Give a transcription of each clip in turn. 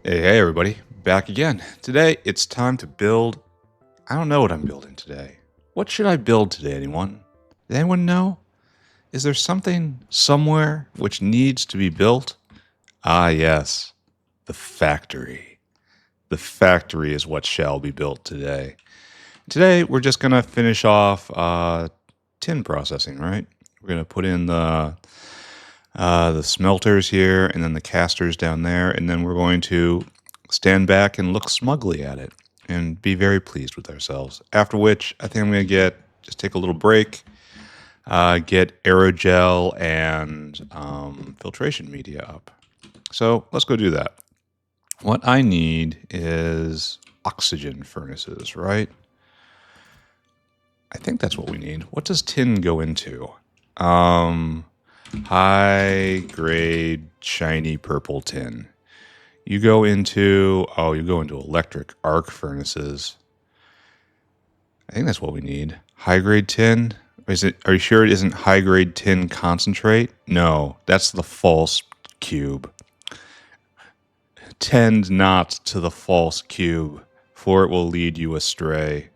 Hey everybody, back again. Today it's time to build. I don't know what I'm building today. What should I build today, anyone? Does anyone know? Is there something somewhere which needs to be built? Ah, yes, the factory. The factory is what shall be built today. Today we're just gonna finish off tin processing, right? We're gonna put in the smelters here, and then the casters down there, and then we're going to stand back and look smugly at it and be very pleased with ourselves. After which, I think I'm going to just take a little break, get aerogel and filtration media up. So let's go do that. What I need is oxygen furnaces, right? I think that's what we need. What does tin go into? High grade shiny purple tin. You go into electric arc furnaces. I think that's what we need. High grade tin. Are you sure it isn't high grade tin concentrate? No, that's the false cube. Tend not to the false cube, for it will lead you astray.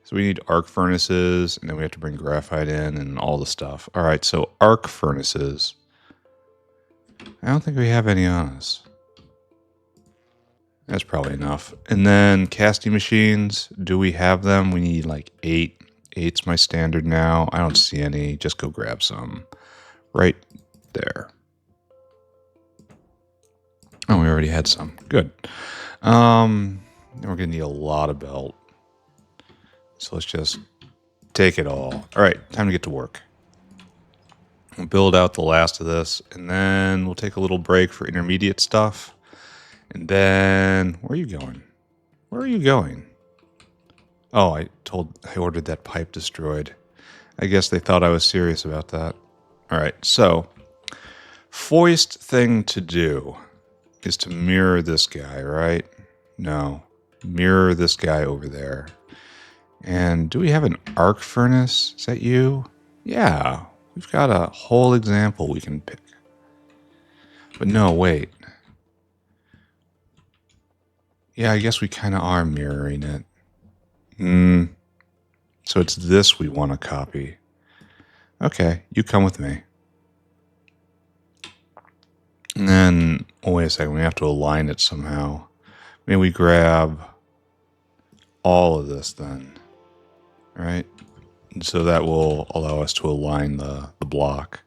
So we need arc furnaces, and then we have to bring graphite in and all the stuff. All right, so arc furnaces. I don't think we have any on us. That's probably enough. And then casting machines, do we have them? We need like 8. 8's my standard now. I don't see any. Just go grab some. Right there. Oh, we already had some. Good. Then we're going to need a lot of belt. So let's just take it all. All right, time to get to work. We'll build out the last of this, and then we'll take a little break for intermediate stuff. And then, where are you going? Where are you going? Oh, I ordered that pipe destroyed. I guess they thought I was serious about that. All right, so foist thing to do is to mirror this guy, right? No, mirror this guy over there. And do we have an arc furnace? Is that you? Yeah, we've got a whole example we can pick. But no, wait. Yeah, I guess we kind of are mirroring it. So it's this we want to copy. Okay, you come with me. And then, wait a second, we have to align it somehow. Maybe we grab all of this then, right? And so that will allow us to align the block.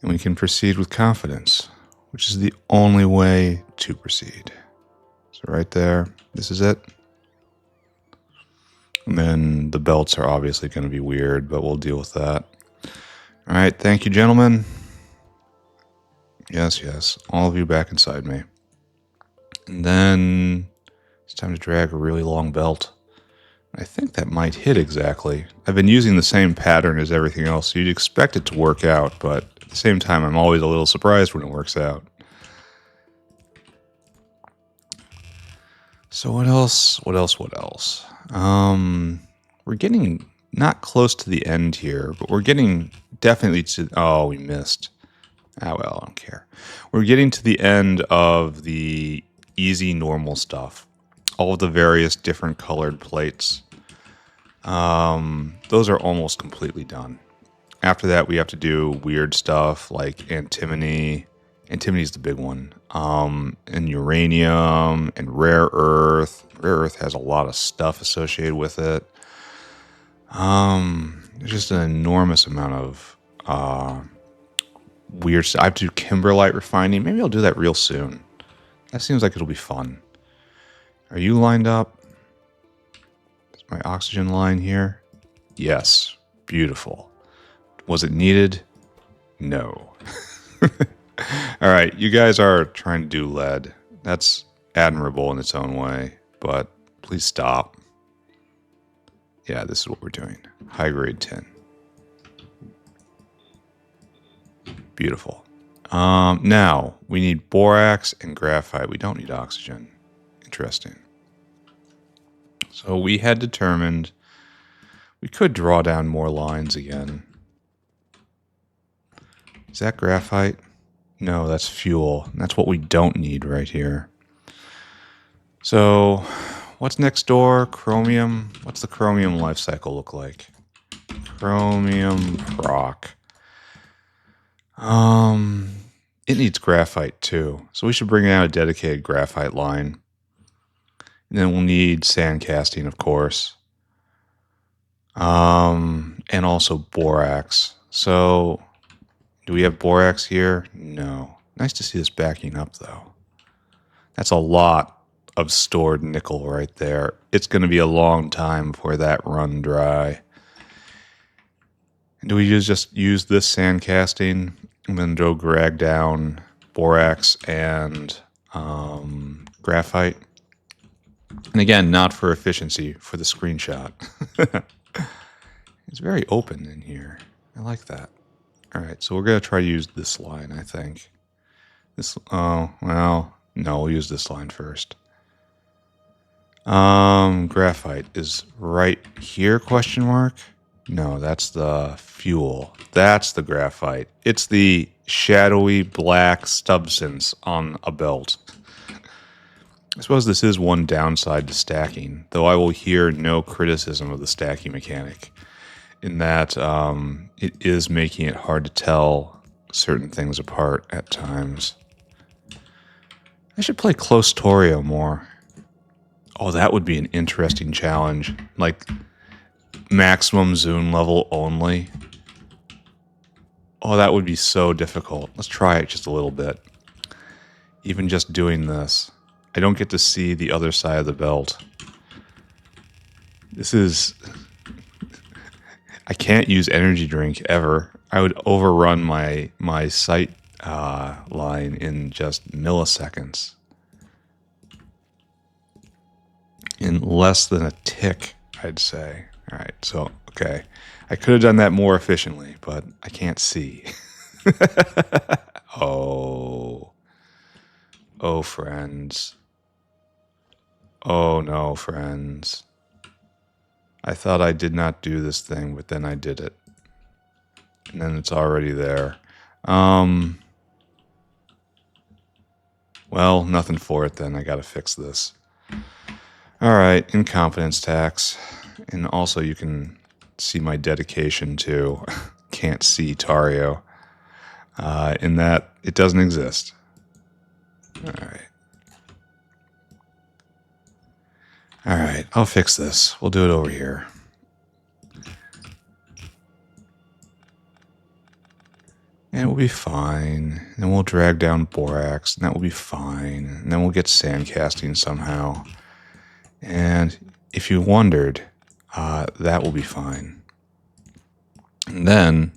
And we can proceed with confidence, which is the only way to proceed. So right there, this is it. And then the belts are obviously going to be weird, but we'll deal with that. All right, thank you, gentlemen. Yes, all of you back inside me. And then it's time to drag a really long belt. I think that might hit exactly. I've been using the same pattern as everything else, so you'd expect it to work out, but at the same time, I'm always a little surprised when it works out. So what else? We're getting not close to the end here, but we're getting definitely to... Oh, we missed. Ah, well, I don't care. We're getting to the end of the easy normal stuff. All of the various different colored plates. Those are almost completely done. After that, we have to do weird stuff like antimony. Antimony's the big one. And uranium and rare earth. Rare earth has a lot of stuff associated with it. There's just an enormous amount of weird stuff. I have to do kimberlite refining. Maybe I'll do that real soon. That seems like it'll be fun. Are you lined up? Is my oxygen line here? Yes. Beautiful. Was it needed? No. All right, you guys are trying to do lead. That's admirable in its own way, but please stop. Yeah, this is what we're doing. High grade tin. Beautiful. Now, we need borax and graphite. We don't need oxygen. Interesting. So we had determined we could draw down more lines again. Is that graphite? No, that's fuel. That's what we don't need right here. So, what's next door? Chromium. What's the chromium life cycle look like? Chromium proc. It needs graphite too. So we should bring out a dedicated graphite line. And then we'll need sand casting, of course. And also borax. So, do we have borax here? No. Nice to see this backing up, though. That's a lot of stored nickel right there. It's going to be a long time before that run dry. And do we just use this sand casting and then go drag down borax and graphite? And again, not for efficiency, for the screenshot. It's very open in here. I like that. All right, so we're going to try to use this line, I think. No, we'll use this line first. Graphite is right here, question mark? No, that's the fuel. That's the graphite. It's the shadowy black substance on a belt. I suppose this is one downside to stacking, though I will hear no criticism of the stacking mechanic, in that it is making it hard to tell certain things apart at times. I should play Close Torio more. Oh, that would be an interesting challenge. Like, maximum zoom level only. Oh, that would be so difficult. Let's try it just a little bit. Even just doing this. I don't get to see the other side of the belt. This is... I can't use energy drink ever. I would overrun my sight line in just milliseconds. In less than a tick, I'd say. All right, so, okay. I could have done that more efficiently, but I can't see. Oh, friends. Oh, no, friends. I thought I did not do this thing, but then I did it. And then it's already there. Well, nothing for it then. I gotta fix this. Alright, incompetence tax. And also you can see my dedication to can't see Tario. In that it doesn't exist. Alright. Alright, I'll fix this. We'll do it over here. And it will be fine. And then we'll drag down borax, and that will be fine. And then we'll get sand casting somehow. And if you wondered, that will be fine. And then,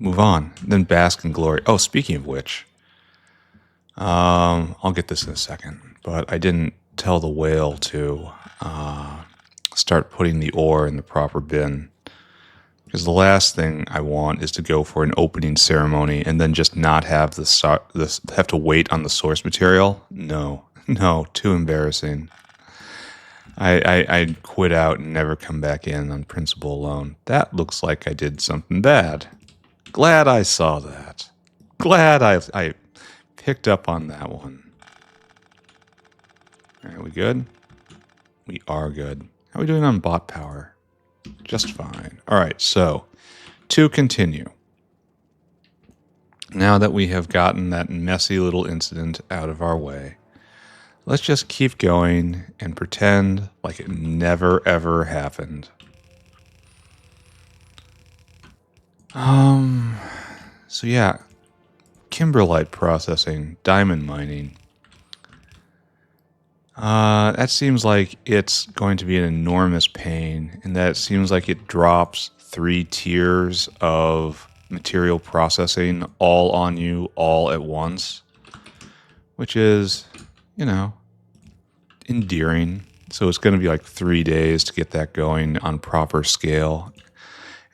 move on. Then bask in glory. Oh, speaking of which, I'll get this in a second. But I didn't tell the whale to start putting the ore in the proper bin. Because the last thing I want is to go for an opening ceremony and then just not have have to wait on the source material. No, too embarrassing. I'd quit out and never come back in on principle alone. That looks like I did something bad. Glad I saw that. Glad I picked up on that one. Are we good? We are good. How are we doing on bot power? Just fine. All right, so to continue. Now that we have gotten that messy little incident out of our way, let's just keep going and pretend like it never ever happened. So yeah, kimberlite processing, diamond mining. That seems like it's going to be an enormous pain, and that it seems like it drops 3 tiers of material processing all on you all at once, which is, endearing. So it's going to be like 3 days to get that going on proper scale.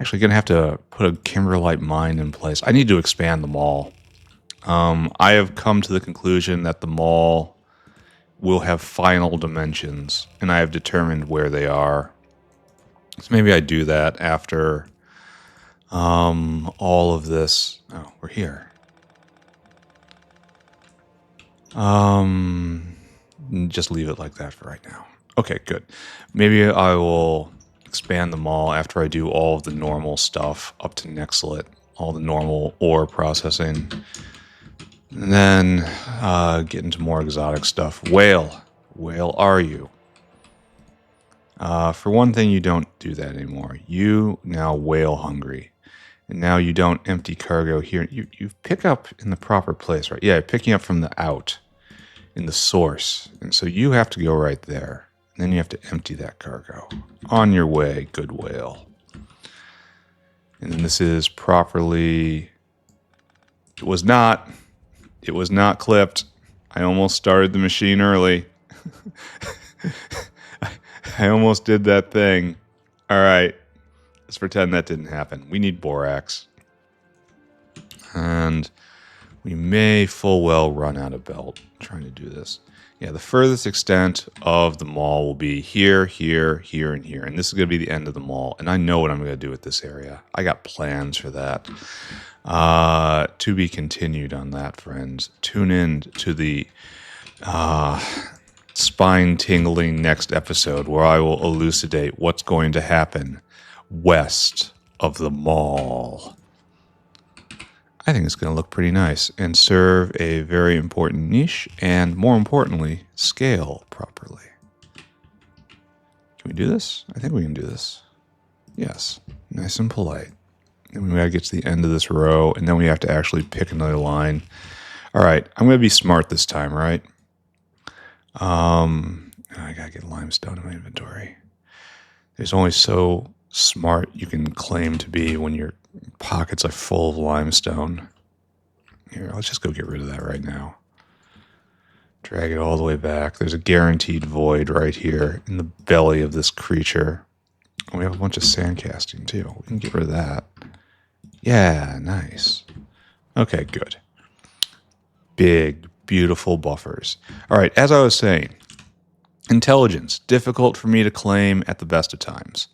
Actually, going to have to put a kimberlite mine in place. I need to expand the mall. I have come to the conclusion that the mall will have final dimensions, and I have determined where they are. So maybe I do that after all of this. Oh, we're here. Just leave it like that for right now. Okay, good. Maybe I will expand the mall after I do all of the normal stuff up to Nextlit, all the normal ore processing. And then get into more exotic stuff. Whale. Whale are you? For one thing, you don't do that anymore. You now whale hungry. And now you don't empty cargo here. You pick up in the proper place, right? Yeah, picking up from the out in the source. And so you have to go right there. And then you have to empty that cargo. On your way, good whale. And then this is properly... It was not clipped. I almost started the machine early. I almost did that thing. All right. Let's pretend that didn't happen. We need borax. And we may full well run out of belt trying to do this. Yeah, the furthest extent of the mall will be here, here, here, and here. And this is going to be the end of the mall. And I know what I'm going to do with this area. I got plans for that. To be continued on that, friends. Tune in to the spine-tingling next episode where I will elucidate what's going to happen west of the mall. I think it's going to look pretty nice and serve a very important niche and, more importantly, scale properly. Can we do this? I think we can do this. Yes. Nice and polite. And we got to get to the end of this row, and then we have to actually pick another line. All right. I'm going to be smart this time, right? I got to get limestone in my inventory. There's only so smart you can claim to be when your pockets are full of limestone. Here, let's just go get rid of that right now. Drag it all the way back. There's a guaranteed void right here in the belly of this creature. And we have a bunch of sand casting too. We can get rid of that. Yeah, nice. Okay, good. Big, beautiful buffers. All right, as I was saying, intelligence, difficult for me to claim at the best of times.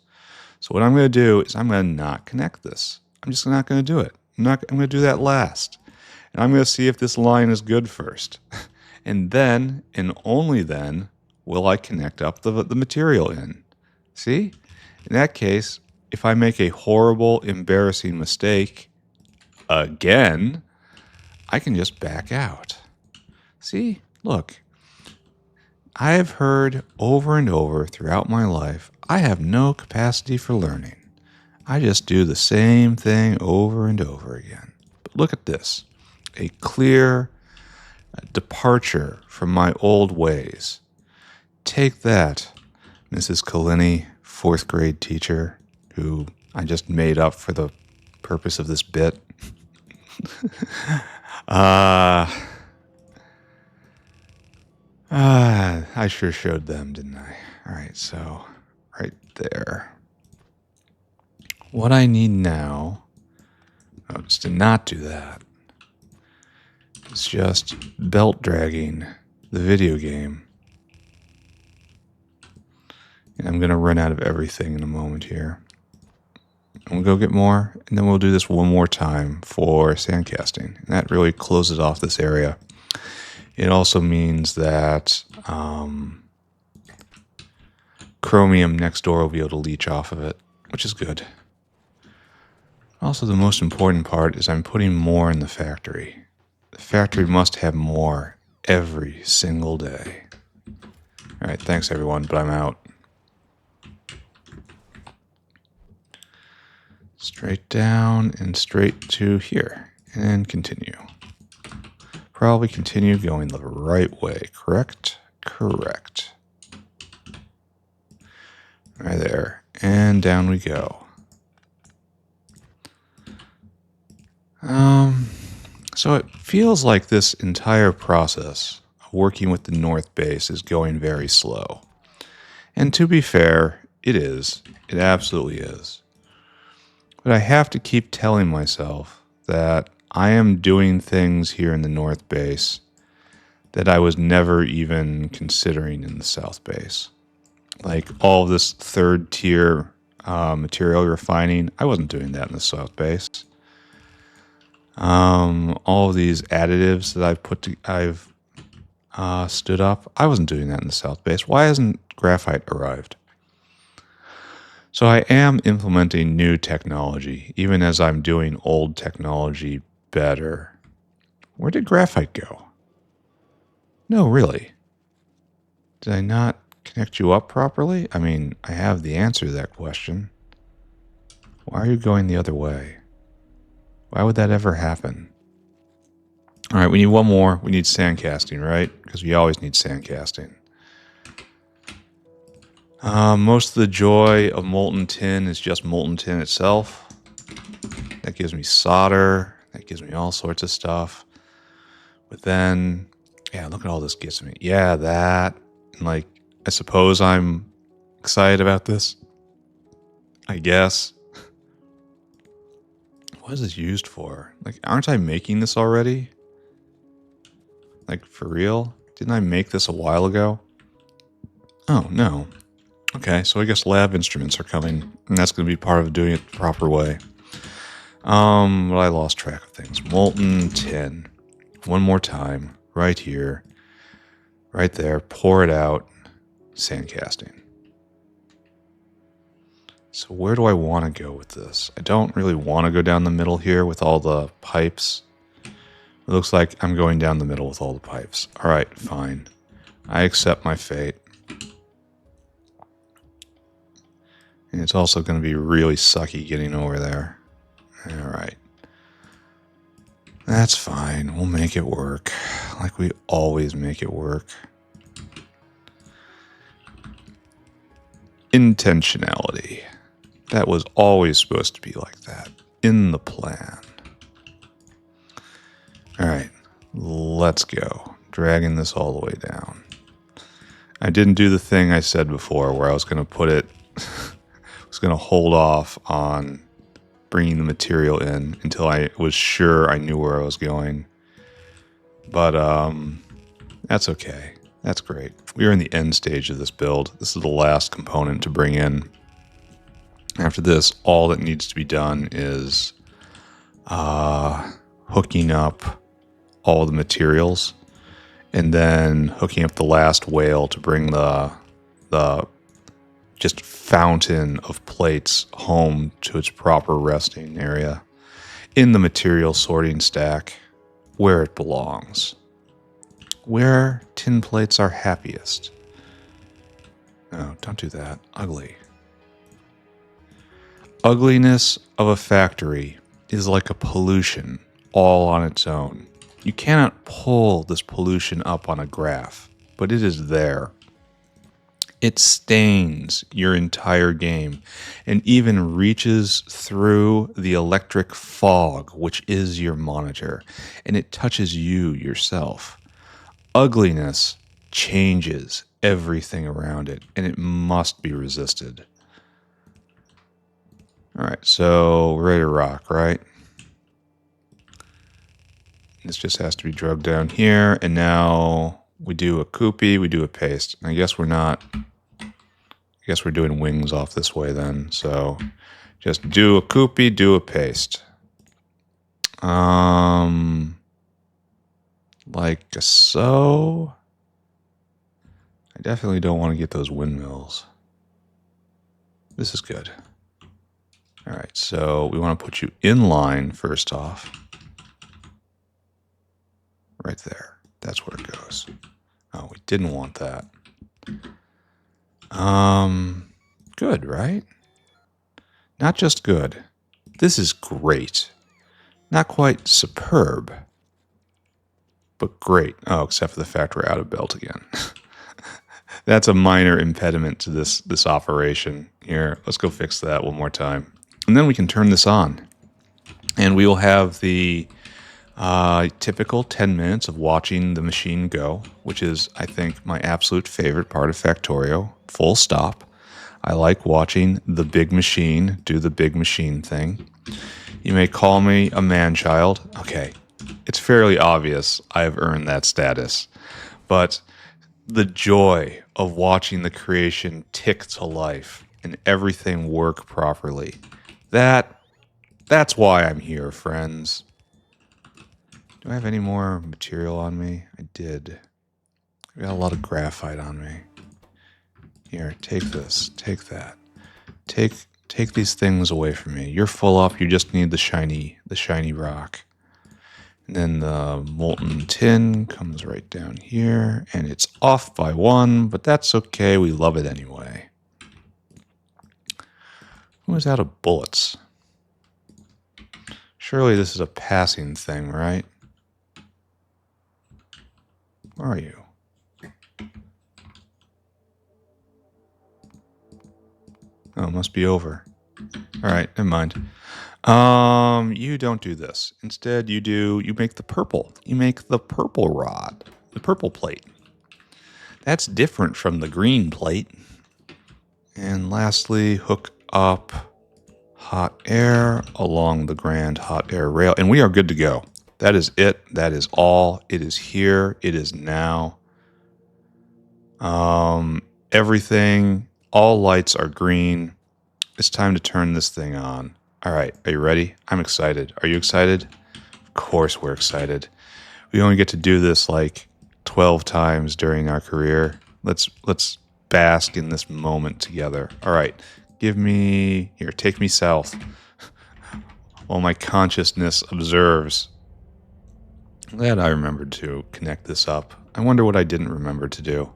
So what I'm going to do is I'm going to not connect this. I'm just not going to do it. I'm going to do that last. And I'm going to see if this line is good first. And then, and only then, will I connect up the material in. See? In that case, if I make a horrible, embarrassing mistake again, I can just back out. See? Look. I have heard over and over throughout my life, I have no capacity for learning. I just do the same thing over and over again. But look at this. A clear departure from my old ways. Take that, Mrs. Kalini, 4th grade teacher, who I just made up for the purpose of this bit. I sure showed them, didn't I? All right, so right there. What I need now, is to not do that. It's just belt dragging the video game. And I'm going to run out of everything in a moment here. And we'll go get more, and then we'll do this one more time for sandcasting. And that really closes off this area. It also means that chromium next door will be able to leach off of it, which is good. Also, the most important part is I'm putting more in the factory. The factory must have more every single day. All right, thanks everyone, but I'm out. Straight down and straight to here, and continue. Probably continue going the right way, correct? Correct. Right there, and down we go. So it feels like this entire process of working with the North Base is going very slow. And to be fair, it is. It absolutely is. But I have to keep telling myself that I am doing things here in the North Base that I was never even considering in the South Base. Like all of this third tier material refining. I wasn't doing that in the south base. All of these additives that I've stood up, I wasn't doing that in the south base. Why hasn't graphite arrived? So I am implementing new technology, even as I'm doing old technology better. Where did graphite go? No, really. Did I not connect you up properly? I mean, I have the answer to that question. Why are you going the other way? Why would that ever happen? All right, we need one more. We need sand casting, right? Because we always need sand casting. Most of the joy of molten tin is just molten tin itself. That gives me solder. That gives me all sorts of stuff. But then, yeah, look at all this gives me. Yeah, that. And like, I suppose I'm excited about this. I guess. What is this used for? Like, aren't I making this already? Like, for real? Didn't I make this a while ago? Oh, no. Okay, so I guess lab instruments are coming, and that's going to be part of doing it the proper way. But I lost track of things. Molten tin. One more time. Right here. Right there. Pour it out. Sand casting. So where do I want to go with this? I don't really want to go down the middle here with all the pipes. It looks like I'm going down the middle with all the pipes. All right, fine. I accept my fate. And it's also going to be really sucky getting over there. All right. That's fine. We'll make it work. Like we always make it work. Intentionality. That was always supposed to be like that. In the plan. All right. Let's go. Dragging this all the way down. I didn't do the thing I said before where I was going to put it... was going to hold off on bringing the material in until I was sure I knew where I was going. But that's okay. That's great. We are in the end stage of this build. This is the last component to bring in. After this, all that needs to be done is hooking up all the materials and then hooking up the last whale to bring the just fountain of plates home to its proper resting area in the material sorting stack where it belongs. Where tin plates are happiest. No, don't do that. Ugly. Ugliness of a factory is like a pollution all on its own. You cannot pull this pollution up on a graph, but it is there. It stains your entire game and even reaches through the electric fog, which is your monitor, and it touches you yourself. Ugliness changes everything around it, and it must be resisted. All right, so we're ready to rock, right? This just has to be drugged down here, and now we do a coopy, we do a paste. I guess we're not... I guess we're doing wings off this way then. So just do a coopy, do a paste. Like so. I definitely don't want to get those windmills. This is good. All right, so we want to put you in line first off. Right there. That's where it goes. Oh, we didn't want that. Good, right? Not just good. This is great. Not quite superb, but great. Oh, except for the fact we're out of belt again. That's a minor impediment to this operation. Here, let's go fix that one more time. And then we can turn this on. And we will have the typical 10 minutes of watching the machine go, which is, I think, my absolute favorite part of Factorio. Full stop. I like watching the big machine do the big machine thing. You may call me a man-child. Okay, it's fairly obvious I have earned that status. But the joy of watching the creation tick to life and everything work properly. That's why I'm here, friends. Do I have any more material on me? I did. I got a lot of graphite on me. Here, take this. Take that. Take these things away from me. You're full up. You just need the shiny rock. And then the molten tin comes right down here, and it's off by 1, but that's okay. We love it anyway. Who is out of bullets? Surely this is a passing thing, right? Where are you? Oh, it must be over. All right, never mind. You don't do this. Instead, you make the purple. You make the purple rod, the purple plate. That's different from the green plate. And lastly, hook up hot air along the grand hot air rail. And we are good to go. That is it. That is all. It is here. It is now. Everything, all lights are green. It's time to turn this thing on. All right, are you ready? I'm excited. Are you excited? Of course we're excited. We only get to do this like 12 times during our career. Let's bask in this moment together. All right, take me south. While my consciousness observes. I'm glad I remembered to connect this up. I wonder what I didn't remember to do.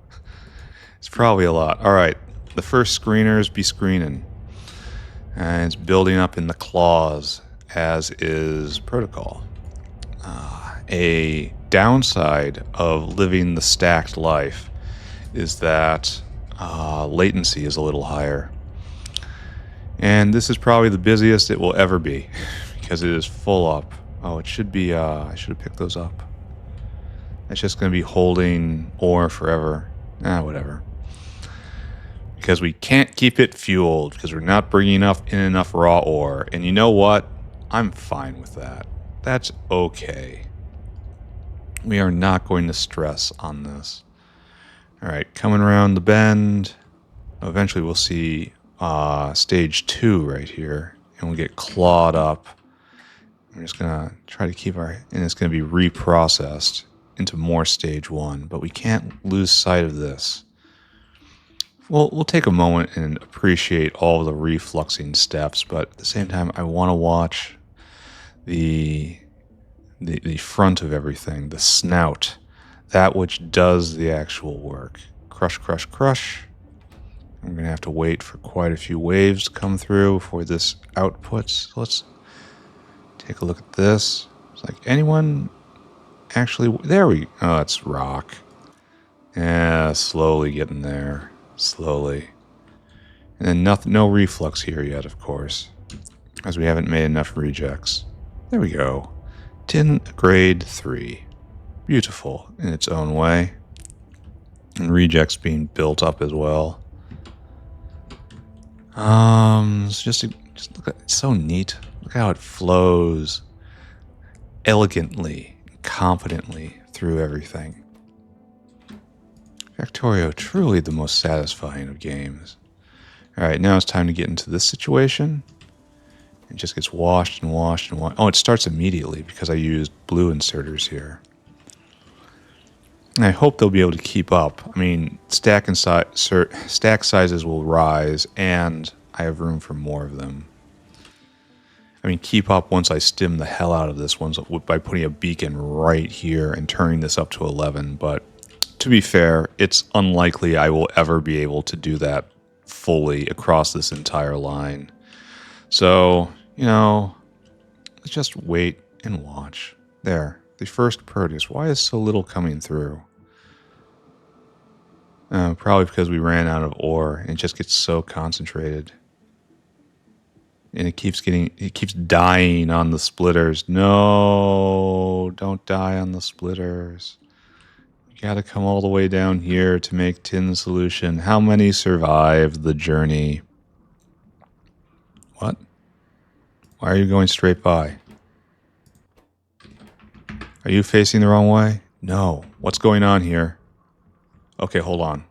It's probably a lot. All right, the first screeners be screening. And it's building up in the claws, as is protocol. A downside of living the stacked life is that latency is a little higher. And this is probably the busiest it will ever be because it is full up. Oh, it should be, I should have picked those up. It's just going to be holding ore forever. Whatever. Because we can't keep it fueled because we're not bringing in enough raw ore. And you know what? I'm fine with that. That's okay. We are not going to stress on this. All right, coming around the bend. Eventually we'll see stage 2 right here. And we'll get clawed up. I'm just going to try to keep and it's going to be reprocessed into more stage 1. But we can't lose sight of this. We'll take a moment and appreciate all the refluxing steps, but at the same time, I want to watch the front of everything, the snout, that which does the actual work. Crush, crush, crush. I'm going to have to wait for quite a few waves to come through before this outputs. So let's take a look at this. It's like, anyone actually... Oh, it's rock. Yeah, slowly getting there. Slowly. And then no reflux here yet, of course, as we haven't made enough rejects. There we go. Tin grade 3. Beautiful in its own way. And rejects being built up as well. Just look at it's so neat. Look how it flows elegantly, confidently through everything. Factorio, truly the most satisfying of games. Alright, now it's time to get into this situation. It just gets washed and washed and washed. Oh, it starts immediately because I used blue inserters here. And I hope they'll be able to keep up. I mean, stack sizes will rise, and I have room for more of them. I mean, keep up once I stim the hell out of this by putting a beacon right here and turning this up to 11, but to be fair, it's unlikely I will ever be able to do that fully across this entire line. So, let's just wait and watch. There, the first Proteus. Why is so little coming through? Probably because we ran out of ore and it just gets so concentrated. And it keeps dying on the splitters. No, don't die on the splitters. You gotta come all the way down here to make tin solution. How many survived the journey? What? Why are you going straight by? Are you facing the wrong way? No. What's going on here? Okay, hold on.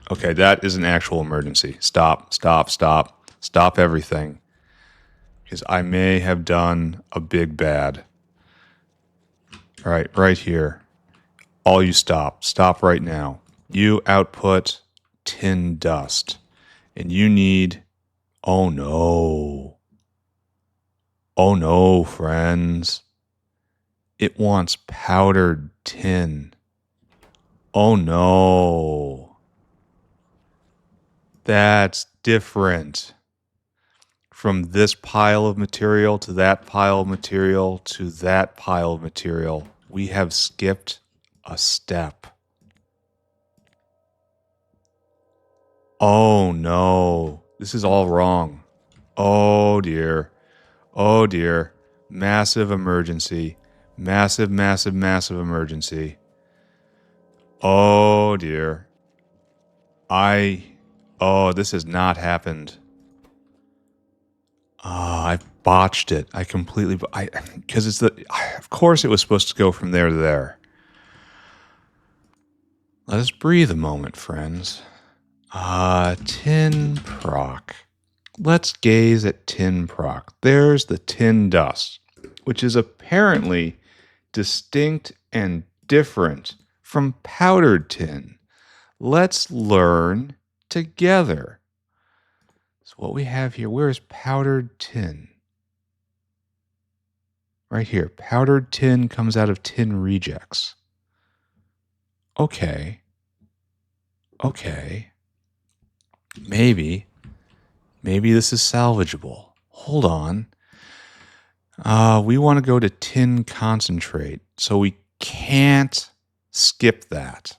Okay, that is an actual emergency. Stop, stop, stop. Stop everything. Because I may have done a big bad. All right, right here. All you stop. Stop right now. You output tin dust. And you need... Oh no. Oh no, friends. It wants powdered tin. Oh no. That's different from this pile of material to that pile of material to that pile of material. We have skipped a step. Oh no. This is all wrong. Oh dear. Oh dear. Massive emergency. Massive, massive, massive emergency. Oh dear. Oh, this has not happened. I botched it. I completely, because of course it was supposed to go from there to there. Let us breathe a moment, friends. Tin proc. Let's gaze at tin proc. There's the tin dust, which is apparently distinct and different from powdered tin. Let's learn together. So what we have here, where is powdered tin? Right here. Powdered tin comes out of tin rejects. Okay. Okay. Maybe this is salvageable. Hold on. We want to go to tin concentrate, so we can't skip that.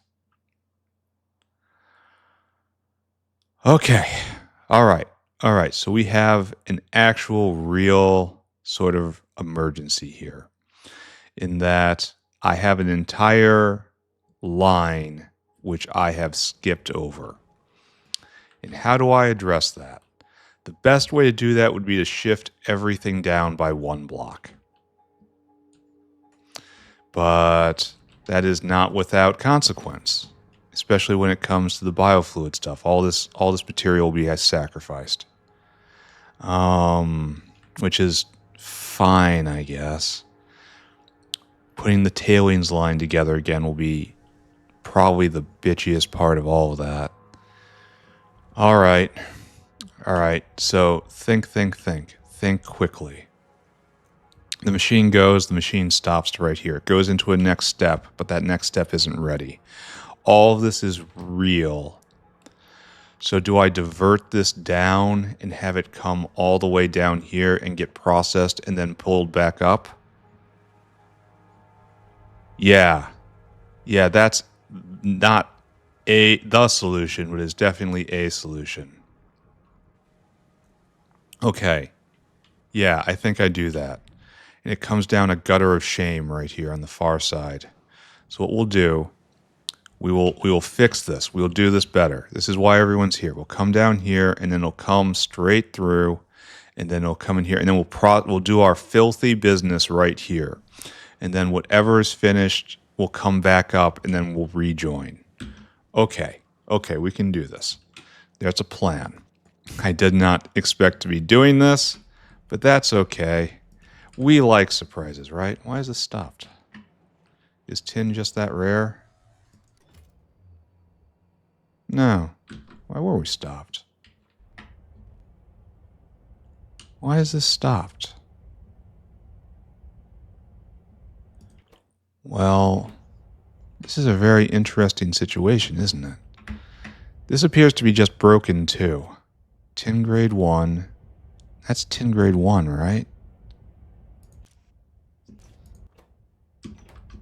Okay. All right. So we have an actual real sort of emergency here in that I have an entire line which I have skipped over. And how do I address that? The best way to do that would be to shift everything down by one block. But that is not without consequence, especially when it comes to the biofluid stuff. All this material will be sacrificed. Which is fine, I guess. Putting the tailings line together again will be probably the bitchiest part of all of that. All right. So think quickly. The machine goes, the machine stops right here. It goes into a next step, but that next step isn't ready. All of this is real. So do I divert this down and have it come all the way down here and get processed and then pulled back up? Yeah, that's not the solution, but it's definitely a solution. Okay. Yeah, I think I do that. And it comes down a gutter of shame right here on the far side. So what we'll do, we will fix this. We'll do this better. This is why everyone's here. We'll come down here, and then it'll come straight through, and then it'll come in here, and then we'll do our filthy business right here. And then whatever is finished will come back up, and then we'll rejoin. Okay, we can do this. There's a plan. I did not expect to be doing this, but that's okay. We like surprises, right? Why is this stopped? Is tin just that rare? No. Why were we stopped? Why is this stopped? Well, this is a very interesting situation, isn't it? This appears to be just broken too. Tin grade 1. That's tin grade 1, right?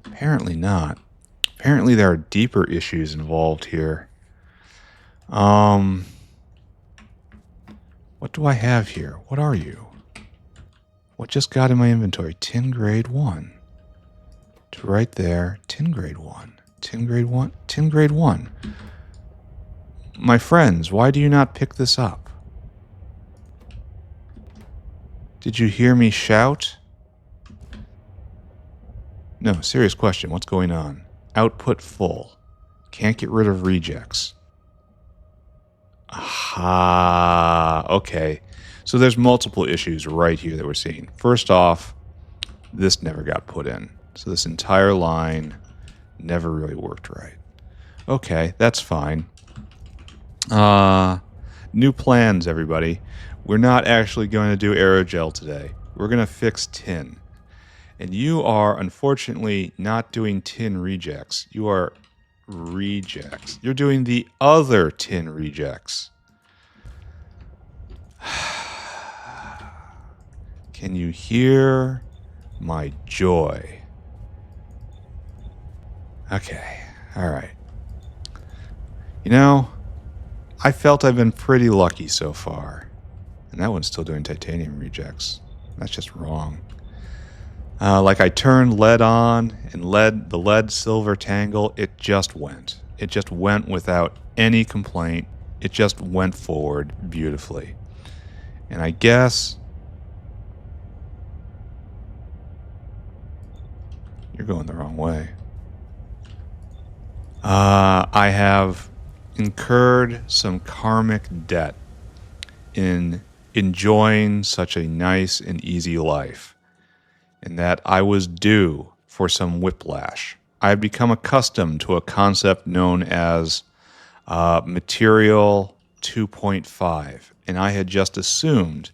Apparently not. Apparently there are deeper issues involved here. What do I have here? What are you? What just got in my inventory? Tin grade 1. To right there. Tin grade 1. Tin grade 1. Tin grade 1. My friends, why do you not pick this up? Did you hear me shout? No, serious question. What's going on? Output full. Can't get rid of rejects. Aha. Okay. So there's multiple issues right here that we're seeing. First off, this never got put in. So this entire line never really worked right. Okay, that's fine. New plans, everybody. We're not actually going to do aerogel today. We're going to fix tin. And you are, unfortunately, not doing tin rejects. You are rejects. You're doing the other tin rejects. Can you hear my joy? Okay, all right. You know, I felt I've been pretty lucky so far. And that one's still doing titanium rejects. That's just wrong. Like I turned lead on, and the lead silver tangle, it just went. It just went without any complaint. It just went forward beautifully. And I guess you're going the wrong way. I have incurred some karmic debt in enjoying such a nice and easy life, and that I was due for some whiplash. I've become accustomed to a concept known as material 2.5, and I had just assumed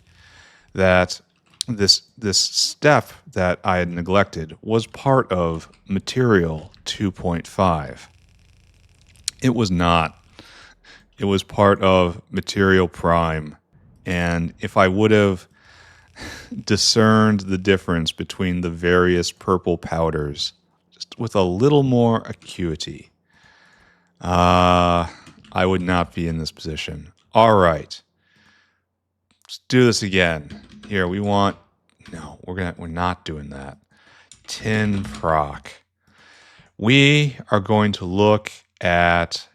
that this step that I had neglected was part of material 2.5. It was not. It was part of material prime, and if I would have discerned the difference between the various purple powders just with a little more acuity, I would not be in this position. All right. Let's do this again. Here, we want... No, we're not doing that. Tin proc. We are going to look at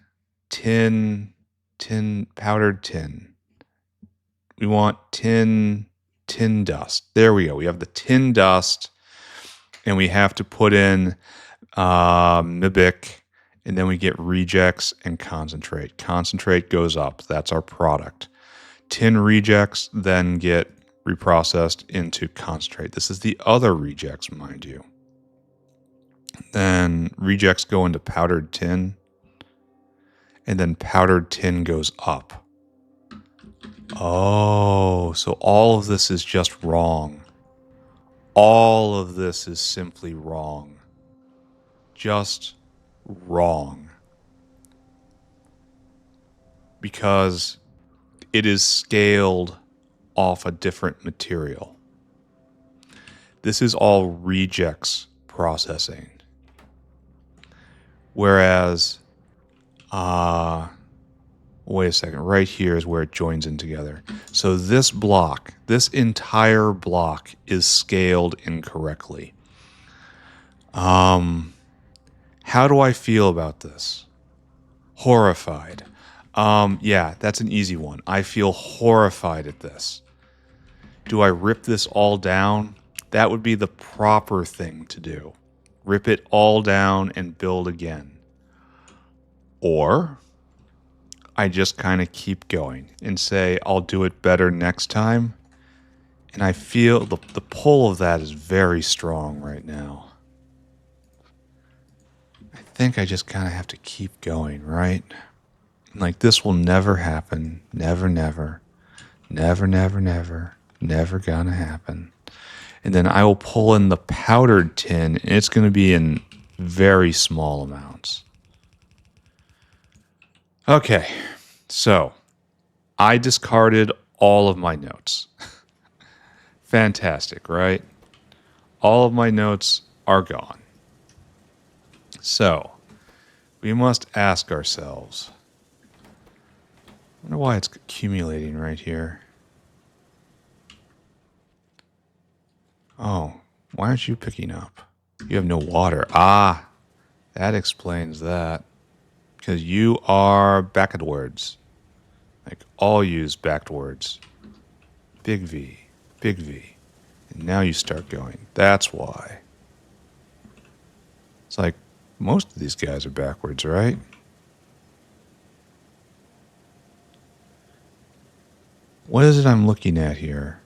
powdered tin. We want tin dust. There we go. We have the tin dust, and we have to put in Mibic, and then we get rejects and concentrate. Concentrate goes up. That's our product. Tin rejects then get reprocessed into concentrate. This is the other rejects, mind you. Then rejects go into powdered tin, and then powdered tin goes up. Oh, so all of this is just wrong. All of this is simply wrong. Just wrong. Because it is scaled off a different material. This is all rejects processing. Whereas, wait a second, right here is where it joins in together. So this block, this entire block is scaled incorrectly. How do I feel about this? Horrified. Yeah, that's an easy one. I feel horrified at this. Do I rip this all down? That would be the proper thing to do. Rip it all down and build again. Or I just kind of keep going and say, I'll do it better next time. And I feel the pull of that is very strong right now. I think I just kind of have to keep going, right? Like, this will never happen. Never, never. Never, never, never. Never gonna happen. And then I will pull in the powdered tin, and it's going to be in very small amounts. Okay, so I discarded all of my notes. Fantastic, right? All of my notes are gone. So we must ask ourselves, I wonder why it's accumulating right here. Oh, why aren't you picking up? You have no water. Ah, that explains that. Because you are backwards. Like, all use backwards. Big V, big V. And now you start going. That's why. It's like, most of these guys are backwards, right? What is it I'm looking at here?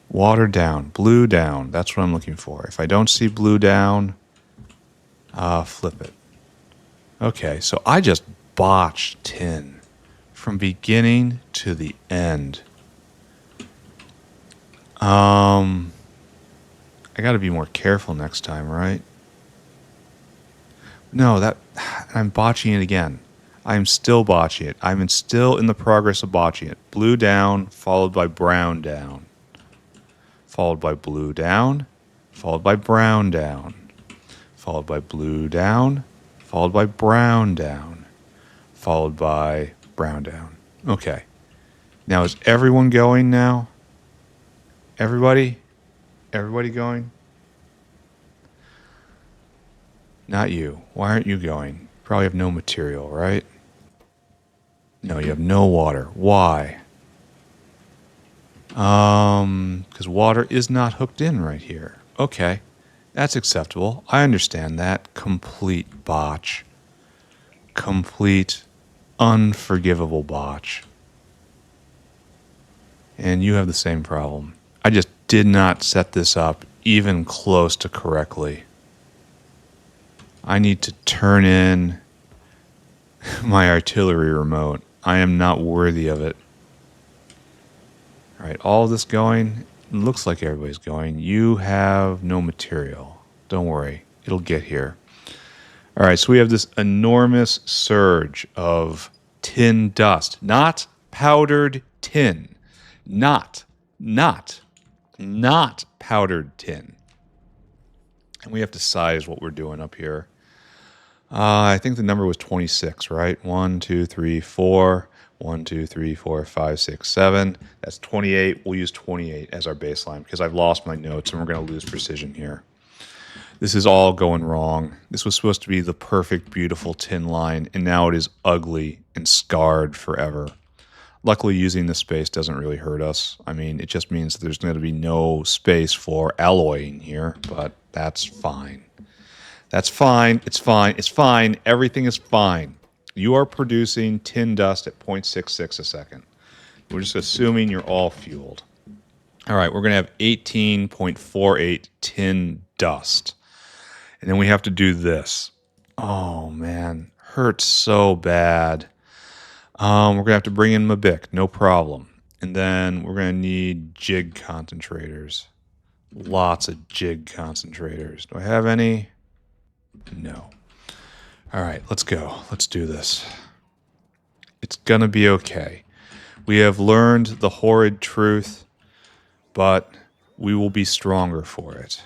Water down, blue down. That's what I'm looking for. If I don't see blue down, flip it. Okay, so I just botched tin from beginning to the end. I got to be more careful next time, right? No, I'm botching it again. I'm still botching it. I'm still in the progress of botching it. Blue down, followed by brown down. Followed by blue down, followed by brown down. Followed by blue down, followed by brown down. Followed by brown down. Okay. Now is everyone going now? Everybody? Everybody going? Not you. Why aren't you going? Probably have no material, right? No, you have no water. Why? Because water is not hooked in right here. Okay, that's acceptable. I understand that. Complete botch. Complete, unforgivable botch. And you have the same problem. I just did not set this up even close to correctly. I need to turn in my artillery remote. I am not worthy of it. All right, all this going. Looks like everybody's going. You have no material. Don't worry. It'll get here. All right, so we have this enormous surge of tin dust. Not powdered tin. Not powdered tin. And we have to size what we're doing up here. I think the number was 26, right? 1, 2, 3, 4. 1, 2, 3, 4, 5, 6, 7. That's 28. We'll use 28 as our baseline because I've lost my notes and we're going to lose precision here. This is all going wrong. This was supposed to be the perfect, beautiful tin line, and now it is ugly and scarred forever. Luckily, using this space doesn't really hurt us. I mean, it just means that there's going to be no space for alloying here, but that's fine. That's fine. It's fine. It's fine. Everything is fine. You are producing tin dust at 0.66 a second. We're just assuming you're all fueled. All right, we're going to have 18.48 tin dust. And then we have to do this. Oh, man. Hurts so bad. We're going to have to bring in Mabic. No problem. And then we're going to need jig concentrators. Lots of jig concentrators. Do I have any? No. All right, let's go. Let's do this. It's going to be okay. We have learned the horrid truth, but we will be stronger for it.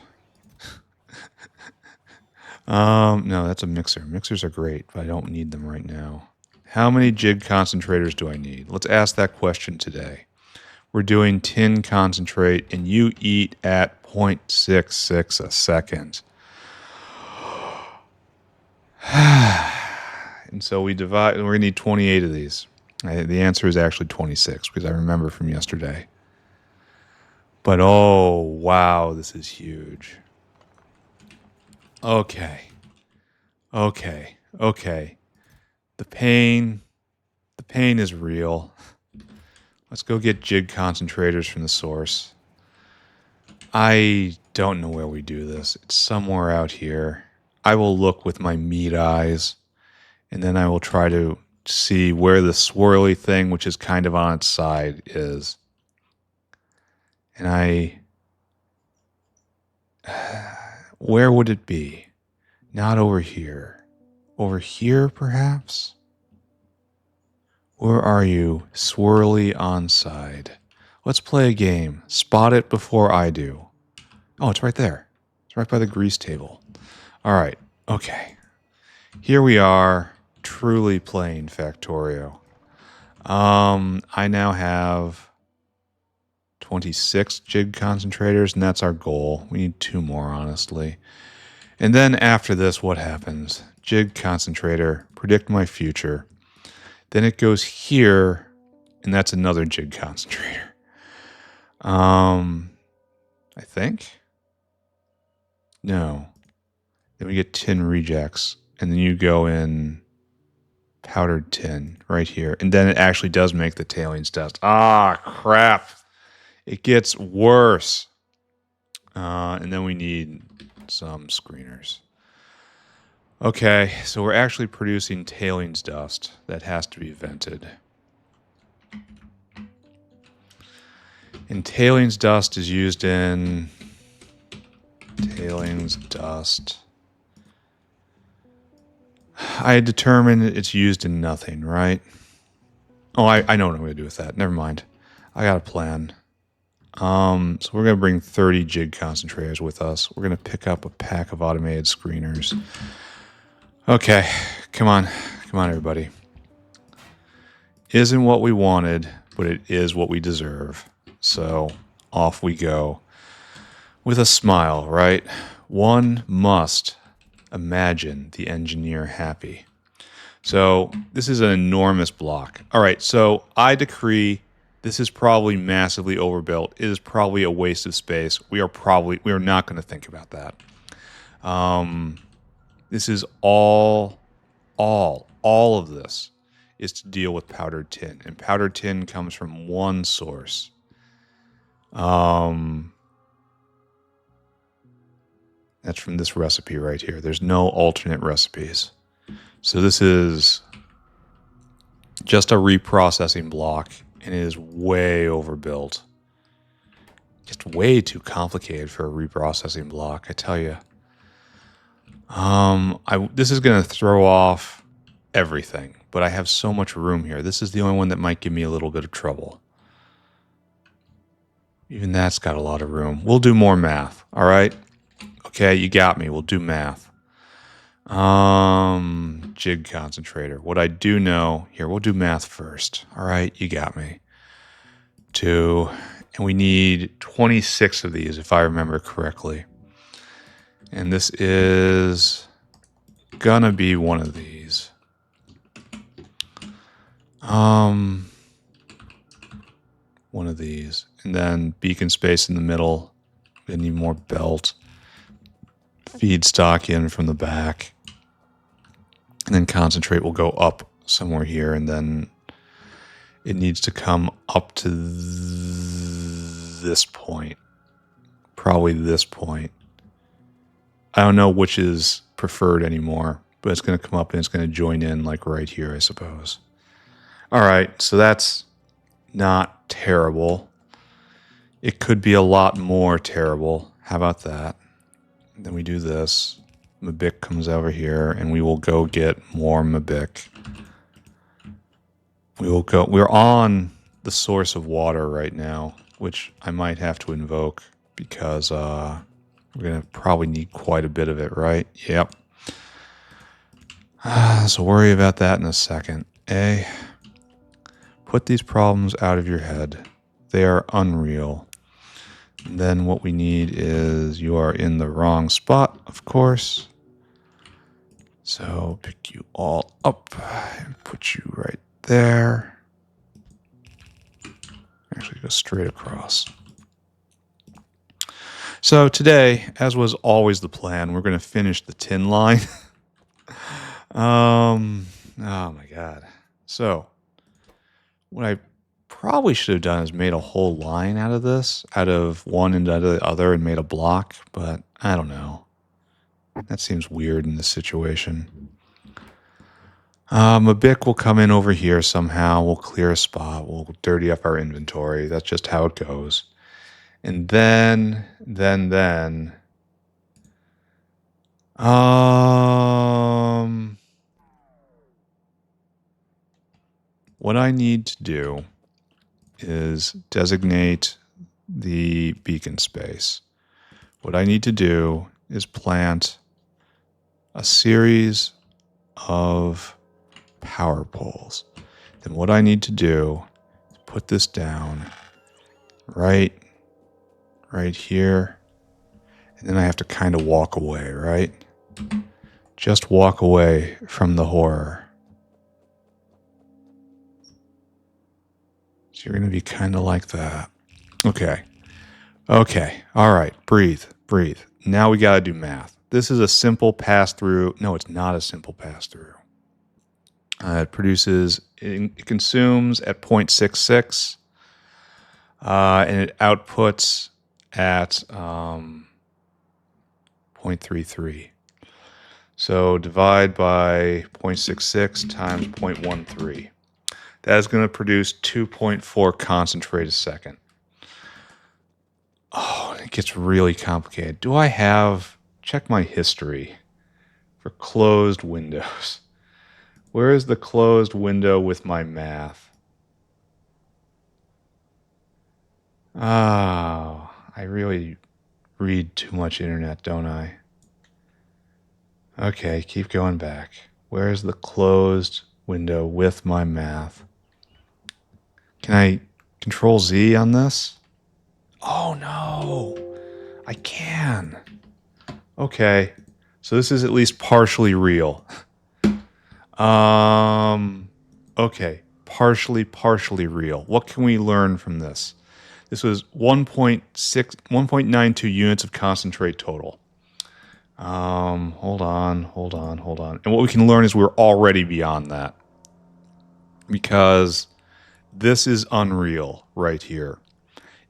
No, that's a mixer. Mixers are great, but I don't need them right now. How many jig concentrators do I need? Let's ask that question today. We're doing tin concentrate, and you eat at 0.66 a second. And so we divide, and we're going to need 28 of these. The answer is actually 26 because I remember from yesterday. But oh, wow, this is huge. Okay. The pain is real. Let's go get jig concentrators from the source. I don't know where we do this. It's somewhere out here. I will look with my meat eyes, and then I will try to see where the swirly thing, which is kind of on its side, is. And where would it be? Not over here. Over here, perhaps? Where are you, swirly on side? Let's play a game. Spot it before I do. Oh, it's right there. It's right by the grease table. All right. Okay. Here we are, truly playing Factorio. I now have 26 jig concentrators, and that's our goal. We need 2 more, honestly. And then after this, what happens? Jig concentrator, predict my future. Then it goes here, and that's another jig concentrator. I think? No. Then we get tin rejects, and then you go in powdered tin right here. And then it actually does make the tailings dust. Ah, crap. It gets worse. And then we need some screeners. Okay, so we're actually producing tailings dust that has to be vented. And tailings dust is used in... Tailings dust. I determined it's used in nothing, right? Oh, I know what I'm going to do with that. Never mind. I got a plan. So we're going to bring 30 jig concentrators with us. We're going to pick up a pack of automated screeners. Okay, come on. Come on, everybody. Isn't what we wanted, but it is what we deserve. So off we go. With a smile, right? One must imagine the engineer happy. So this is an enormous block. All right, so I decree this is probably massively overbuilt. It is probably a waste of space. We are not going to think about that. This is all of this is to deal with powdered tin. And powdered tin comes from one source. That's from this recipe right here. There's no alternate recipes. So this is just a reprocessing block, and it is way overbuilt. Just way too complicated for a reprocessing block, I tell you. This is going to throw off everything, but I have so much room here. This is the only one that might give me a little bit of trouble. Even that's got a lot of room. We'll do more math, all right? Okay, you got me. We'll do math. Jig concentrator. What I do know, here, we'll do math first. All right, you got me. 2, and we need 26 of these, if I remember correctly. And this is gonna be one of these. One of these. And then beacon space in the middle. We need more belt. Feedstock in from the back. And then concentrate will go up somewhere here, and then it needs to come up to this point. Probably this point. I don't know which is preferred anymore, but it's going to come up and it's going to join in like right here, I suppose. All right, so that's not terrible. It could be a lot more terrible. How about that? And then we do this. Mabic comes over here, and we will go get more Mabic. We're on the source of water right now, which I might have to invoke because we're going to probably need quite a bit of it, right? Yep. So worry about that in a second. Put these problems out of your head. They are unreal. And then what we need is you are in the wrong spot, of course. So pick you all up and put you right there. Actually go straight across. So today, as was always the plan, we're going to finish the tin line. Oh my God. So what I probably should have done is made a whole line out of this, out of one and out of the other, and made a block, but I don't know. That seems weird in this situation. Mabic will come in over here somehow. We'll clear a spot. We'll dirty up our inventory. That's just how it goes. And then, what I need to do is designate the beacon space. What I need to do is plant a series of power poles. Then what I need to do is put this down right here. And then I have to kind of walk away, right? Just walk away from the horror. So you're going to be kind of like that. Okay. All right. Breathe. Now we got to do math. This is a simple pass through. No, it's not a simple pass through. It consumes at 0.66, and it outputs at 0.33. So divide by 0.66 times 0.13. That is going to produce 2.4 concentrate a second. Oh, it gets really complicated. Do I have... Check my history for closed windows. Where is the closed window with my math? Oh, I really read too much internet, don't I? Okay, keep going back. Where's the closed window with my math? Can I Control Z on this? Oh no, I can. Okay, so this is at least partially real. Okay, partially real. What can we learn from this? This was 1.92 units of concentrate total. Hold on. And what we can learn is we're already beyond that. Because this is unreal right here.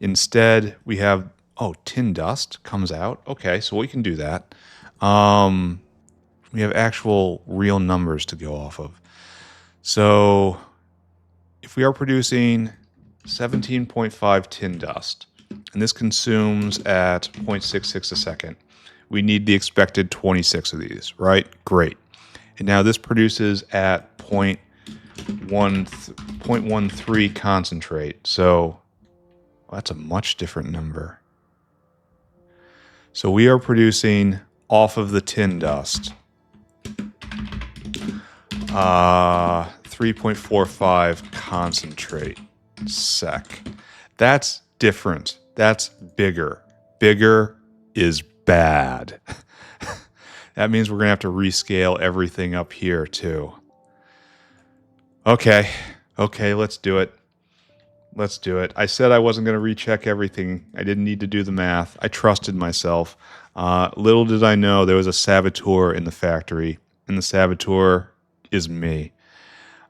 Instead, we have, tin dust comes out. Okay, so we can do that. We have actual real numbers to go off of. So if we are producing 17.5 tin dust, and this consumes at 0.66 a second, we need the expected 26 of these, right? Great. And now this produces at 0.13 concentrate. So that's a much different number. So we are producing off of the tin dust 3.45 concentrate sec. That's different. That's bigger. Bigger is bad. That means we're going to have to rescale everything up here too. Okay, let's do it. I said I wasn't going to recheck everything. I didn't need to do the math. I trusted myself. Little did I know there was a saboteur in the factory, and the saboteur is me.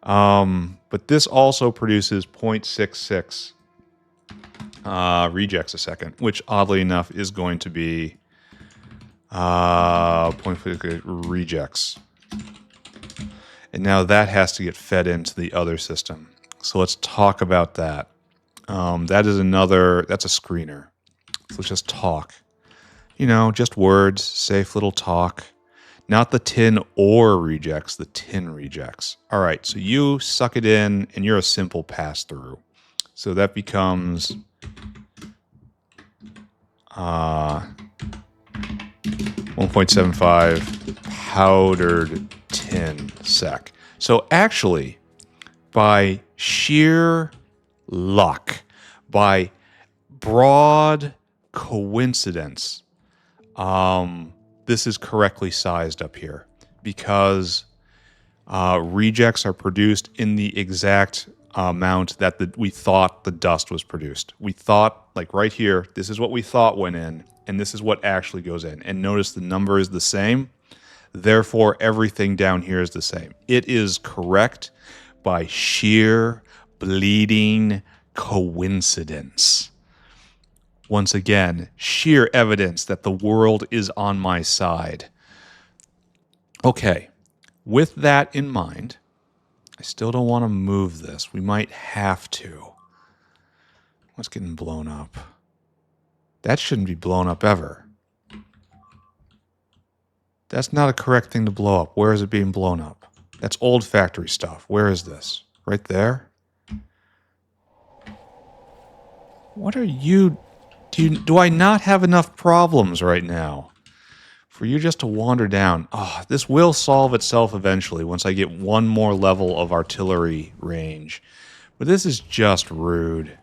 But this also produces 0.66 rejects a second, which oddly enough is going to be 0.6 rejects. And now that has to get fed into the other system. So let's talk about that. That's a screener. So let's just talk. Just words, safe little talk. Not the tin ore rejects, the tin rejects. All right, so you suck it in, and you're a simple pass-through. So that becomes 1.75 powdered tin sec. So actually, by sheer luck, by broad coincidence, this is correctly sized up here because rejects are produced in the exact amount that we thought the dust was produced. We thought, like right here, this is what we thought went in, and this is what actually goes in. And notice the number is the same. Therefore, everything down here is the same. It is correct by sheer bleeding coincidence. Once again, sheer evidence that the world is on my side. Okay, with that in mind, I still don't want to move this. We might have to. What's getting blown up? That shouldn't be blown up ever. That's not a correct thing to blow up. Where is it being blown up? That's old factory stuff. Where is this? Right there? What are you... Do I not have enough problems right now for you just to wander down? Oh, this will solve itself eventually once I get one more level of artillery range. But this is just rude.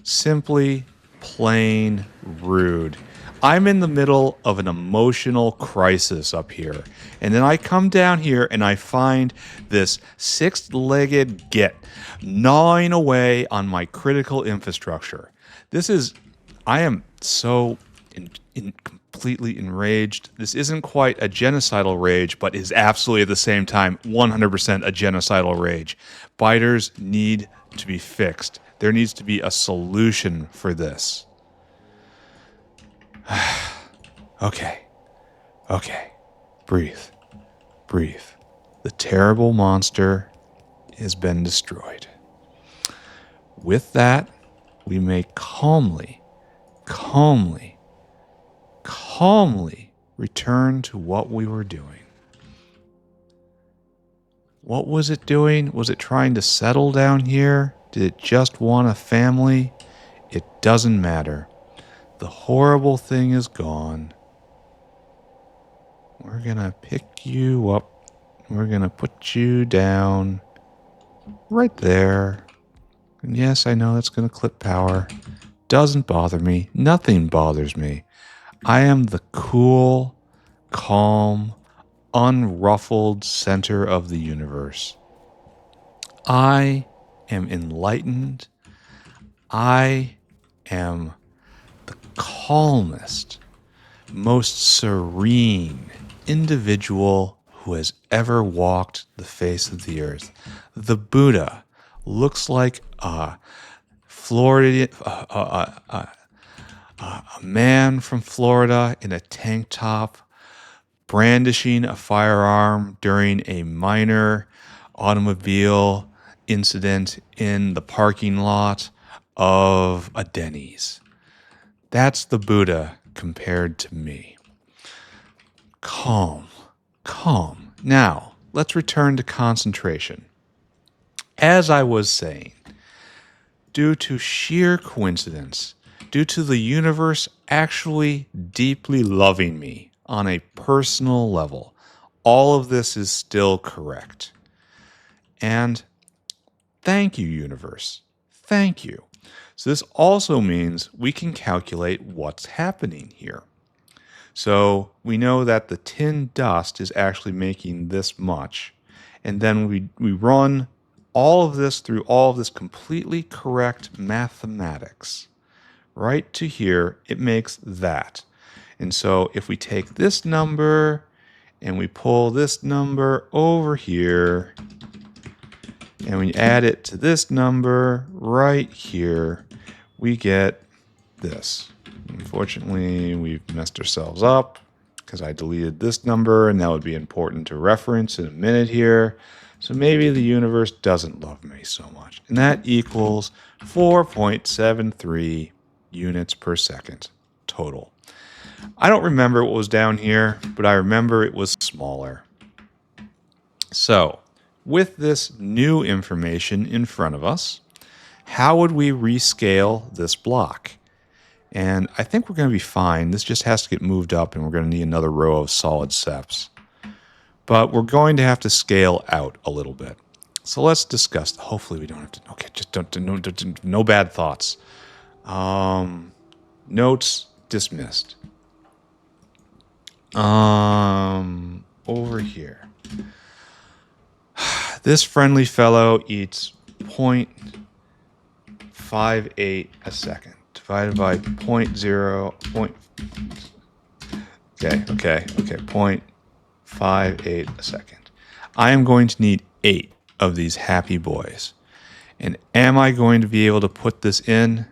Simply plain rude. I'm in the middle of an emotional crisis up here. And then I come down here and I find this six-legged git gnawing away on my critical infrastructure. I am so in completely enraged. This isn't quite a genocidal rage, but is absolutely at the same time 100% a genocidal rage. Biters need to be fixed. There needs to be a solution for this. Okay. Breathe. The terrible monster has been destroyed. With that, we may calmly return to what we were doing. What was it doing? Was it trying to settle down here? Did it just want a family? It doesn't matter. The horrible thing is gone. We're gonna pick you up. We're gonna put you down right there. And yes, I know that's gonna clip power. Doesn't bother me. Nothing bothers me. I am the cool, calm, unruffled center of the universe. I am enlightened. I am the calmest, most serene individual who has ever walked the face of the earth. The Buddha looks like a man from Florida in a tank top, brandishing a firearm during a minor automobile incident in the parking lot of a Denny's. That's the Buddha compared to me. Calm. Now, let's return to concentration. As I was saying, due to sheer coincidence, due to the universe actually deeply loving me on a personal level, all of this is still correct. And thank you, universe. Thank you. So this also means we can calculate what's happening here. So we know that the tin dust is actually making this much. And then we run all of this through all of this completely correct mathematics. Right to here, it makes that. And so if we take this number and we pull this number over here and we add it to this number right here, we get this. Unfortunately, we've messed ourselves up because I deleted this number, and that would be important to reference in a minute here. So maybe the universe doesn't love me so much. And that equals 4.73 units per second total. I don't remember what was down here, but I remember it was smaller. So, with this new information in front of us, how would we rescale this block? And I think we're going to be fine. This just has to get moved up, and we're going to need another row of solid steps. But we're going to have to scale out a little bit. So let's discuss. Hopefully we don't have to. Okay, just no bad thoughts. Notes dismissed. Over here. This friendly fellow eats 0.58 a second. Divided by 0.58 a second. I am going to need 8 of these happy boys. And am I going to be able to put this in?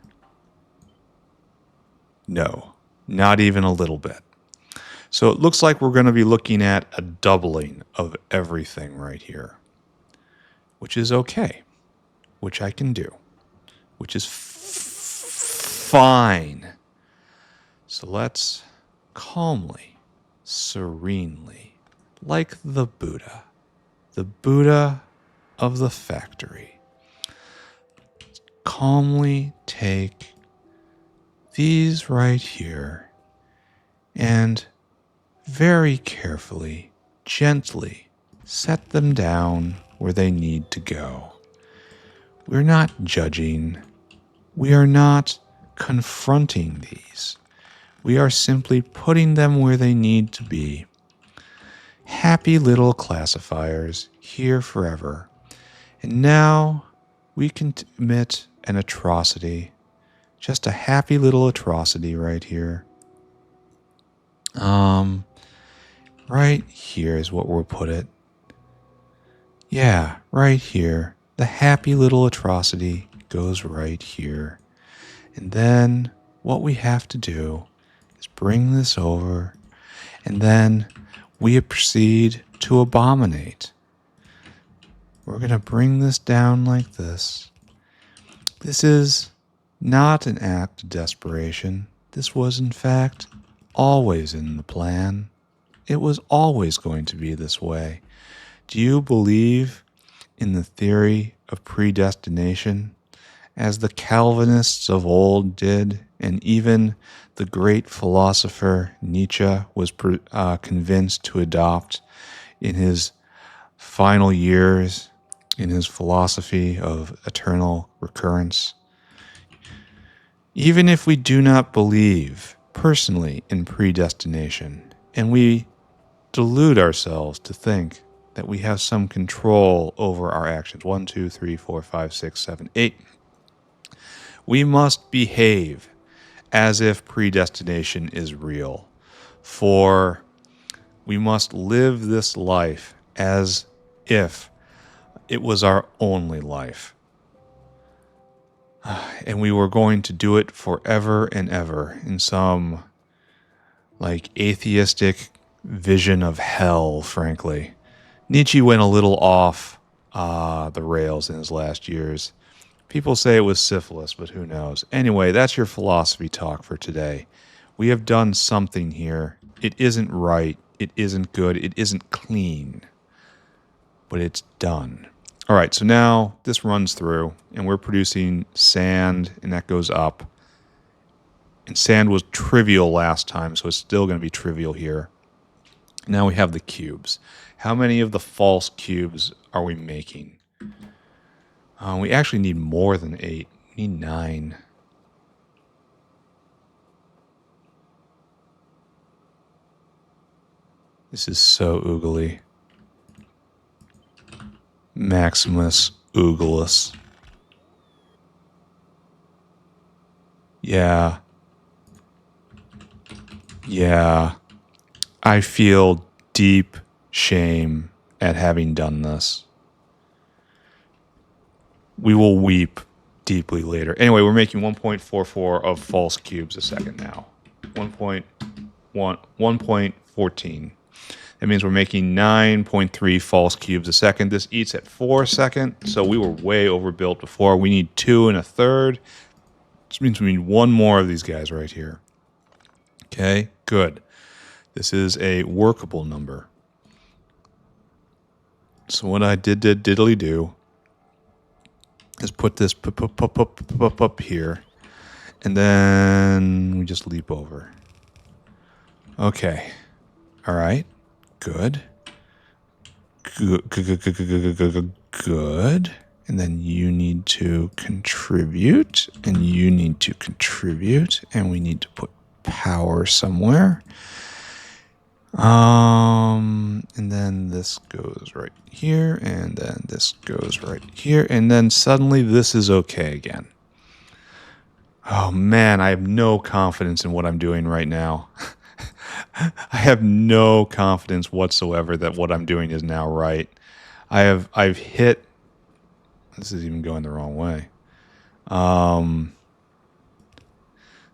No, not even a little bit. So it looks like we're going to be looking at a doubling of everything right here, which is okay, which I can do, which is fine. So let's calmly, serenely, like the Buddha of the factory, calmly take these right here and very carefully, gently set them down where they need to go. We're not judging. We are not confronting these. We are simply putting them where they need to be. Happy little classifiers here forever. And now we can commit an atrocity. Just a happy little atrocity right here. Right here is what we'll put it. Yeah, right here. The happy little atrocity goes right here. And then what we have to do is bring this over, and then we proceed to abominate. We're going to bring this down like this. This is not an act of desperation. This was, in fact, always in the plan. It was always going to be this way. Do you believe in the theory of predestination, as the Calvinists of old did, and even the great philosopher Nietzsche was convinced to adopt in his final years in his philosophy of eternal recurrence? Even if we do not believe personally in predestination, and we delude ourselves to think that we have some control over our actions, 1, 2, 3, 4, 5, 6, 7, 8, we must behave as if predestination is real. For we must live this life as if it was our only life. And we were going to do it forever and ever in some like atheistic vision of hell, frankly. Nietzsche went a little off the rails in his last years. People say it was syphilis, but who knows? Anyway, that's your philosophy talk for today. We have done something here. It isn't right. It isn't good. It isn't clean. But it's done. All right, so now this runs through, and we're producing sand, and that goes up. And sand was trivial last time, so it's still going to be trivial here. Now we have the cubes. How many of the false cubes are we making? We actually need more than 8. We need 9. This is so oogly. Maximus Oogulus. Yeah. I feel deep shame at having done this. We will weep deeply later. Anyway, we're making 1.44 of false cubes a second now. 1.14. That means we're making 9.3 false cubes a second. This eats at 4 a second, so we were way overbuilt before. We need 2 1/3. This means we need 1 more of these guys right here. Okay, good. This is a workable number. So what I diddly do is put this up here, and then we just leap over. Okay. All right. Good. Good. And then you need to contribute, and you need to contribute, and we need to put power somewhere. And then this goes right here, and then this goes right here, and then suddenly this is okay again. Oh man, I have no confidence in what I'm doing right now. I have no confidence whatsoever that what I'm doing is now right. I've hit. This is even going the wrong way.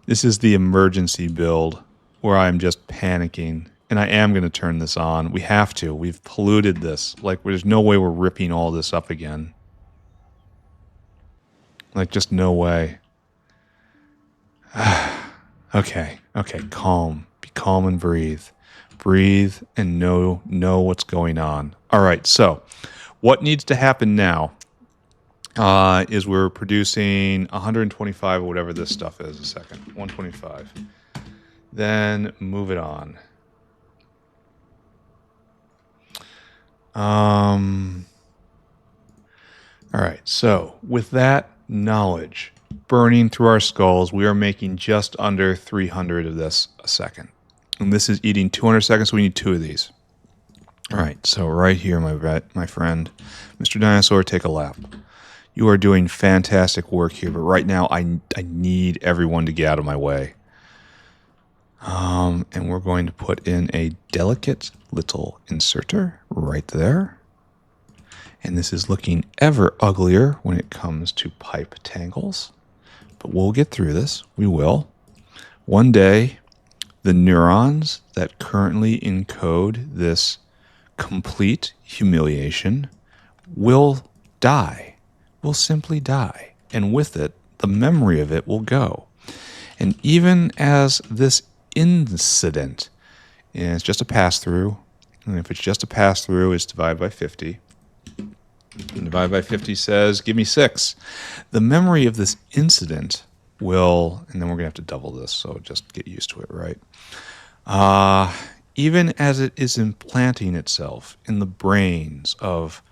This is the emergency build where I'm just panicking. And I am going to turn this on. We have to. We've polluted this. Like, there's no way we're ripping all this up again. Like, just no way. Okay, calm. Be calm and breathe. Breathe and know what's going on. All right, so what needs to happen now is we're producing 125 or whatever this stuff is a second. 125. Then move it on. All right, so with that knowledge burning through our skulls, we are making just under 300 of this a second. And this is eating 200 seconds, so we need 2 of these. All right, so right here, my friend, Mr. Dinosaur, take a lap. You are doing fantastic work here, but right now I need everyone to get out of my way. And we're going to put in a delicate little inserter right there. And this is looking ever uglier when it comes to pipe tangles. But we'll get through this. We will. One day, the neurons that currently encode this complete humiliation will die, will simply die. And with it, the memory of it will go. And even as this incident is just a pass-through, and if it's just a pass-through, it's divided by 50. And divide by 50 says, give me 6. The memory of this incident will, and then we're going to have to double this, so just get used to it, right? Even as it is implanting itself in the brains of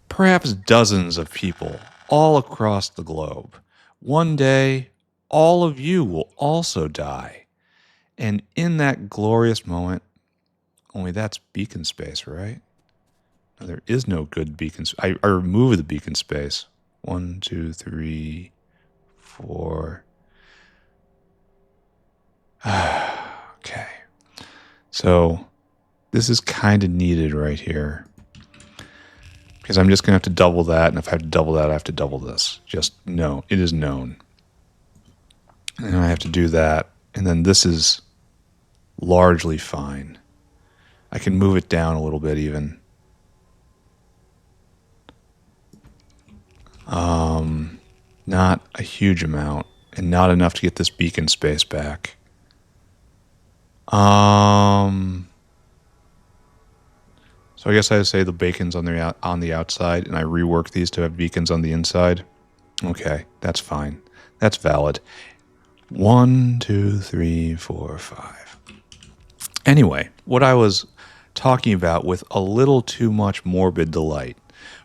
perhaps dozens of people all across the globe, one day all of you will also die. And in that glorious moment, only that's beacon space, right? There is no good beacon. I remove the beacon space. 1, 2, 3, 4. Okay. So this is kind of needed right here. Because I'm just going to have to double that. And if I have to double that, I have to double this. Just know. It is known. And I have to do that. And then this is largely fine. I can move it down a little bit even. Not a huge amount, and not enough to get this beacon space back. So I guess I would say the beacon's on the outside, and I rework these to have beacons on the inside. Okay, that's fine. That's valid. 1, 2, 3, 4, 5. Anyway, what I was talking about with a little too much morbid delight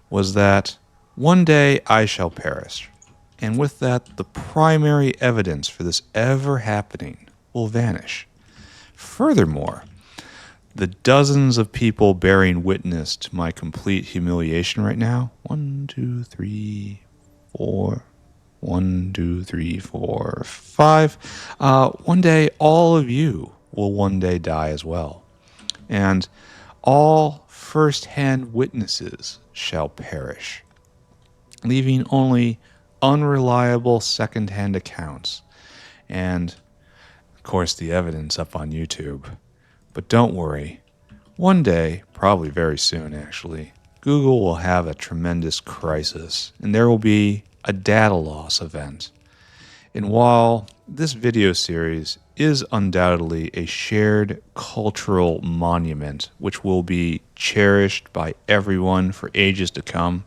was that one day I shall perish. And with that, the primary evidence for this ever happening will vanish. Furthermore, the dozens of people bearing witness to my complete humiliation right now, 1, 2, 3, 4, 1, 2, 3, 4, 5, one day all of you will one day die as well. And all first-hand witnesses shall perish, leaving only unreliable second-hand accounts and, of course, the evidence up on YouTube. But don't worry. One day, probably very soon actually, Google will have a tremendous crisis and there will be a data loss event. And while this video series is undoubtedly a shared cultural monument which will be cherished by everyone for ages to come,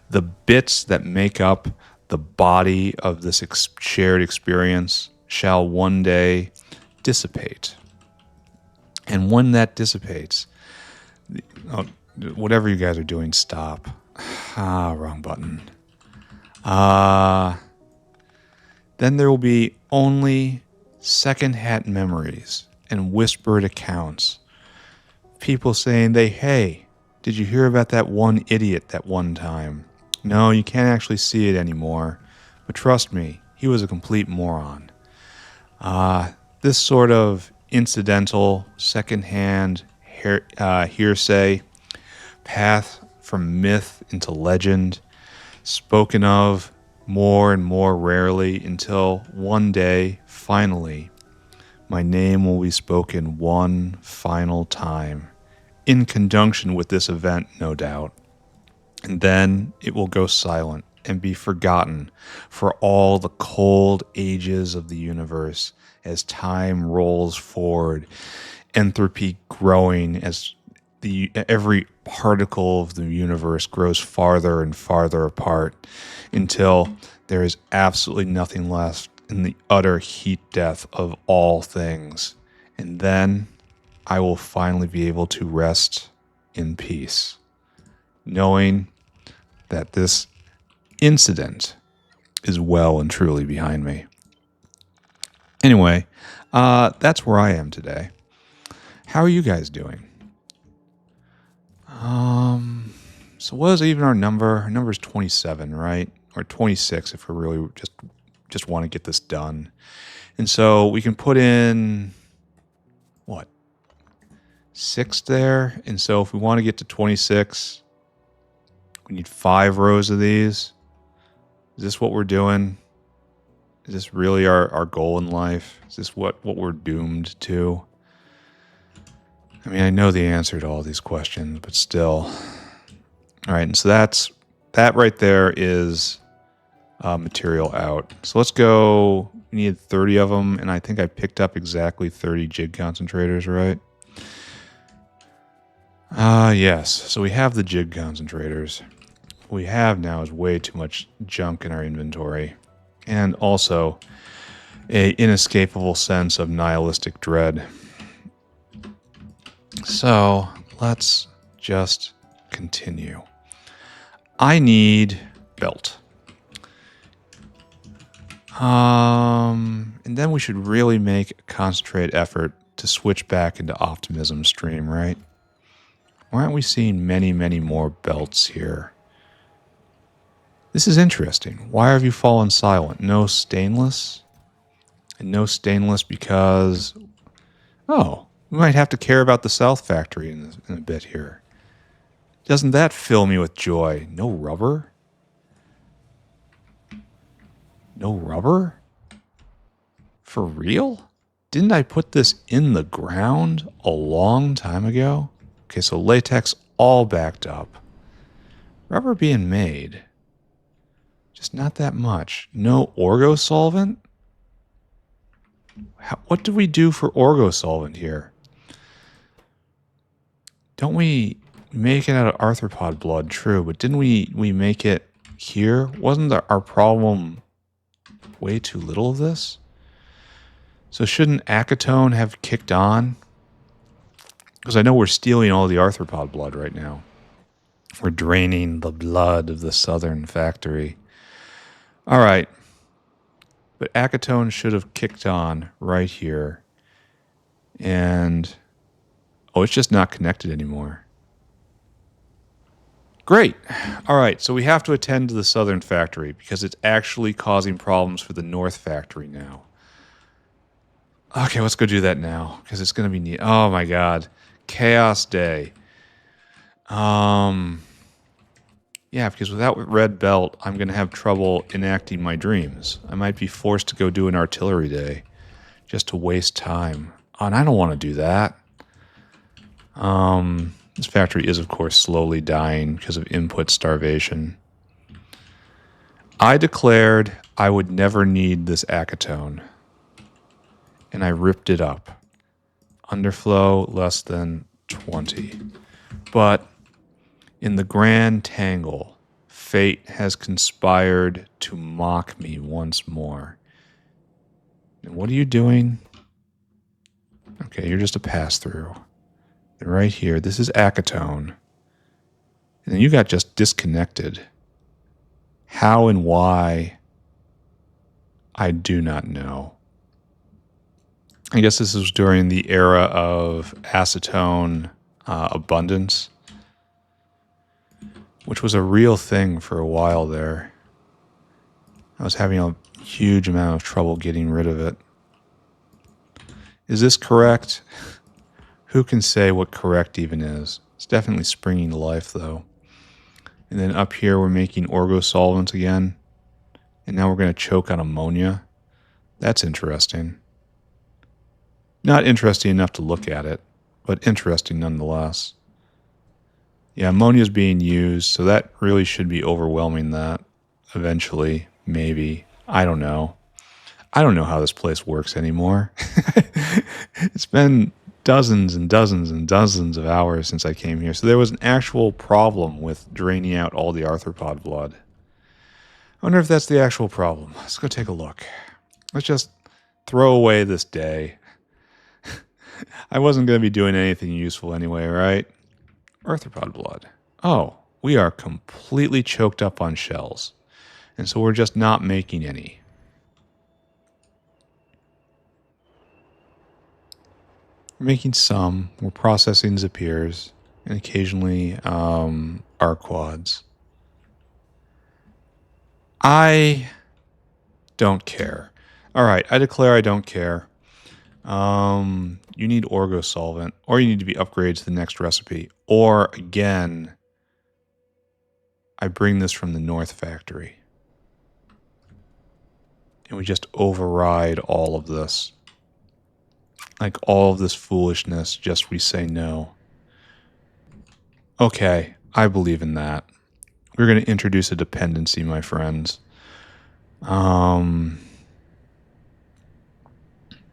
the bits that make up the body of this shared experience shall one day dissipate. And when that dissipates, whatever you guys are doing, stop. Wrong button. Then there will be only second-hand memories and whispered accounts. People saying, hey, did you hear about that one idiot that one time? No, you can't actually see it anymore. But trust me, he was a complete moron. This sort of incidental, second-hand hearsay, path from myth into legend, spoken of more and more rarely until one day, finally, my name will be spoken one final time, in conjunction with this event, no doubt. And then it will go silent and be forgotten for all the cold ages of the universe as time rolls forward, entropy growing as every particle of the universe grows farther and farther apart until there is absolutely nothing left in the utter heat death of all things. And then I will finally be able to rest in peace, knowing that this incident is well and truly behind me. Anyway, that's where I am today. How are you guys doing? So what is even our number? Our number is 27, right? Or 26 if we really just want to get this done. And so we can put in, what, 6 there. And so if we want to get to 26, we need 5 rows of these. Is this what we're doing? Is this really our goal in life? Is this what we're doomed to? I mean, I know the answer to all these questions, but still. All right, and so that right there is material out. So let's go. We need 30 of them, and I think I picked up exactly 30 jig concentrators, right? Yes. So we have the jig concentrators. What we have now is way too much junk in our inventory, and also a inescapable sense of nihilistic dread. So let's just continue. I need belt. And then we should really make a concentrated effort to switch back into optimism stream, right? Why aren't we seeing many, many more belts here? This is interesting. Why have you fallen silent? No stainless? And no stainless because... Oh, we might have to care about the South Factory in a bit here. Doesn't that fill me with joy? No rubber? No rubber? For real? Didn't I put this in the ground a long time ago? Okay, so latex all backed up. Rubber being made. Just not that much. No orgo solvent? What do we do for orgo solvent here? Don't we make it out of arthropod blood? True, but didn't we make it here? Wasn't our problem way too little of this? So shouldn't acetone have kicked on? Because I know we're stealing all the arthropod blood right now. We're draining the blood of the Southern Factory. All right. But acetone should have kicked on right here. And... oh, it's just not connected anymore. Great. All right, so we have to attend to the Southern Factory because it's actually causing problems for the North Factory now. Okay, let's go do that now because it's going to be neat. Oh my God. Chaos Day. Yeah, because without red belt, I'm going to have trouble enacting my dreams. I might be forced to go do an artillery day just to waste time. Oh, and I don't want to do that. This factory is, of course, slowly dying because of input starvation. I declared I would never need this acetone, and I ripped it up. Underflow less than 20. But in the grand tangle, fate has conspired to mock me once more. And what are you doing? Okay, you're just a pass-through. And right here, this is acetone. And then you got just disconnected. How and why, I do not know. I guess this was during the era of acetone abundance, which was a real thing for a while there. I was having a huge amount of trouble getting rid of it. Is this correct? Who can say what correct even is? It's definitely springing to life, though. And then up here, we're making orgo solvents again. And now we're going to choke on ammonia. That's interesting. Not interesting enough to look at it, but interesting nonetheless. Yeah, ammonia is being used, so that really should be overwhelming that eventually, maybe. I don't know. I don't know how this place works anymore. It's been dozens and dozens and dozens of hours since I came here. So there was an actual problem with draining out all the arthropod blood. I wonder if that's the actual problem. Let's go take a look. Let's just throw away this day. I wasn't going to be doing anything useful anyway, right? Arthropod blood. Oh, we are completely choked up on shells. And so we're just not making any. We're making some. We're processing Zapirs and occasionally Arquads. I don't care. All right, I declare I don't care. You need orgo solvent, or you need to be upgraded to the next recipe. Or, again, I bring this from the North Factory. And we just override all of this. Like, all of this foolishness, just we say no. Okay, I believe in that. We're going to introduce a dependency, my friends.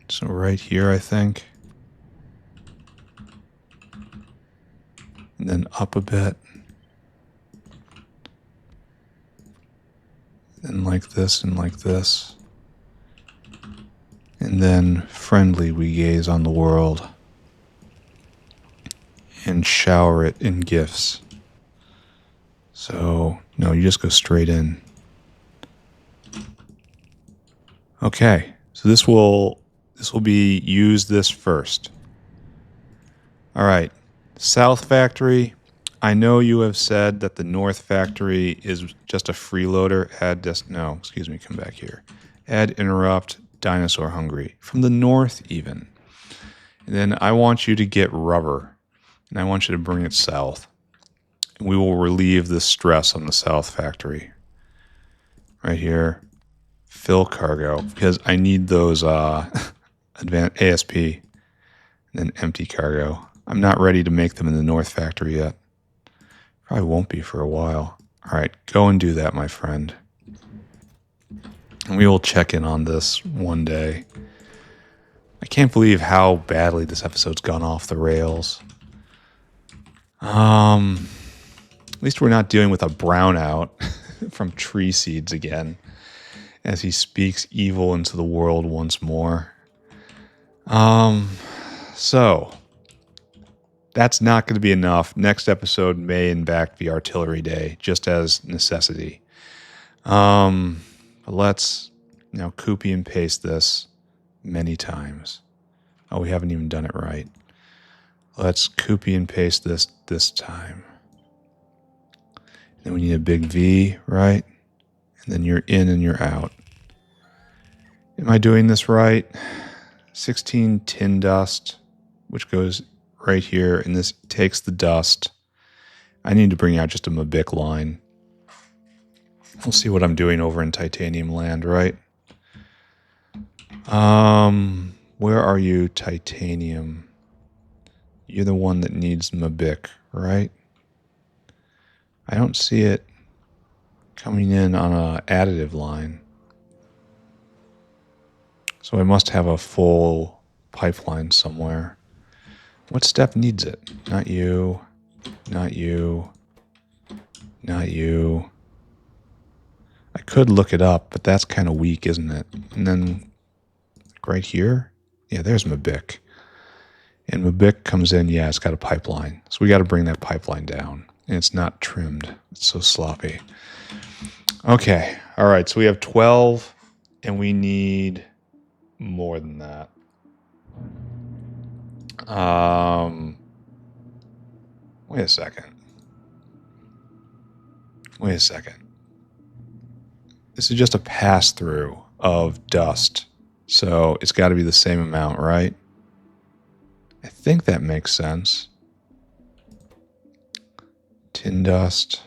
So right here, I think. And then up a bit. And like this and like this. And then friendly we gaze on the world. And shower it in gifts. So, no, you just go straight in. Okay, so this will be use this first. All right, South Factory. I know you have said that the North Factory is just a freeloader. Come back here. Add interrupt dinosaur hungry from the north even. And then I want you to get rubber, and I want you to bring it south. And we will relieve the stress on the South Factory. Right here. Fill cargo, because I need those advanced ASP, and then empty cargo. I'm not ready to make them in the North Factory yet. Probably won't be for a while. All right, go and do that, my friend. And we will check in on this one day. I can't believe how badly this episode's gone off the rails. At least we're not dealing with a brownout from tree seeds again, as he speaks evil into the world once more. So that's not going to be enough. Next episode may in fact be Artillery Day, just as necessity. But let's copy and paste this many times. Oh, we haven't even done it right. Let's copy and paste this time. Then we need a big V, right? And then you're in and you're out. Am I doing this right? 16 tin dust, which goes right here, and this takes the dust. I need to bring out just a Mabic line. We'll see what I'm doing over in Titanium Land, right? Where are you, Titanium? You're the one that needs Mabic, right? I don't see it coming in on an additive line. So I must have a full pipeline somewhere. What step needs it? Not you. Not you. Not you. I could look it up, but that's kind of weak, isn't it? And then right here? Yeah, there's Mabic. And Mabic comes in, yeah, it's got a pipeline. So we got to bring that pipeline down. And it's not trimmed. It's so sloppy. Okay. All right. So we have 12, and we need more than that. Wait a second. This is just a pass-through of dust. So it's got to be the same amount, right? I think that makes sense. Tin dust.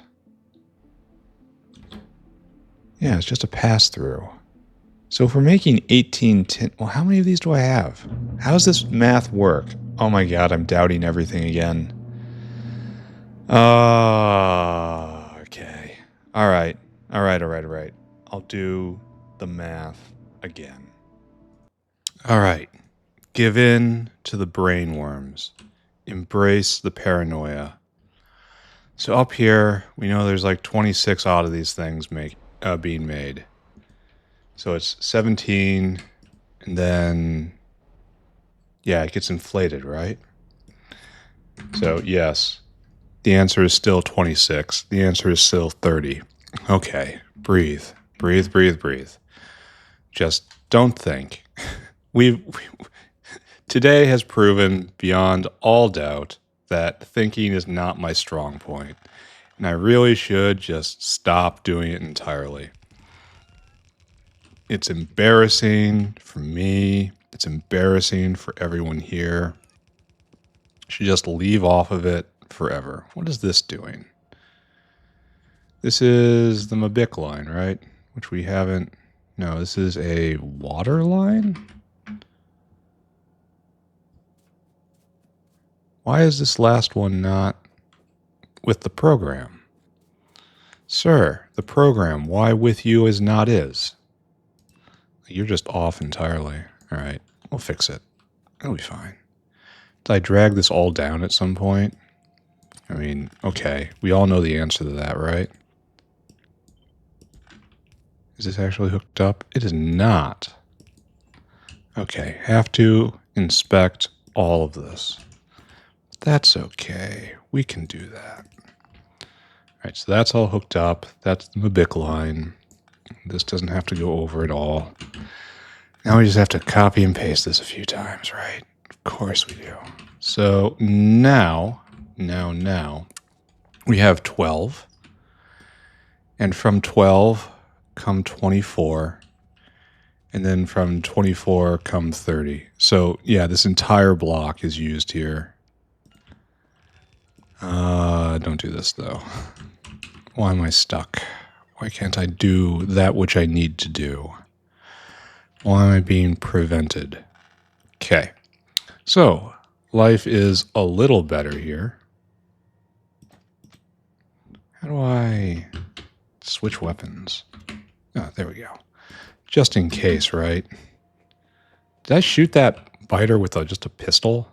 Yeah, it's just a pass-through. So if we're making 18 tin... Well, how many of these do I have? How does this math work? Oh my god, I'm doubting everything again. Okay. All right. I'll do the math again. All right. Give in to the brainworms. Embrace the paranoia. So up here, we know there's like 26 out of these things being made. So it's 17, and then, yeah, it gets inflated, right? So, yes, the answer is still 26. The answer is still 30. Okay, breathe. Just don't think. Today has proven beyond all doubt that thinking is not my strong point, and I really should just stop doing it entirely. It's embarrassing for me. It's embarrassing for everyone here. Should just leave off of it forever. What is this doing? This is the Mabic line, right? Which we haven't... No, this is a water line? Why is this last one not with the program? Sir, the program, why with you is not is? You're just off entirely. All right, we'll fix it. It'll be fine. Did I drag this all down at some point? I mean, okay, we all know the answer to that, right? Is this actually hooked up? It is not. Okay, have to inspect all of this. That's okay. We can do that. All right, so that's all hooked up. That's the Mabic line. This doesn't have to go over at all. Now we just have to copy and paste this a few times, right? Of course we do. So now, we have 12. And from 12 come 24. And then from 24 come 30. So yeah, this entire block is used here. Don't do this though. Why am I stuck? Why can't I do that which I need to do? Why am I being prevented? Okay. So, life is a little better here. How do I switch weapons? Oh, there we go. Just in case, right? Did I shoot that biter with just a pistol?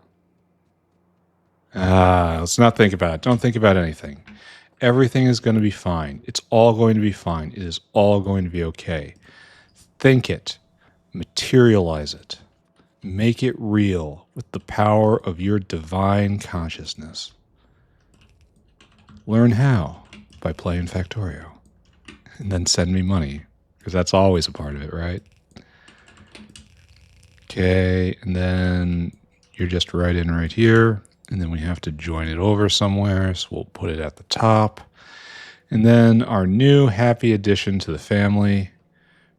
Let's not think about it. Don't think about anything. Everything is going to be fine. It's all going to be fine. It is all going to be okay. Think it. Materialize it. Make it real with the power of your divine consciousness. Learn how by playing Factorio. And then send me money, because that's always a part of it, right? Okay, and then you're just right in right here. And then we have to join it over somewhere, so we'll put it at the top. And then our new happy addition to the family,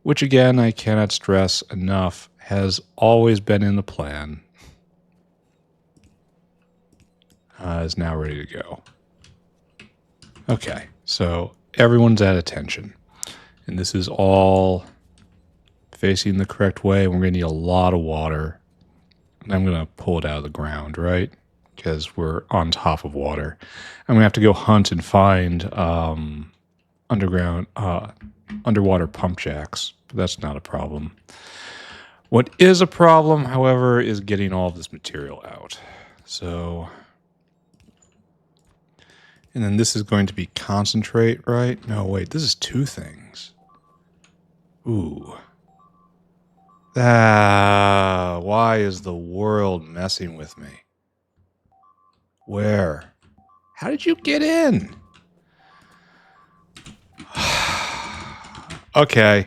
which again, I cannot stress enough, has always been in the plan, is now ready to go. Okay, so everyone's at attention. And this is all facing the correct way. We're going to need a lot of water. And I'm going to pull it out of the ground, right? Because we're on top of water. I'm going to have to go hunt and find underwater pump jacks. But that's not a problem. What is a problem, however, is getting all of this material out. So, and then this is going to be concentrate, right? No, wait, this is two things. Ooh. Why is the world messing with me? Where? How did you get in? Okay.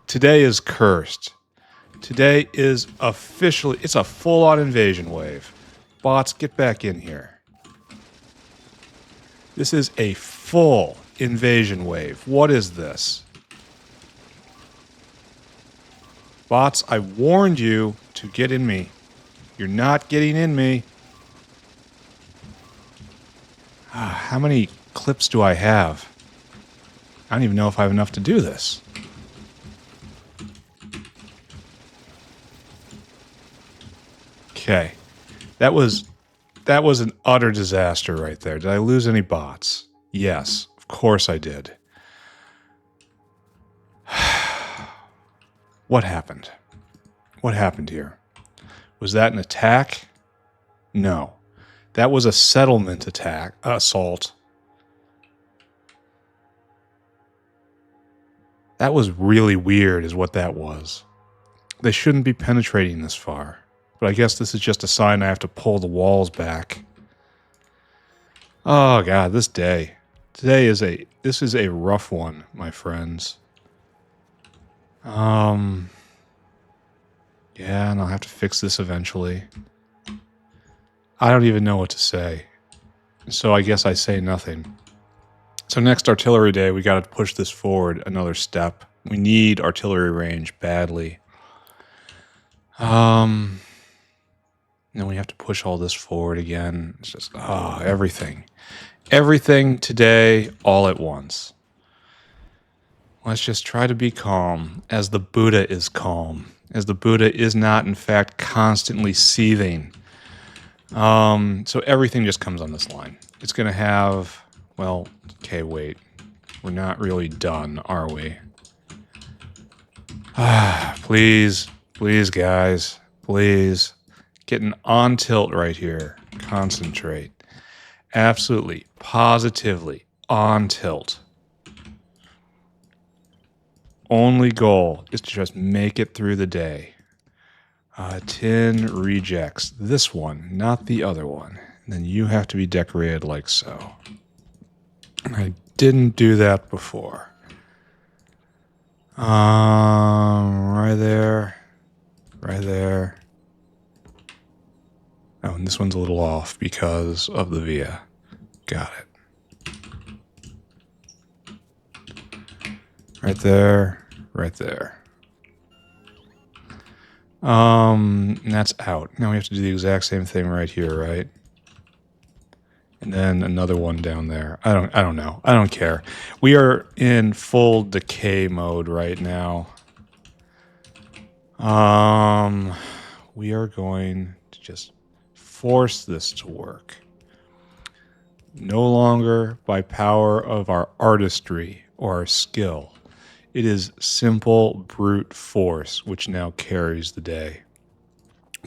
Today is cursed. Today is officially... It's a full-on invasion wave. Bots, get back in here. This is a full invasion wave. What is this? Bots, I warned you to get in me. You're not getting in me. How many clips do I have? I don't even know if I have enough to do this. Okay. That was an utter disaster right there. Did I lose any bots? Yes, of course I did. What happened? What happened here? Was that an attack? No. That was a settlement attack, assault. That was really weird is what that was. They shouldn't be penetrating this far. But I guess this is just a sign I have to pull the walls back. Oh god, this day. This is a rough one, my friends. Yeah, and I'll have to fix this eventually. I don't even know what to say. So I guess I say nothing. So next artillery day, we got to push this forward another step. We need artillery range badly. Then we have to push all this forward again. It's just, everything. Everything today, all at once. Let's just try to be calm, as the Buddha is calm, as the Buddha is not, in fact, constantly seething. So everything just comes on this line. It's going to have, well, okay, wait. We're not really done, are we? Please, please, guys, please. Getting on tilt right here. Concentrate. Absolutely, positively on tilt. Only goal is to just make it through the day. Tin rejects. This one, not the other one. And then you have to be decorated like so. I didn't do that before. Right there. Right there. Oh, and this one's a little off because of the via. Got it. Right there. Right there. And that's out. Now we have to do the exact same thing right here, right? And then another one down there. I don't know. I don't care. We are in full decay mode right now. We are going to just force this to work. No longer by power of our artistry or our skill. It is simple brute force which now carries the day.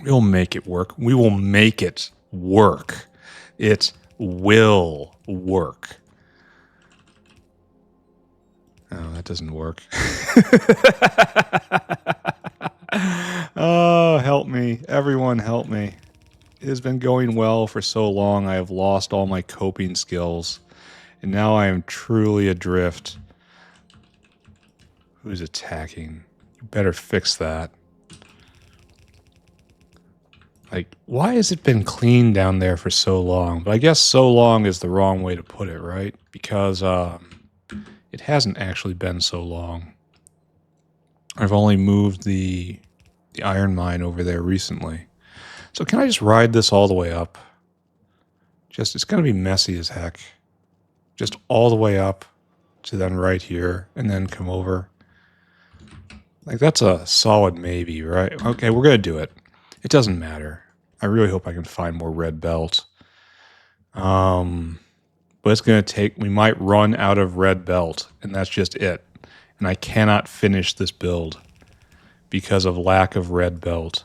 We'll make it work. We will make it work. It will work. Oh, that doesn't work. Oh, help me. Everyone help me. It has been going well for so long. I have lost all my coping skills. And now I am truly adrift. Who's attacking? You better fix that. Like, why has it been clean down there for so long? But I guess so long is the wrong way to put it, right? Because it hasn't actually been so long. I've only moved the iron mine over there recently. So can I just ride this all the way up? It's going to be messy as heck. Just all the way up to then right here and then come over. Like, that's a solid maybe, right? Okay, we're going to do it. It doesn't matter. I really hope I can find more red belt. But it's going to take... We might run out of red belt, and that's just it. And I cannot finish this build because of lack of red belt.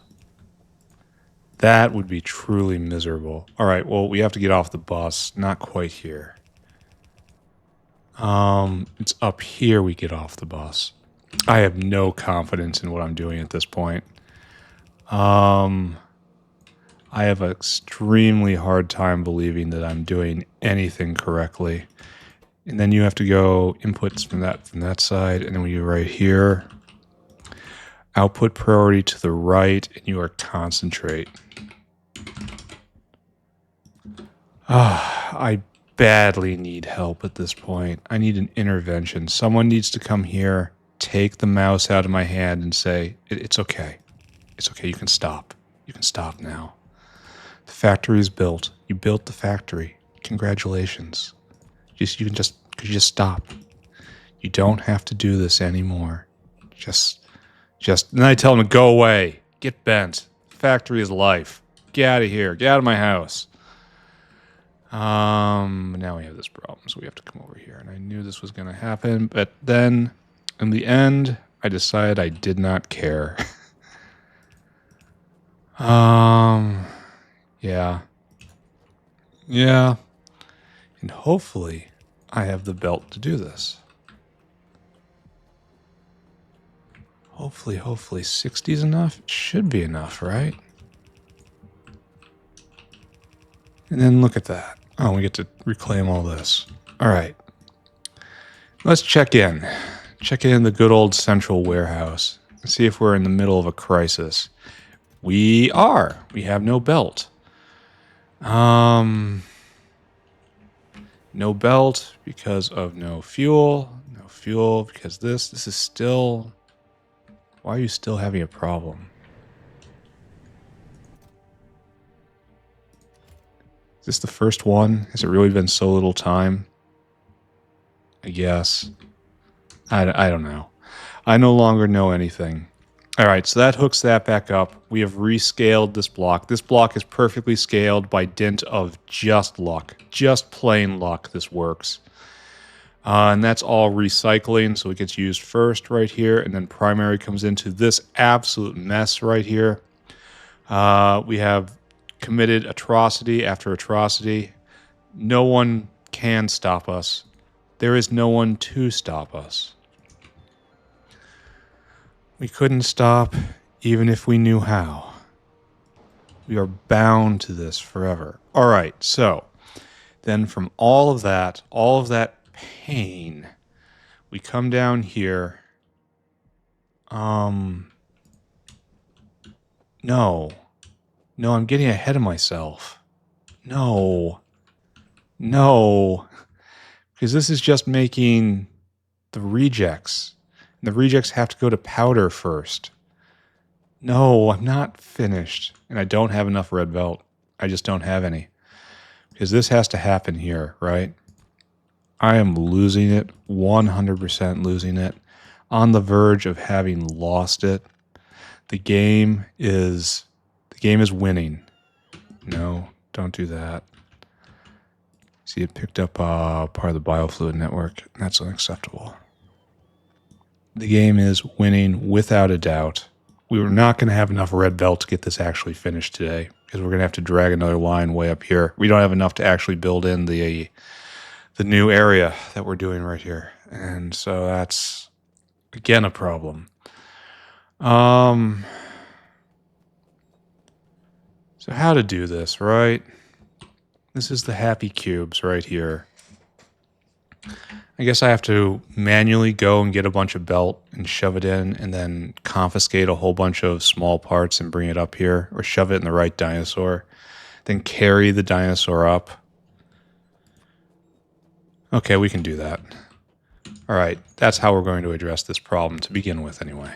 That would be truly miserable. All right, well, we have to get off the bus. Not quite here. It's up here we get off the bus. I have no confidence in what I'm doing at this point. I have an extremely hard time believing that I'm doing anything correctly. And then you have to go inputs from that side, and then we go right here. Output priority to the right, and you are concentrate. I badly need help at this point. I need an intervention. Someone needs to come here, take the mouse out of my hand, and say, it's okay. It's okay, you can stop. You can stop now. The factory is built. You built the factory. Congratulations. Could you just stop? You don't have to do this anymore. Just, and then I tell them to go away. Get bent. Factory is life. Get out of here. Get out of my house. Now we have this problem, so we have to come over here. And I knew this was going to happen, but then, in the end, I decided I did not care. Yeah. Yeah. And hopefully, I have the belt to do this. Hopefully 60 is enough. It should be enough, right? And then look at that. Oh, we get to reclaim all this. All right. Let's check in. Check in the good old central warehouse and see if we're in the middle of a crisis. We are. We have no belt. No belt because of no fuel, no No fuel, because this is still... Why are you still having a problem? Is this the first one? Has it really been so little time? I guess. I don't know. I no longer know anything. All right, so that hooks that back up. We have rescaled this block. This block is perfectly scaled by dint of just luck. Just plain luck this works. And that's all recycling, so it gets used first right here, and then primary comes into this absolute mess right here. We have committed atrocity after atrocity. No one can stop us. There is no one to stop us. We couldn't stop even if we knew how. We are bound to this forever. All right, so then from all of that pain, we come down here. No, I'm getting ahead of myself. No, because this is just making the rejects. And the rejects have to go to powder first. No, I'm not finished. And I don't have enough red belt. I just don't have any. Because this has to happen here, right? I am losing it, 100% losing it. On the verge of having lost it. The game is winning. No, don't do that. See, it picked up part of the biofluid network. That's unacceptable. The game is winning without a doubt. We were not going to have enough red belt to get this actually finished today because we're going to have to drag another line way up here. We don't have enough to actually build in the new area that we're doing right here. And so that's, again, a problem. So how to do this, right? This is the happy cubes right here. I guess I have to manually go and get a bunch of belt and shove it in and then confiscate a whole bunch of small parts and bring it up here, or shove it in the right dinosaur, then carry the dinosaur up. Okay, we can do that. All right, that's how we're going to address this problem to begin with anyway.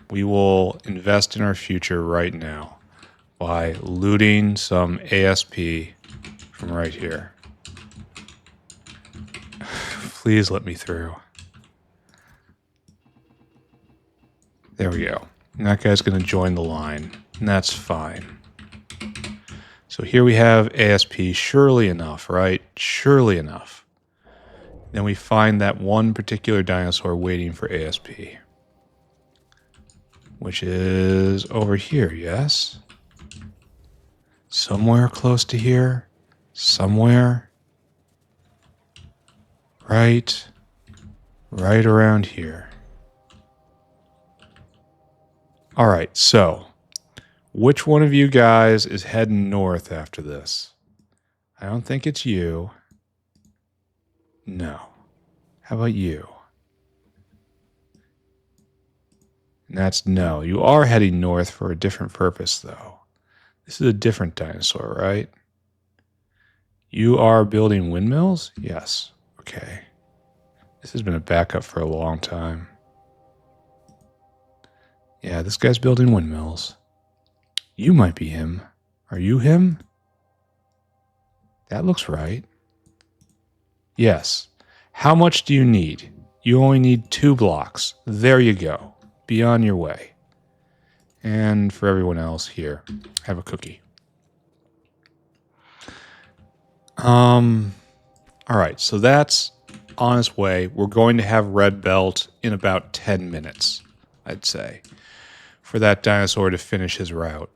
We will invest in our future right now by looting some ASP from right here. Please let me through. There we go. And that guy's going to join the line, and that's fine. So here we have ASP, surely enough, right? Surely enough. Then we find that one particular dinosaur waiting for ASP, which is over here, yes? Somewhere close to here? Somewhere? Right around here. All right, so which one of you guys is heading north after this? I don't think it's you. No. How about you? And that's no. You are heading north for a different purpose, though. This is a different dinosaur, right? You are building windmills? Yes. Okay. This has been a backup for a long time. Yeah, this guy's building windmills. You might be him. Are you him? That looks right. Yes. How much do you need? You only need 2 blocks. There you go. Be on your way. And for everyone else here, have a cookie. All right, so that's on its way. We're going to have red belt in about 10 minutes, I'd say, for that dinosaur to finish his route.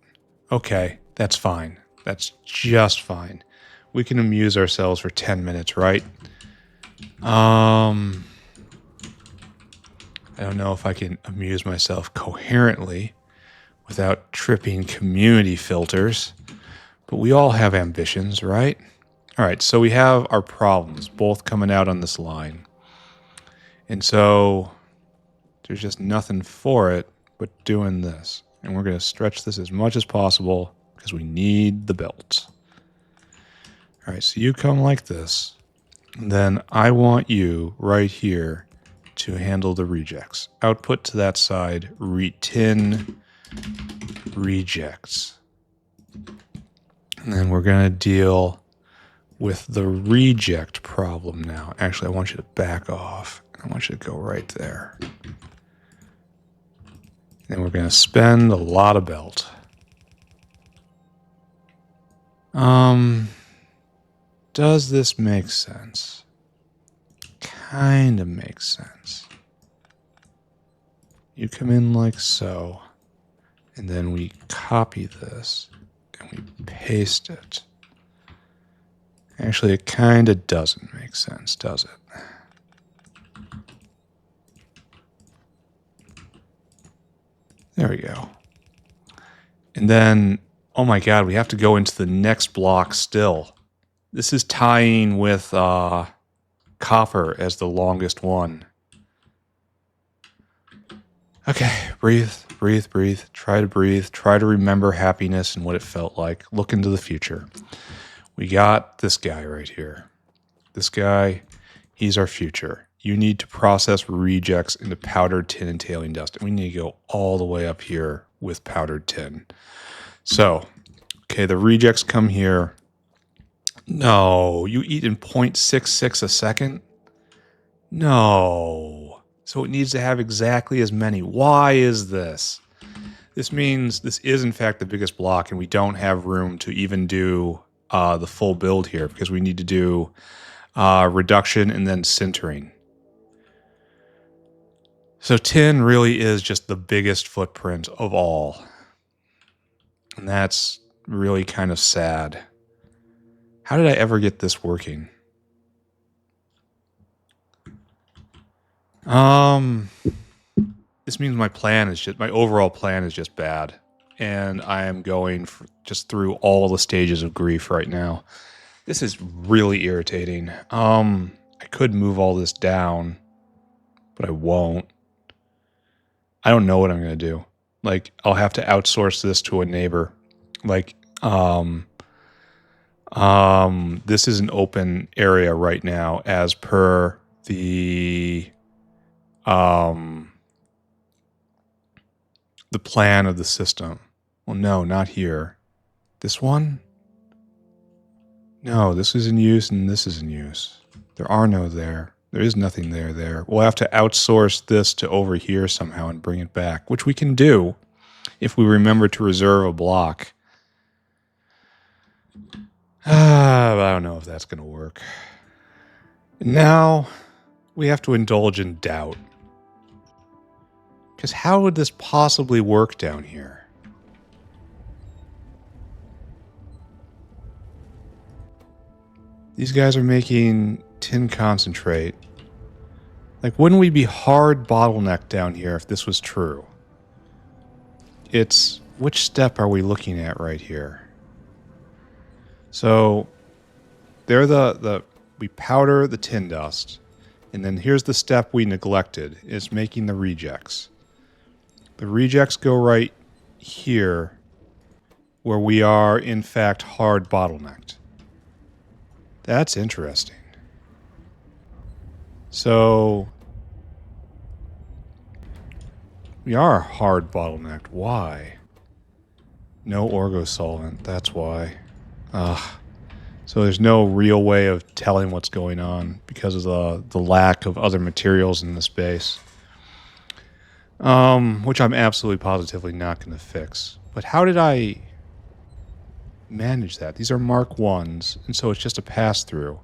Okay, that's fine. That's just fine. We can amuse ourselves for 10 minutes, right? I don't know if I can amuse myself coherently without tripping community filters, but we all have ambitions, right? All right, so we have our problems both coming out on this line. And so there's just nothing for it but doing this. And we're going to stretch this as much as possible because we need the belt. All right, so you come like this. And then I want you right here to handle the rejects. Output to that side, tin rejects. And then we're going to deal with the reject problem now. Actually, I want you to back off. I want you to go right there. And we're going to spend a lot of belt. Does this make sense? Kind of makes sense. You come in like so, and then we copy this, and we paste it. Actually, it kind of doesn't make sense, does it? There we go. And then, oh my god, we have to go into the next block still. This is tying with copper as the longest one. Okay, breathe, breathe, breathe. Try to breathe. Try to remember happiness and what it felt like. Look into the future. We got this guy right here. This guy, he's our future. You need to process rejects into powdered tin and tailing dust. And we need to go all the way up here with powdered tin. So, okay, the rejects come here. No, you eat in 0.66 a second? No. So it needs to have exactly as many. Why is this? This means this is, in fact, the biggest block, and we don't have room to even do the full build here because we need to do reduction and then sintering. So tin really is just the biggest footprint of all. And that's really kind of sad. How did I ever get this working? This means my overall plan is just bad. And I am going just through all the stages of grief right now. This is really irritating. I could move all this down, but I won't. I don't know what I'm going to do. Like, I'll have to outsource this to a neighbor. Like, this is an open area right now as per the plan of the system. Well, no, not here. This one? No, this is in use and this is in use. There are no there. There is nothing there. We'll have to outsource this to over here somehow and bring it back, which we can do if we remember to reserve a block. But I don't know if that's going to work. Now, we have to indulge in doubt. Because how would this possibly work down here? These guys are making tin concentrate. Like, wouldn't we be hard bottlenecked down here if this was true? It's, which step are we looking at right here? So, they're we powder the tin dust, and then here's the step we neglected, is making the rejects. The rejects go right here, where we are, in fact, hard bottlenecked. That's interesting. So, we are hard bottlenecked. Why? No orgo solvent, that's why. So there's no real way of telling what's going on because of the lack of other materials in the space. Which I'm absolutely positively not going to fix. But how did I manage that? These are Mark 1s, and so it's just a pass-through.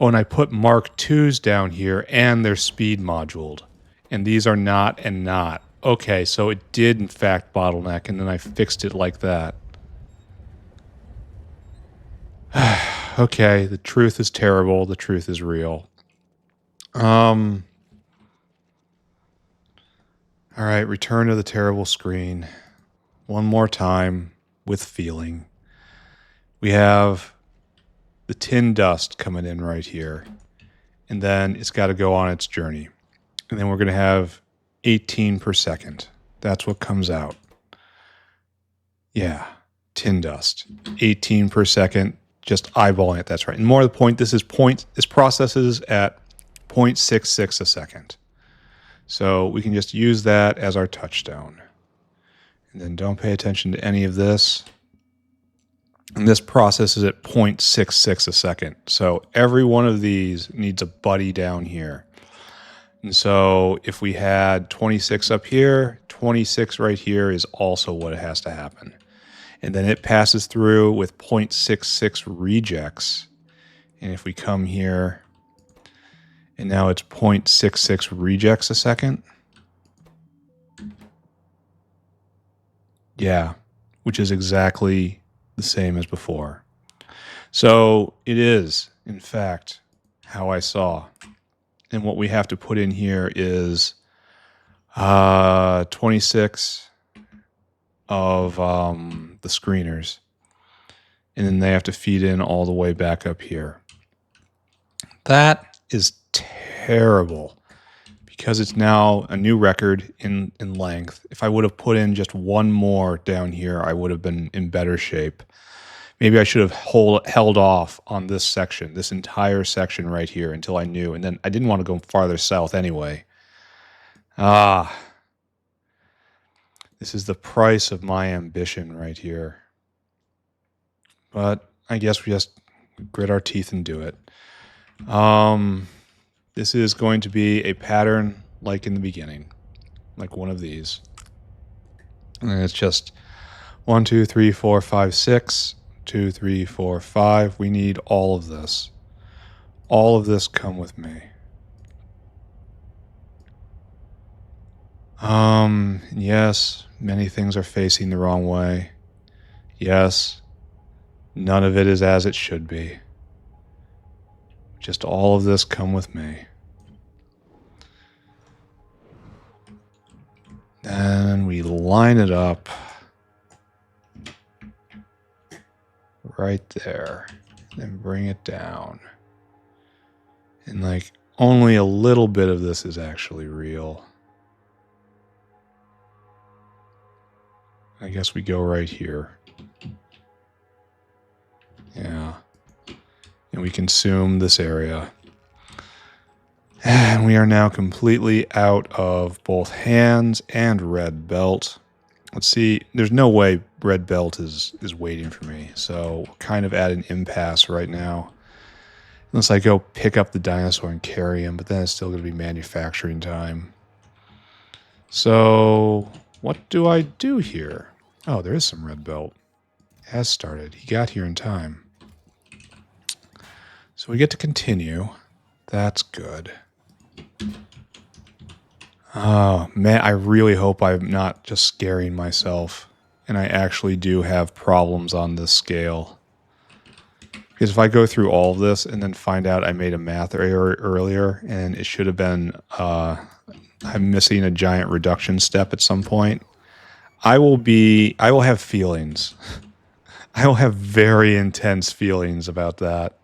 Oh, and I put Mark 2s down here, and they're speed moduled. And these are not and not. Okay, so it did, in fact, bottleneck, and then I fixed it like that. Okay, the truth is terrible. The truth is real. All right, return to the terrible screen. One more time with feeling. We have the tin dust coming in right here. And then it's got to go on its journey. And then we're going to have 18 per second. That's what comes out. Yeah, tin dust. 18 per second. just eyeballing it. That's right. And more to the point, this processes at 0.66 a second. So we can just use that as our touchstone. And then don't pay attention to any of this. And this processes at 0.66 a second. So every one of these needs a buddy down here. And so if we had 26 up here, 26 right here is also what has to happen. And then it passes through with 0.66 rejects. And if we come here, and now it's 0.66 rejects a second. Yeah, which is exactly the same as before. So it is, in fact, how I saw. And what we have to put in here is 26 of the screeners. And then they have to feed in all the way back up here. That is terrible because it's now a new record in length. If I would have put in just one more down here, I would have been in better shape. Maybe I should have held off on this section, this entire section right here until I knew. And then I didn't want to go farther south anyway. This is the price of my ambition right here. But I guess we just grit our teeth and do it. This is going to be a pattern like in the beginning, like one of these. And it's just 1, 2, 3, 4, 5, 6, 2, 3, 4, 5. We need all of this. All of this come with me. Yes, many things are facing the wrong way. Yes, none of it is as it should be. Just all of this come with me. Then we line it up right there. Then bring it down. And like only a little bit of this is actually real. I guess we go right here. Yeah. And we consume this area. And we are now completely out of both hands and red belt. Let's see, there's no way red belt is waiting for me. So we're kind of at an impasse right now. Unless I go pick up the dinosaur and carry him, but then it's still going to be manufacturing time. So what do I do here? Oh, there is some red belt. Has started. He got here in time. So we get to continue. That's good. Oh, man, I really hope I'm not just scaring myself and I actually do have problems on this scale. Because if I go through all of this and then find out I made a math error earlier and it should have been I'm missing a giant reduction step at some point, I will have feelings. I will have very intense feelings about that.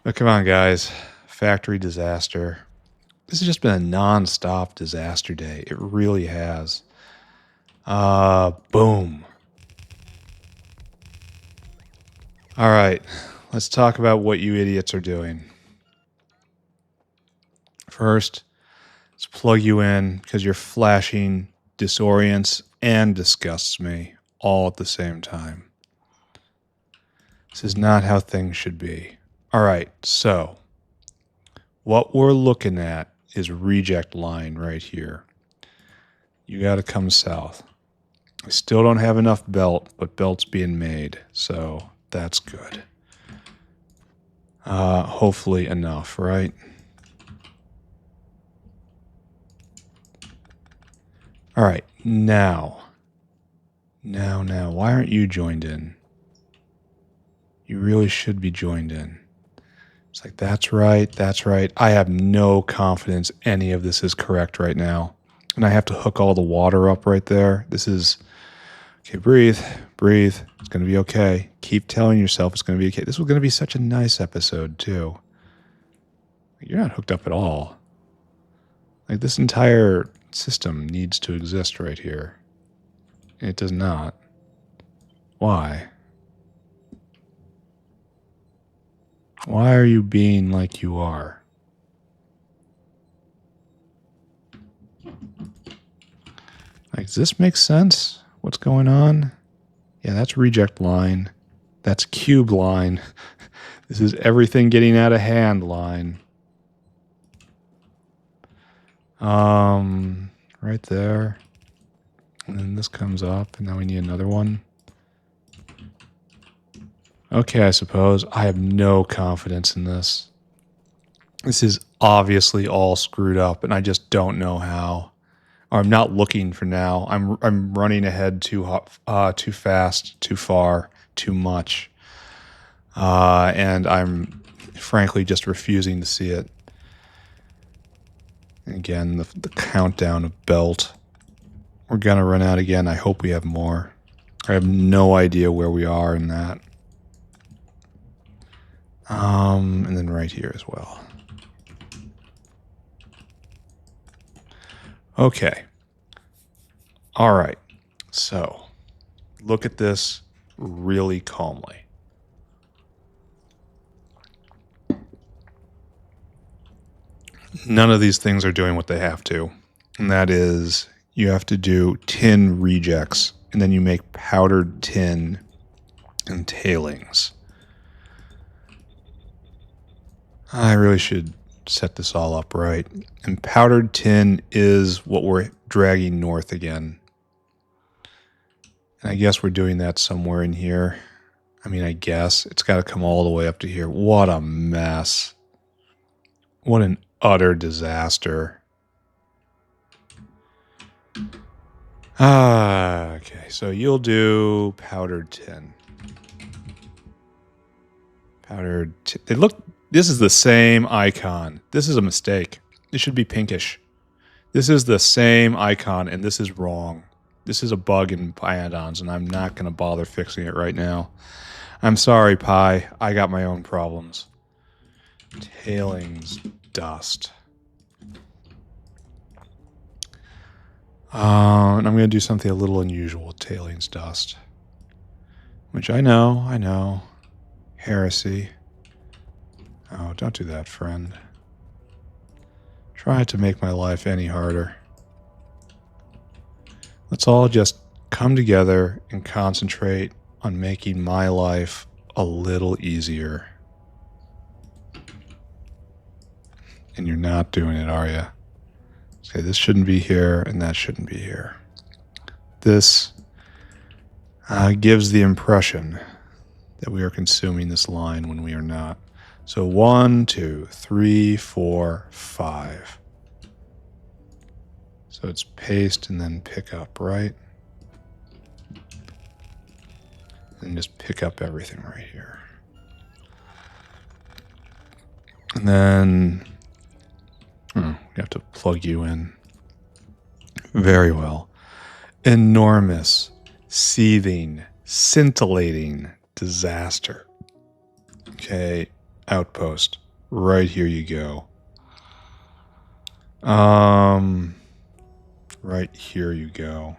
But come on, guys. Factory disaster. This has just been a non-stop disaster day. It really has. Boom. All right. Let's talk about what you idiots are doing. First, let's plug you in because your flashing disorients and disgusts me all at the same time. This is not how things should be. All right, so what we're looking at is reject line right here. You got to come south. I still don't have enough belt, but belt's being made, so that's good. Hopefully enough, right? All right, now, why aren't you joined in? You really should be joined in. It's like, that's right. I have no confidence any of this is correct right now. And I have to hook all the water up right there. This is, okay, breathe. It's going to be okay. Keep telling yourself it's going to be okay. This was going to be such a nice episode, too. You're not hooked up at all. Like, this entire system needs to exist right here. It does not. Why? Why are you being like you are? Like, does this make sense? What's going on? Yeah, that's reject line. That's cube line. This is everything getting out of hand line. Right there. And then this comes up, and now we need another one. Okay, I suppose. I have no confidence in this. This is obviously all screwed up, and I just don't know how. Or I'm not looking for now. I'm running ahead too fast, too far, too much, and I'm frankly just refusing to see it. Again, the countdown of belt. We're gonna run out again. I hope we have more. I have no idea where we are in that. And then right here as well. Okay. All right. So, look at this really calmly. None of these things are doing what they have to. And that is, you have to do tin rejects, and then you make powdered tin and tailings. I really should set this all up right. And powdered tin is what we're dragging north again. And I guess we're doing that somewhere in here. I mean, I guess. It's got to come all the way up to here. What a mess. What an utter disaster. Okay, so you'll do powdered tin. Powdered tin. They look... This is the same icon. This is a mistake. It should be pinkish. This is the same icon, and this is wrong. This is a bug in Pyanodons, and I'm not going to bother fixing it right now. I'm sorry, Pi. I got my own problems. Tailings dust. And I'm going to do something a little unusual with tailings dust. Which I know. Heresy. Oh, don't do that, friend. Try to make my life any harder. Let's all just come together and concentrate on making my life a little easier. And you're not doing it, are you? Okay, this shouldn't be here, and that shouldn't be here. This gives the impression that we are consuming this line when we are not. So 1, 2, 3, 4, 5. So it's paste and then pick up, right? And just pick up everything right here. And then we have to plug you in. Very well. Enormous, seething, scintillating disaster. Okay, outpost. Right here you go. Right here you go.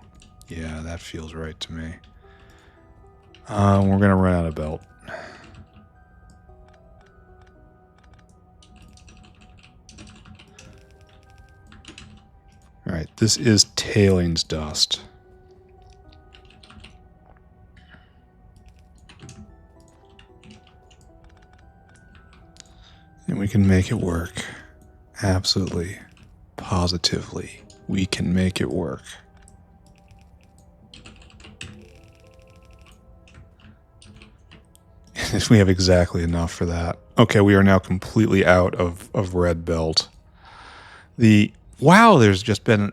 Yeah, that feels right to me. We're gonna run out of belt. All right, this is tailings dust. And we can make it work. Absolutely. Positively. We can make it work. We have exactly enough for that. Okay, we are now completely out of red belt. Wow, there's just been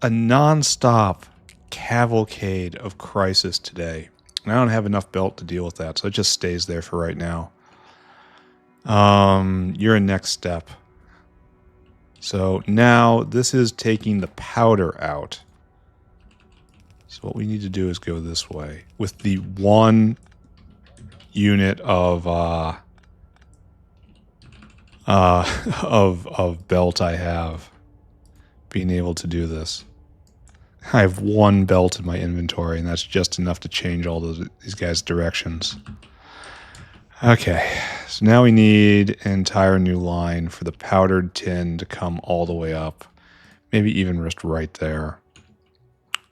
a non-stop cavalcade of crisis today. And I don't have enough belt to deal with that, so it just stays there for right now. You're a next step. So now this is taking the powder out. So what we need to do is go this way with the one unit of belt I have. Being able to do this. I have one belt in my inventory, and that's just enough to change all these guys' directions. Okay, So now we need an entire new line for the powdered tin to come all the way up. Maybe even just right there.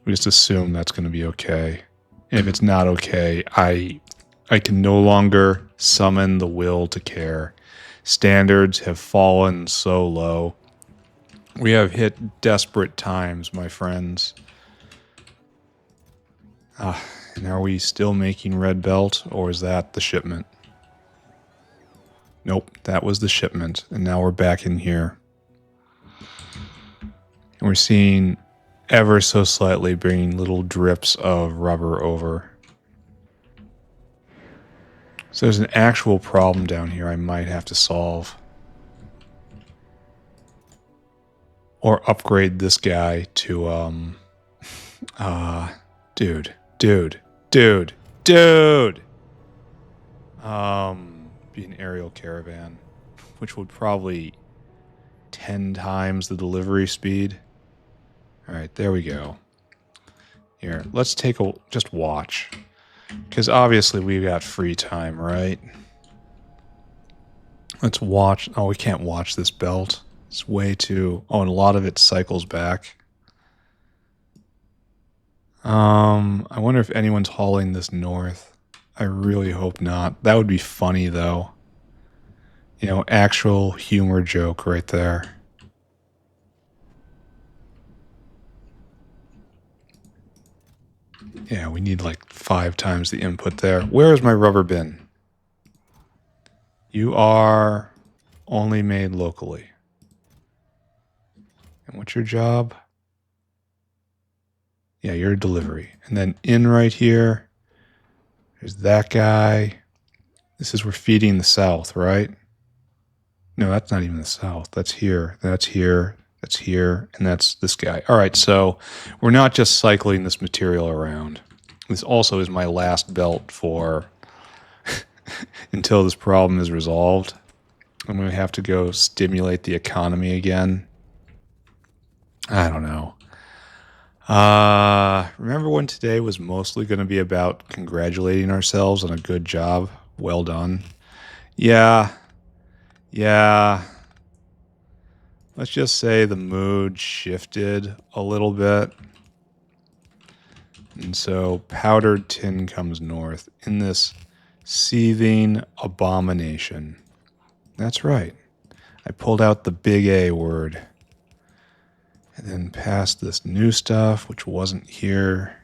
We just assume that's going to be okay. And if it's not okay, I can no longer summon the will to care. Standards have fallen so low. We have hit desperate times, my friends. And are we still making red belt, or is that the shipment? Nope, that was the shipment, and now we're back in here. And we're seeing ever so slightly bringing little drips of rubber over. So there's an actual problem down here I might have to solve. Or upgrade this guy to, dude. Be an aerial caravan, which would probably 10 times the delivery speed. All right, there we go. Here, let's take just watch. Because obviously we've got free time, right? Let's watch. Oh, we can't watch this belt. It's way too... Oh, and a lot of it cycles back. I wonder if anyone's hauling this north. I really hope not. That would be funny, though. You know, actual humor joke right there. Yeah, we need like 5 times the input there. Where is my rubber bin? You are only made locally. And what's your job? Yeah, you're a delivery. And then in right here, there's that guy. This is we're feeding the south, right? No, that's not even the south. That's here. That's here. That's here. And that's this guy. All right, so we're not just cycling this material around. This also is my last belt for until this problem is resolved. I'm going to have to go stimulate the economy again. I don't know. Remember when today was mostly going to be about congratulating ourselves on a good job? Well done. Yeah. Let's just say the mood shifted a little bit. And so powdered tin comes north in this seething abomination. That's right. I pulled out the big A word. And then past this new stuff, which wasn't here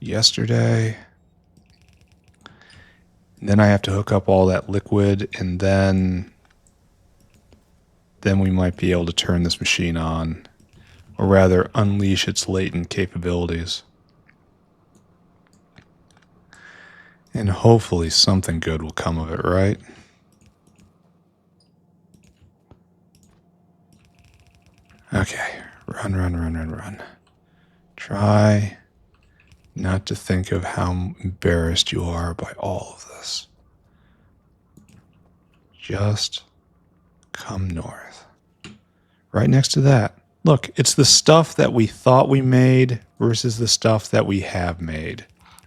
yesterday. And then I have to hook up all that liquid, and then we might be able to turn this machine on, or rather unleash its latent capabilities. And hopefully something good will come of it, right? Okay, run. Try not to think of how embarrassed you are by all of this. Just come north. Right next to that. Look, it's the stuff that we thought we made versus the stuff that we have made.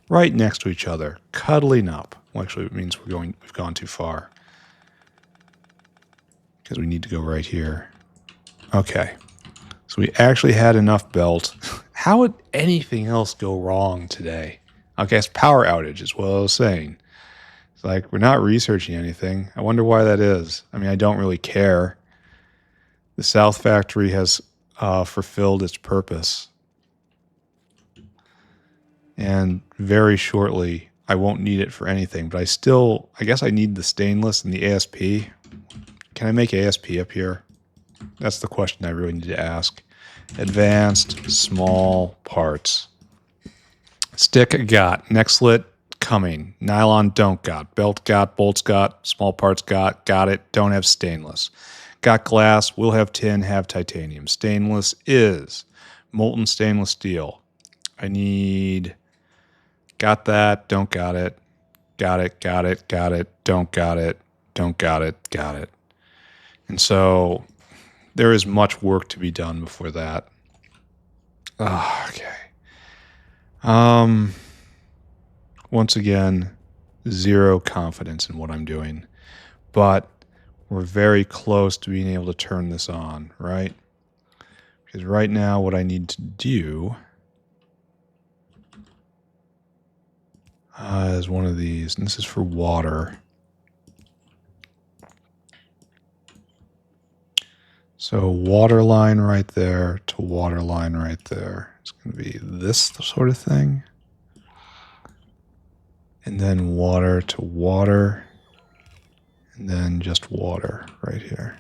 Right next to each other, cuddling up. Well, actually, it means we've gone too far. Because we need to go right here. Okay. So we actually had enough belt. How would anything else go wrong today? I guess power outage is what I was saying. It's like, we're not researching anything. I wonder why that is. I mean, I don't really care. The South Factory has fulfilled its purpose. And very shortly, I won't need it for anything. But I guess I need the stainless and the ASP. Can I make ASP up here? That's the question I really need to ask. Advanced small parts. Stick got. Nextlit coming. Nylon don't got. Belt got. Bolts got. Small parts got. Got it. Don't have stainless. Got glass. Will have tin. Have titanium. Stainless is molten stainless steel. I need... Got that. Don't got it. Got it. Got it. Got it. Don't got it. Don't got it. Got it. And so... there is much work to be done before that. Okay. Once again, zero confidence in what I'm doing. but we're very close to being able to turn this on, right? Because right now what I need to do is one of these, and this is for water. So water line right there to water line right there. It's going to be this sort of thing. And then water to water. And then just water right here.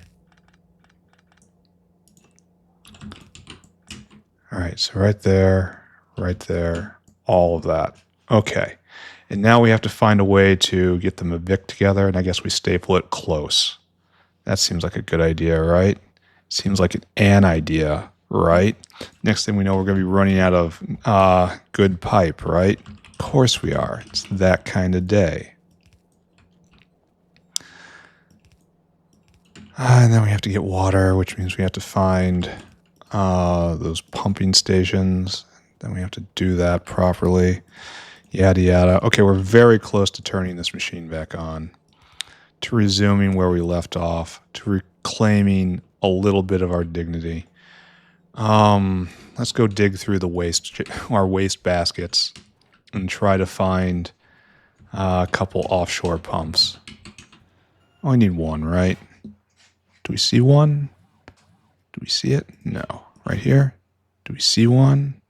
All right, so right there, all of that. Okay, and now we have to find a way to get them a Vic together, and I guess we staple it close. That seems like a good idea, right? Seems like an idea, right? Next thing we know, we're going to be running out of good pipe, right? Of course we are. It's that kind of day. And then we have to get water, which means we have to find those pumping stations. Then we have to do that properly. Yada, yada. Okay, we're very close to turning this machine back on, to resuming where we left off, to reclaiming a little bit of our dignity. Let's go dig through our waste baskets and try to find a couple offshore pumps. Only need one, right? Do we see one? Do we see it? No. Right here? Do we see one?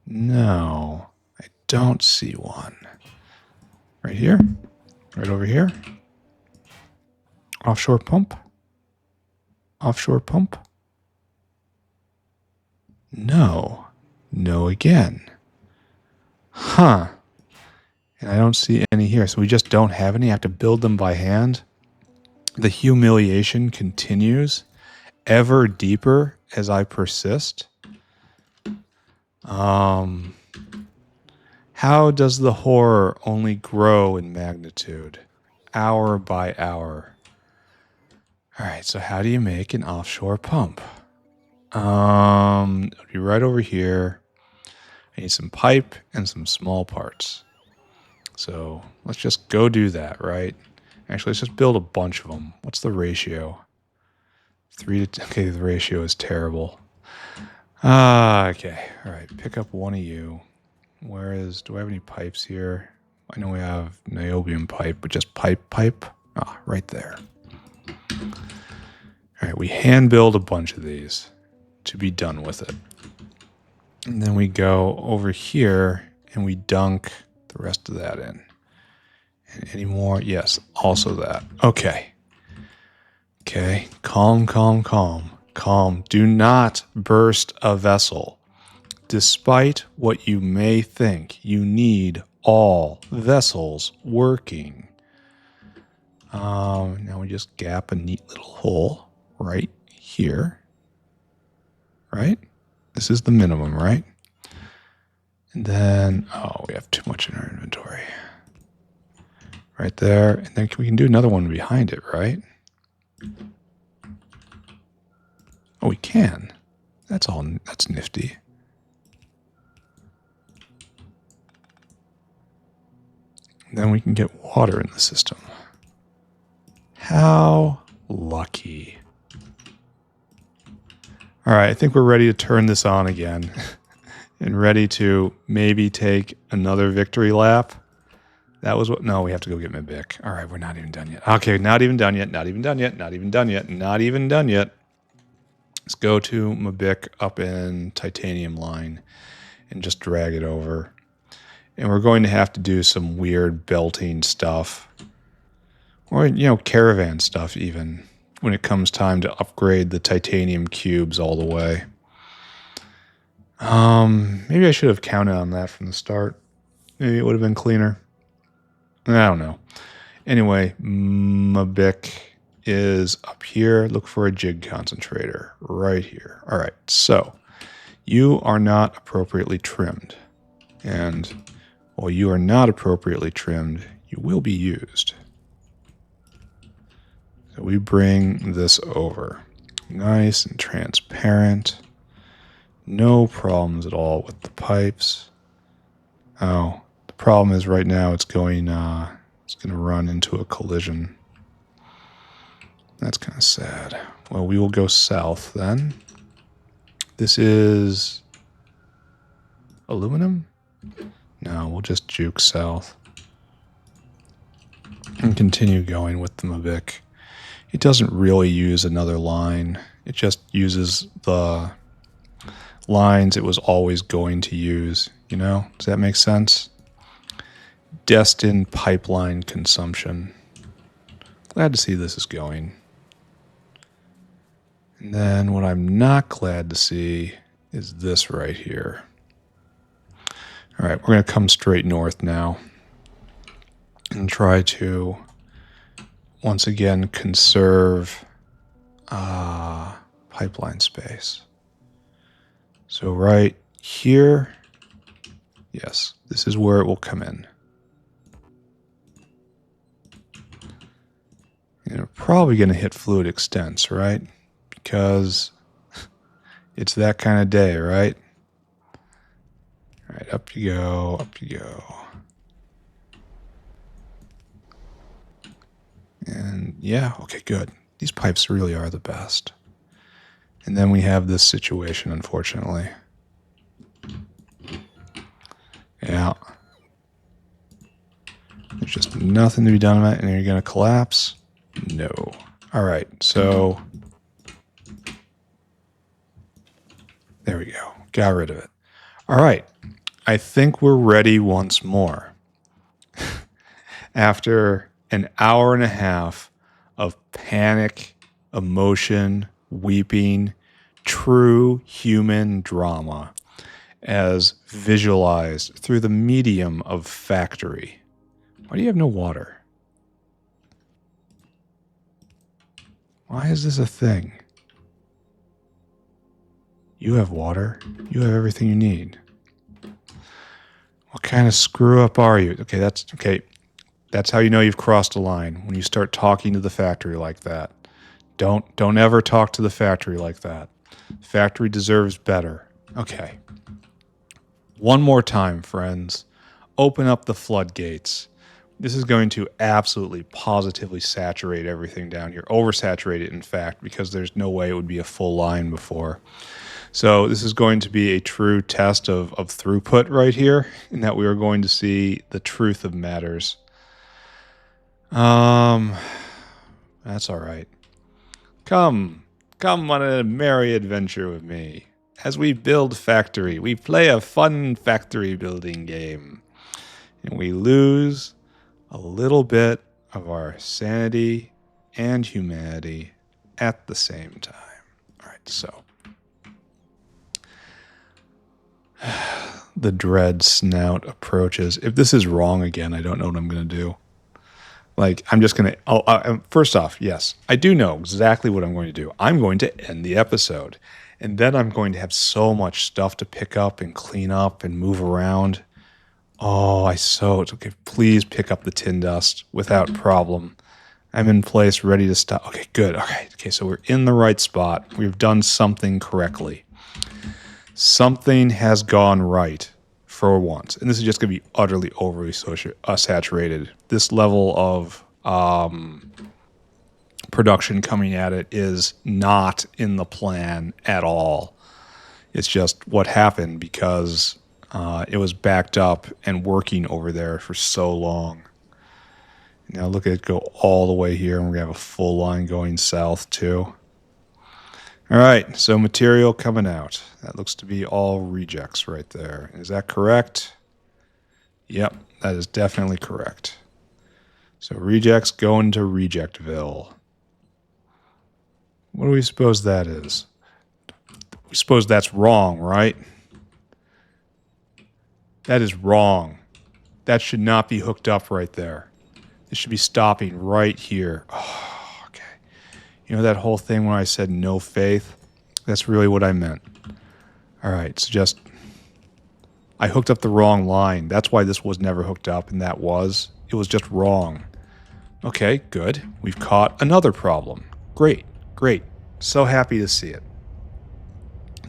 No, I don't see one. Right here? Right over here? Offshore pump? Offshore pump? No. No again. Huh. And I don't see any here, so we just don't have any. I have to build them by hand. The humiliation continues ever deeper as I persist. How does the horror only grow in magnitude, hour by hour? All right, so how do you make an offshore pump? It'll be right over here. I need some pipe and some small parts. So let's just go do that, right? Actually, let's just build a bunch of them. What's the ratio? 3 to... Okay, the ratio is terrible. Okay. All right, pick up one of you. Do I have any pipes here? I know we have niobium pipe, but just pipe. Ah, right there. All right, we hand build a bunch of these to be done with it. And then we go over here and we dunk the rest of that in. And any more? Yes, also that. Okay. Okay, calm. Do not burst a vessel. Despite what you may think, you need all vessels working. Now we just gap a neat little hole right here. Right? This is the minimum, right? And then, we have too much in our inventory. Right there. And then we can do another one behind it, right? Oh, we can. That's nifty. And then we can get water in the system. How lucky. All right, I think we're ready to turn this on again and ready to maybe take another victory lap. That was what... No, we have to go get my Bic. All right, we're not even done yet. Okay, not even done yet. Let's go to my Bic up in titanium line and just drag it over. And we're going to have to do some weird belting stuff. Or, caravan stuff even, when it comes time to upgrade the titanium cubes all the way. Maybe I should have counted on that from the start. Maybe it would have been cleaner. I don't know. Anyway, my Bic is up here. Look for a jig concentrator right here. All right, so you are not appropriately trimmed. And while you are not appropriately trimmed, you will be used. So we bring this over. Nice and transparent. No problems at all with the pipes. Oh, the problem is right now it's going It's going to run into a collision. That's kind of sad. Well, we will go south then. This is aluminum? No, we'll just juke south. And continue going with the Mavic. It doesn't really use another line. It just uses the lines it was always going to use. You know? Does that make sense? Destined pipeline consumption. Glad to see this is going. And then what I'm not glad to see is this right here. All right, we're going to come straight north now and try to once again conserve pipeline space. So right here, yes, this is where it will come in. And we're probably going to hit fluid extents, right? Because it's that kind of day, right? All right, up you go, up you go. And yeah, okay, good. These pipes really are the best. And then we have this situation, unfortunately. Yeah. There's just nothing to be done about it, and you're going to collapse? No. All right, so there we go. Got rid of it. All right. I think we're ready once more. After an hour and a half of panic, emotion, weeping, true human drama as visualized through the medium of Factory. Why do you have no water? Why is this a thing? You have water. You have everything you need. What kind of screw up are you? Okay, that's how you know you've crossed a line, when you start talking to the Factory like that. Don't ever talk to the Factory like that. Factory deserves better. Okay. One more time, friends. Open up the floodgates. This is going to absolutely, positively saturate everything down here. Oversaturate it, in fact, because there's no way it would be a full line before. So this is going to be a true test of throughput right here, in that we are going to see the truth of matters. That's all right. Come on a merry adventure with me. As we build Factory, we play a fun factory building game. And we lose a little bit of our sanity and humanity at the same time. All right, so the dread snout approaches. If this is wrong again, I don't know what I'm going to do. Like, I'm just going to... first off, yes, I do know exactly what I'm going to do. I'm going to end the episode. And then I'm going to have so much stuff to pick up and clean up and move around. Oh, okay, please pick up the tin dust without problem. I'm in place, ready to stop. Okay, good. All right. Okay, so we're in the right spot. We've done something correctly. Something has gone right for once. And this is just going to be utterly overly saturated. This level of production coming at it is not in the plan at all. It's just what happened because it was backed up and working over there for so long. Now look at it go all the way here, and we're going to have a full line going south too. All right, so material coming out. That looks to be all rejects right there. Is that correct? Yep, that is definitely correct. So rejects going to Rejectville. What do we suppose that is? We suppose that's wrong, right? That is wrong. That should not be hooked up right there. It should be stopping right here. Oh, okay. You know that whole thing when I said no faith? That's really what I meant. All right, so I hooked up the wrong line. That's why this was never hooked up, and it was just wrong. Okay, good. We've caught another problem. Great, great. So happy to see it.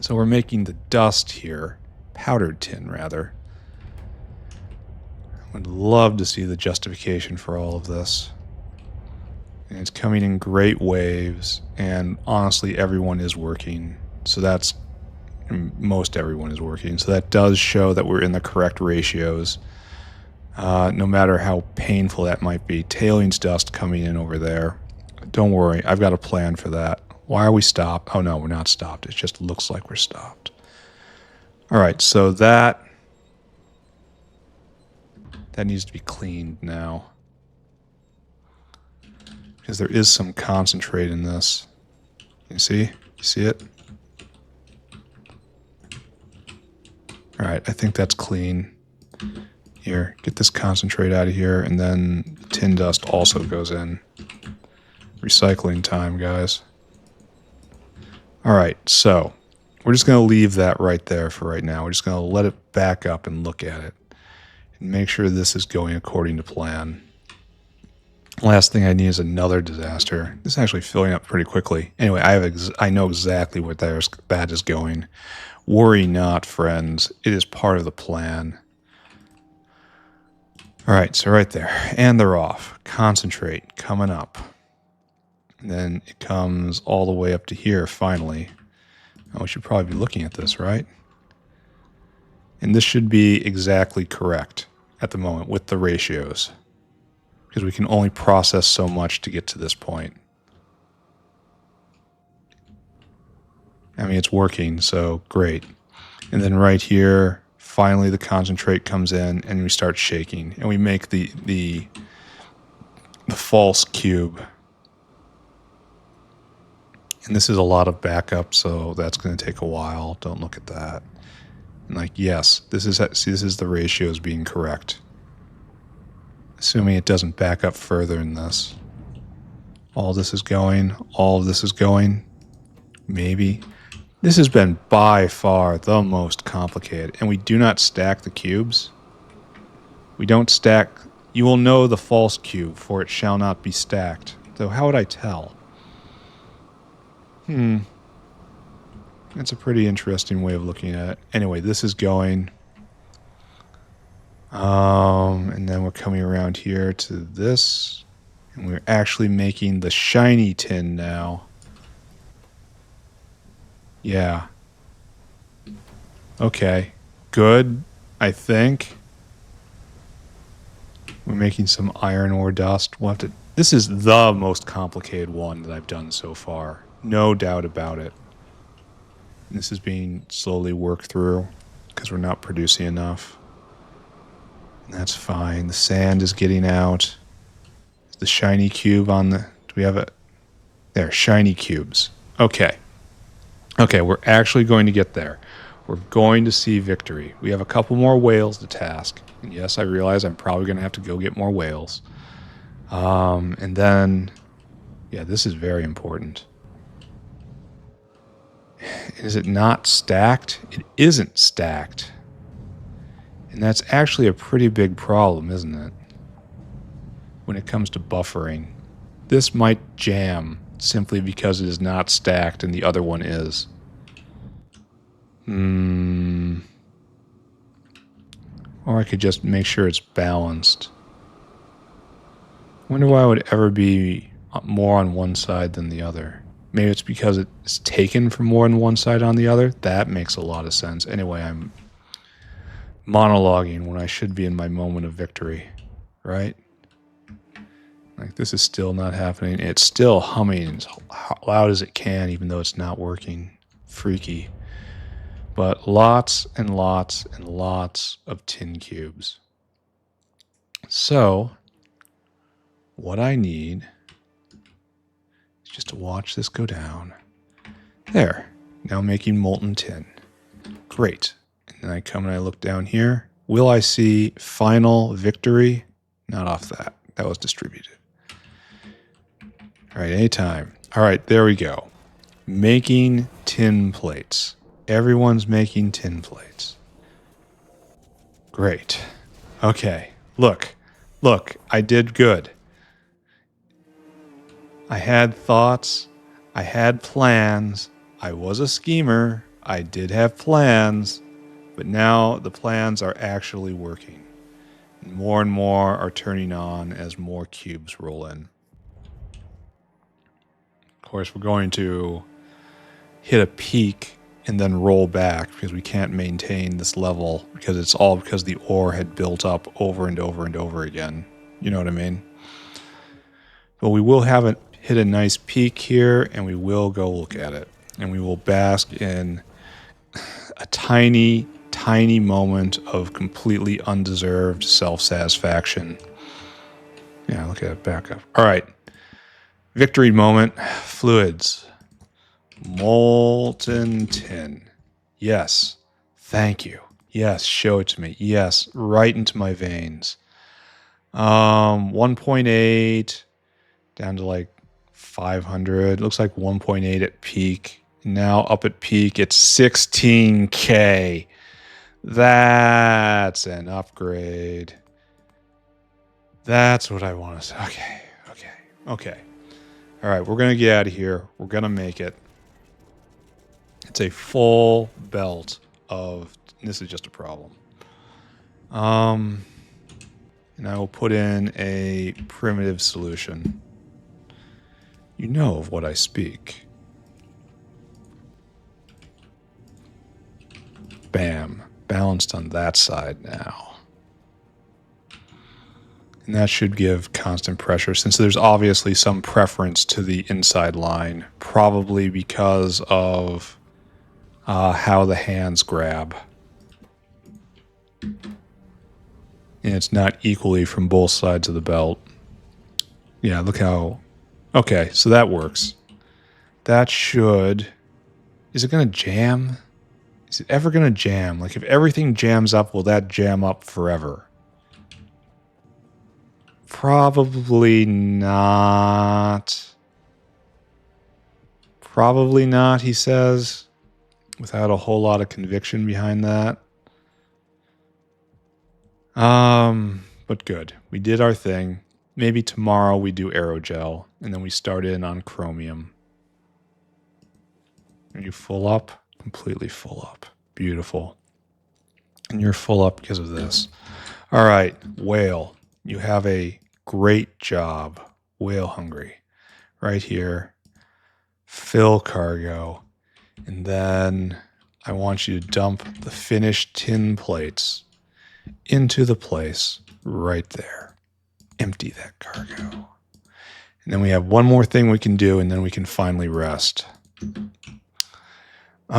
So we're making the dust here, powdered tin rather. Would love to see the justification for all of this. And it's coming in great waves, and honestly, everyone is working. So that's, most everyone is working. So that does show that we're in the correct ratios. No matter how painful that might be. Tailings dust coming in over there. Don't worry, I've got a plan for that. Why are we stopped? Oh no, we're not stopped. It just looks like we're stopped. Alright, so that needs to be cleaned now. Because there is some concentrate in this. You see? You see it? Alright, I think that's clean. Here, get this concentrate out of here, and then tin dust also goes in. Recycling time, guys. Alright, so we're just going to leave that right there for right now. We're just going to let it back up and look at it. And make sure this is going according to plan. Last thing I need is another disaster. This is actually filling up pretty quickly. Anyway, I know exactly where that is going. Worry not, friends. It is part of the plan. Alright, so right there. And they're off. Concentrate. Coming up. And then it comes all the way up to here, finally. Oh, we should probably be looking at this, right? And this should be exactly correct at the moment with the ratios. Because we can only process so much to get to this point. I mean, it's working, so great. And then right here, finally the concentrate comes in and we start shaking. And we make the false cube. And this is a lot of backup, so that's going to take a while. Don't look at that. And like, yes, this is the ratios being correct. Assuming it doesn't back up further in this. All this is going. All of this is going. Maybe. This has been by far the most complicated. And we do not stack the cubes. We don't stack. You will know the false cube, for it shall not be stacked. Though how would I tell? That's a pretty interesting way of looking at it. Anyway, this is going. And then we're coming around here to this. And we're actually making the shiny tin now. Yeah. Okay. Good, I think. We're making some iron ore dust. We'll have to... This is the most complicated one that I've done so far. No doubt about it. And this is being slowly worked through because we're not producing enough. And that's fine. The sand is getting out. The shiny cube on the... Do we have it? There, shiny cubes. Okay. Okay, we're actually going to get there. We're going to see victory. We have a couple more whales to task. And yes, I realize I'm probably going to have to go get more whales. And then... Yeah, this is very important. Is it not stacked? It isn't stacked. And that's actually a pretty big problem, isn't it? When it comes to buffering. This might jam simply because it is not stacked and the other one is. Or I could just make sure it's balanced. I wonder why it would ever be more on one side than the other. Maybe it's because it's taken from more than one side on the other. That makes a lot of sense. Anyway, I'm monologuing when I should be in my moment of victory, right? Like, this is still not happening. It's still humming as loud as it can, even though it's not working. Freaky. But lots and lots and lots of tin cubes. So, what I need is just to watch this go down. There. Now making molten tin. Great. And then I come and I look down here. Will I see final victory? Not off that. That was distributed. All right, anytime. All right, there we go. Making tin plates. Everyone's making tin plates. Great. Okay. Look, I did good. I had thoughts. I had plans. I was a schemer. I did have plans. But now the plans are actually working. More and more are turning on as more cubes roll in. Of course, we're going to hit a peak and then roll back because we can't maintain this level because it's all because the ore had built up over and over and over again. You know what I mean? But we will have it hit a nice peak here, and we will go look at it. And we will bask in a tiny, tiny moment of completely undeserved self-satisfaction. Yeah, look at it back up. All right. Victory moment. Fluids. Molten tin. Yes. Thank you. Yes, show it to me. Yes, right into my veins. 1.8 down to like 500. Looks like 1.8 at peak. Now up at peak, it's 16K. That's an upgrade. That's what I want to say. Okay. All right, we're going to get out of here. We're going to make it. It's a full belt of... This is just a problem. And I will put in a primitive solution. You know of what I speak. Bam. Balanced on that side now. And that should give constant pressure, since there's obviously some preference to the inside line, probably because of how the hands grab. And it's not equally from both sides of the belt. Yeah, look how... Okay, so that works. That should... Is it going to jam? Is it ever going to jam? Like, if everything jams up, will that jam up forever? Probably not. Probably not, he says, without a whole lot of conviction behind that. But good. We did our thing. Maybe tomorrow we do aerogel, and then we start in on chromium. Are you full up? Completely full up. Beautiful. And you're full up because of this. All right, whale. You have a great job. Whale hungry. Right here. Fill cargo. And then I want you to dump the finished tin plates into the place right there. Empty that cargo. And then we have one more thing we can do, and then we can finally rest. We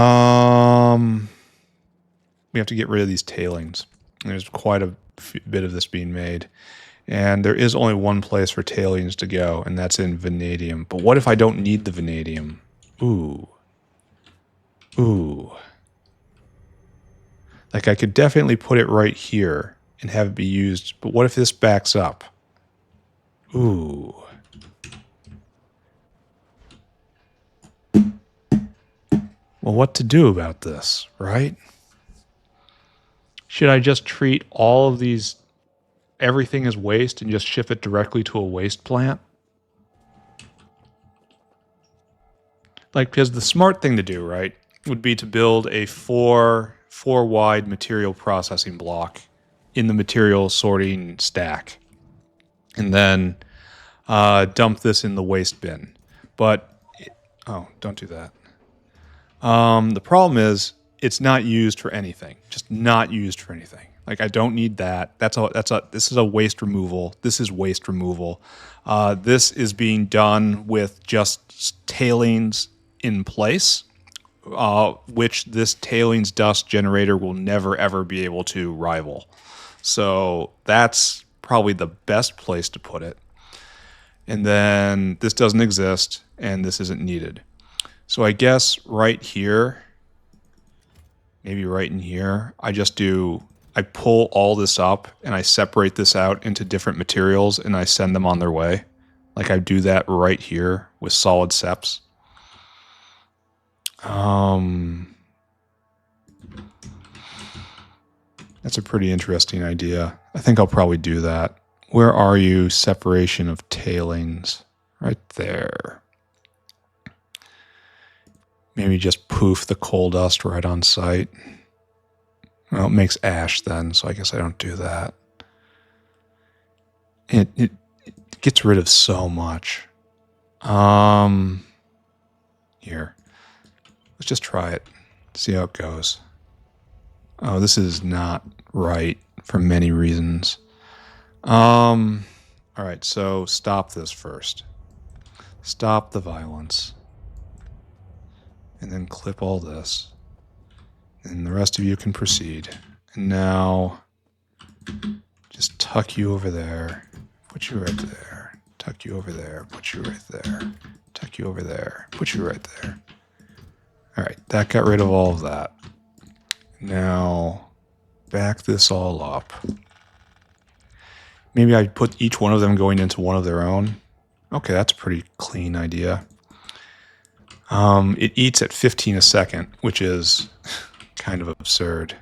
have to get rid of these tailings. There's quite a bit of this being made. And there is only one place for tailings to go, and that's in vanadium. But what if I don't need the vanadium? Ooh. Like, I could definitely put it right here and have it be used. But what if this backs up? Ooh. Well, what to do about this, right? Should I just treat all of these, everything as waste, and just ship it directly to a waste plant? Like, because the smart thing to do, right, would be to build a four wide material processing block in the material sorting stack, and then dump this in the waste bin. But don't do that. The problem is it's not used for anything. Just not used for anything. Like, I don't need that. This is a waste removal. This is waste removal. This is being done with just tailings in place, which this tailings dust generator will never, ever be able to rival. So that's probably the best place to put it. And then this doesn't exist, and this isn't needed. So I guess right here, maybe right in here, I pull all this up, and I separate this out into different materials, and I send them on their way. Like, I do that right here with solid seps. That's a pretty interesting idea. I think I'll probably do that. Where are you? Separation of tailings. Right there. Maybe just poof the coal dust right on site. Well, it makes ash then, so I guess I don't do that. It gets rid of so much. Here. Let's just try it. See how it goes. Oh, this is not right for many reasons. All right, so stop this first. Stop the violence. And then clip all this. And the rest of you can proceed. And now, just tuck you over there. Put you right there. Tuck you over there. Put you right there. Tuck you over there. Put you right there. All right, that got rid of all of that. Now, back this all up. Maybe I'd put each one of them going into one of their own. Okay, that's a pretty clean idea. It eats at 15 a second, which is kind of absurd.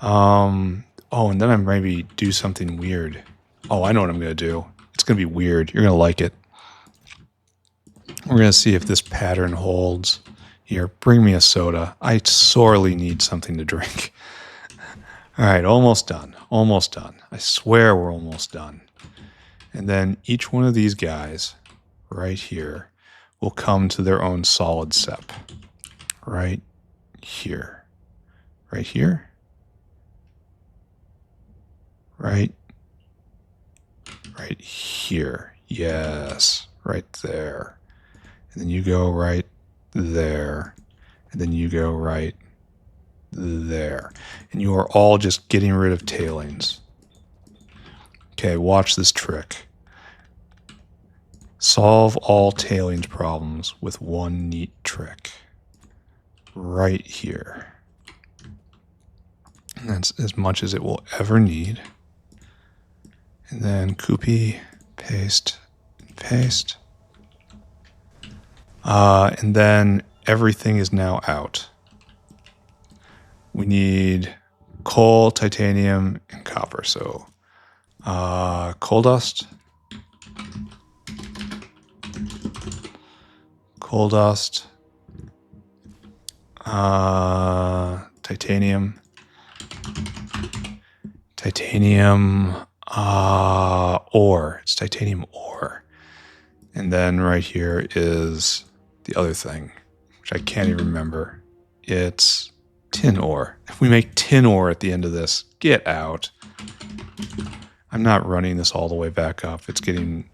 Oh, and then I maybe do something weird. Oh, I know what I'm going to do. It's going to be weird. You're going to like it. We're going to see if this pattern holds. Here, bring me a soda. I sorely need something to drink. All right, almost done. Almost done. I swear we're almost done. And then each one of these guys right here will come to their own solid sep. Right here. Right here. Right here. Yes, right there. And then you go right there. And then you go right there. And you are all just getting rid of tailings. Okay, watch this trick. Solve all tailings problems with one neat trick. Right here. And that's as much as it will ever need. And then copy, paste, paste. And then everything is now out. We need coal, titanium, and copper. So coal dust, titanium, ore. It's titanium ore. And then right here is the other thing, which I can't even remember. It's tin ore. If we make tin ore at the end of this, get out. I'm not running this all the way back up. It's getting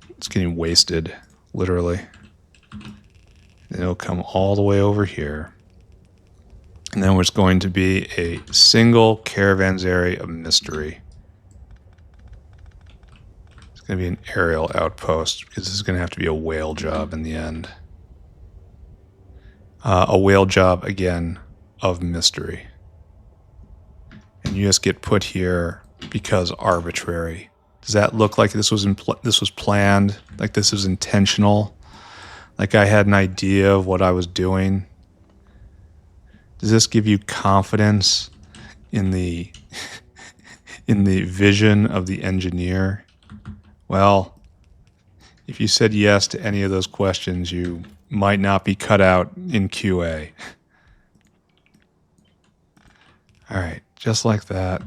wasted, literally. And it'll come all the way over here. And then there's going to be a single caravanserai of mystery. It's going to be an aerial outpost because this is going to have to be a whale job in the end. A whale job, again, of mystery. And you just get put here because arbitrary. Does that look like this was planned? Like this was intentional? Like I had an idea of what I was doing? Does this give you confidence in the in the vision of the engineer? Well, if you said yes to any of those questions, you might not be cut out in QA. All right, just like that,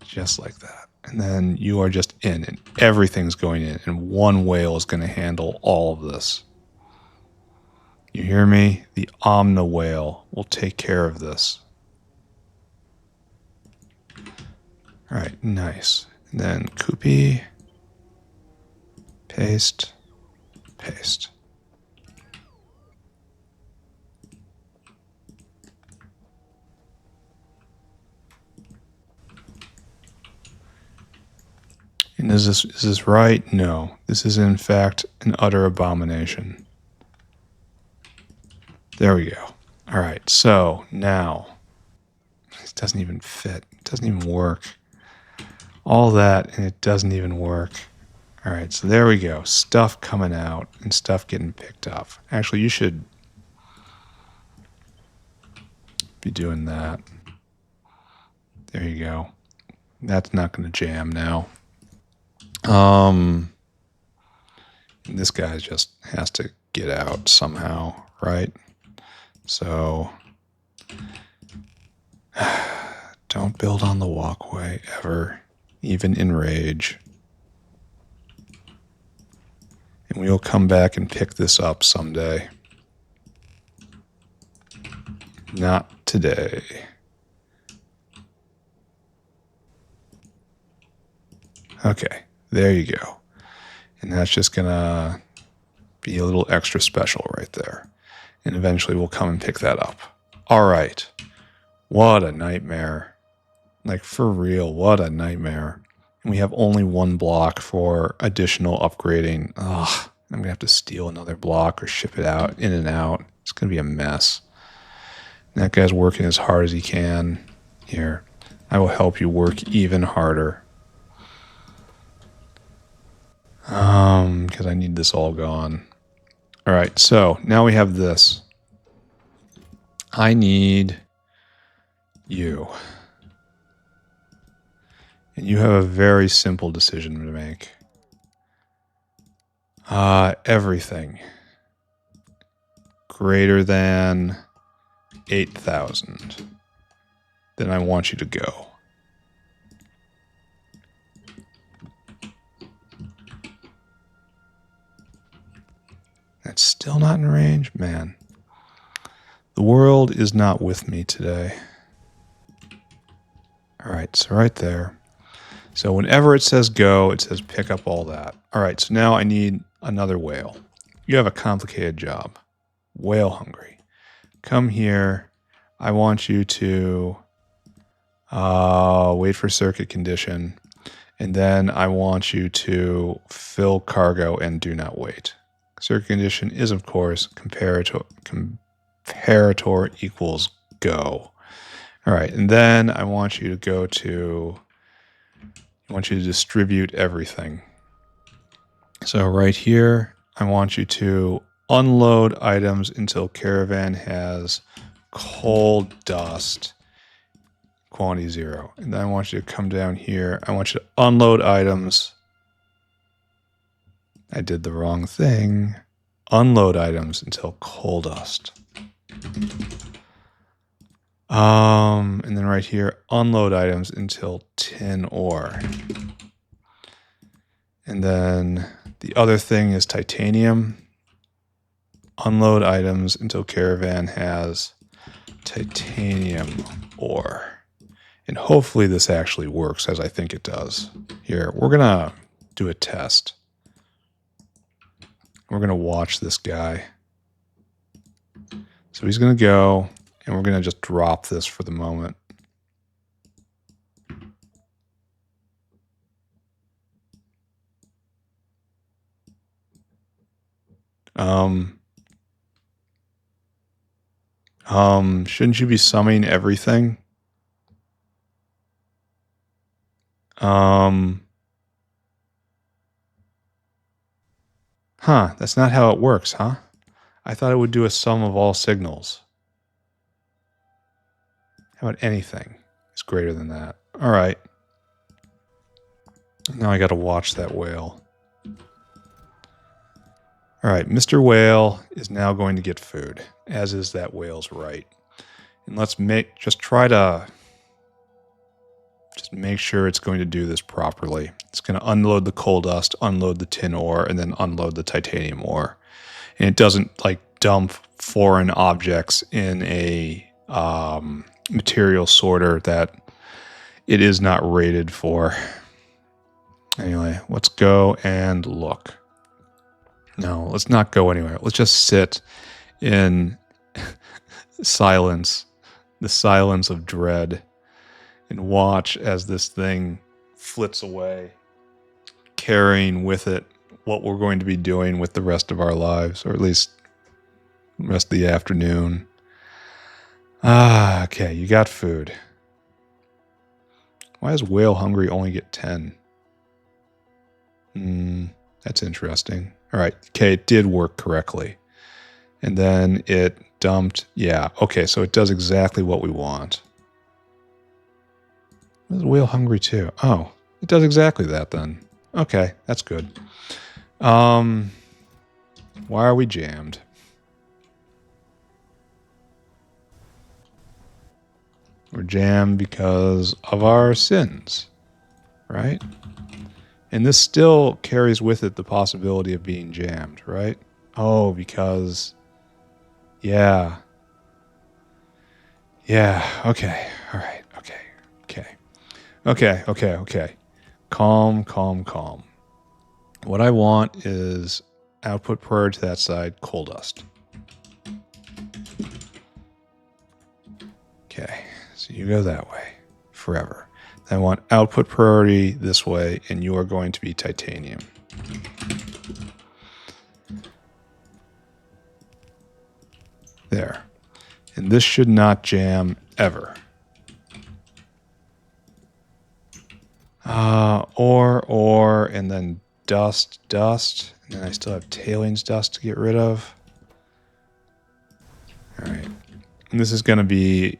just like that. And then you are just in, and everything's going in, and one whale is going to handle all of this. You hear me? The Omna whale will take care of this. All right, nice. And then copy, paste, paste. And is this right? No. This is in fact an utter abomination. There we go. All right, so now it doesn't even fit. It doesn't even work. All that and it doesn't even work. All right, so there we go. Stuff coming out and stuff getting picked up. Actually, you should be doing that. There you go. That's not going to jam now. This guy just has to get out somehow, right? So don't build on the walkway ever, even in rage. And we'll come back and pick this up someday. Not today. Okay, there you go. And that's just gonna be a little extra special right there. And eventually we'll come and pick that up. All right. What a nightmare. Like, for real, what a nightmare. And we have only one block for additional upgrading. Ugh, I'm going to have to steal another block or ship it out, in and out. It's going to be a mess. And that guy's working as hard as he can. Here, I will help you work even harder. Because I need this all gone. All right, so now we have this. I need you. And you have a very simple decision to make. Everything greater than 8,000. Then I want you to go. That's still not in range? Man. The world is not with me today. All right, so right there. So whenever it says go, it says pick up all that. All right, so now I need another whale. You have a complicated job. Whale hungry. Come here. I want you to wait for circuit condition. And then I want you to fill cargo and do not wait. Circuit condition is, of course, comparator equals go. All right, and then I want you to go to, I want you to distribute everything. So right here, I want you to unload items until caravan has coal dust quantity 0. And then I want you to come down here. I want you to unload items. I did the wrong thing. Unload items until coal dust. And then right here, unload items until tin ore. And then the other thing is titanium. Unload items until caravan has titanium ore. And hopefully this actually works as I think it does. Here, we're going to do a test. We're going to watch this guy. So he's going to go, and we're going to just drop this for the moment. Shouldn't you be summing everything? That's not how it works, huh? I thought it would do a sum of all signals. How about anything is greater than that? All right. Now I got to watch that whale. All right, Mr. Whale is now going to get food, as is that whale's right. And let's make sure it's going to do this properly. It's going to unload the coal dust, unload the tin ore, and then unload the titanium ore. And it doesn't like dump foreign objects in a material sorter that it is not rated for. Anyway, let's go and look. No, let's not go anywhere. Let's just sit in silence, the silence of dread, and watch as this thing flits away, carrying with it what we're going to be doing with the rest of our lives, or at least the rest of the afternoon. Okay, you got food. Why does whale hungry only get 10? That's interesting. All right, okay, it did work correctly. And then it dumped, yeah, okay, so it does exactly what we want. Is whale hungry too? Oh, it does exactly that then. Okay, that's good. Why are we jammed? We're jammed because of our sins, right? And this still carries with it the possibility of being jammed, right? Oh, because... Yeah. Yeah, okay. All right, okay. Okay. Calm. What I want is output prior to that side, coal dust. Okay, so you go that way forever. Then I want output priority this way, and you are going to be titanium. There. And this should not jam ever. Ore, and then dust. And then I still have tailings dust to get rid of. All right. And this is going to be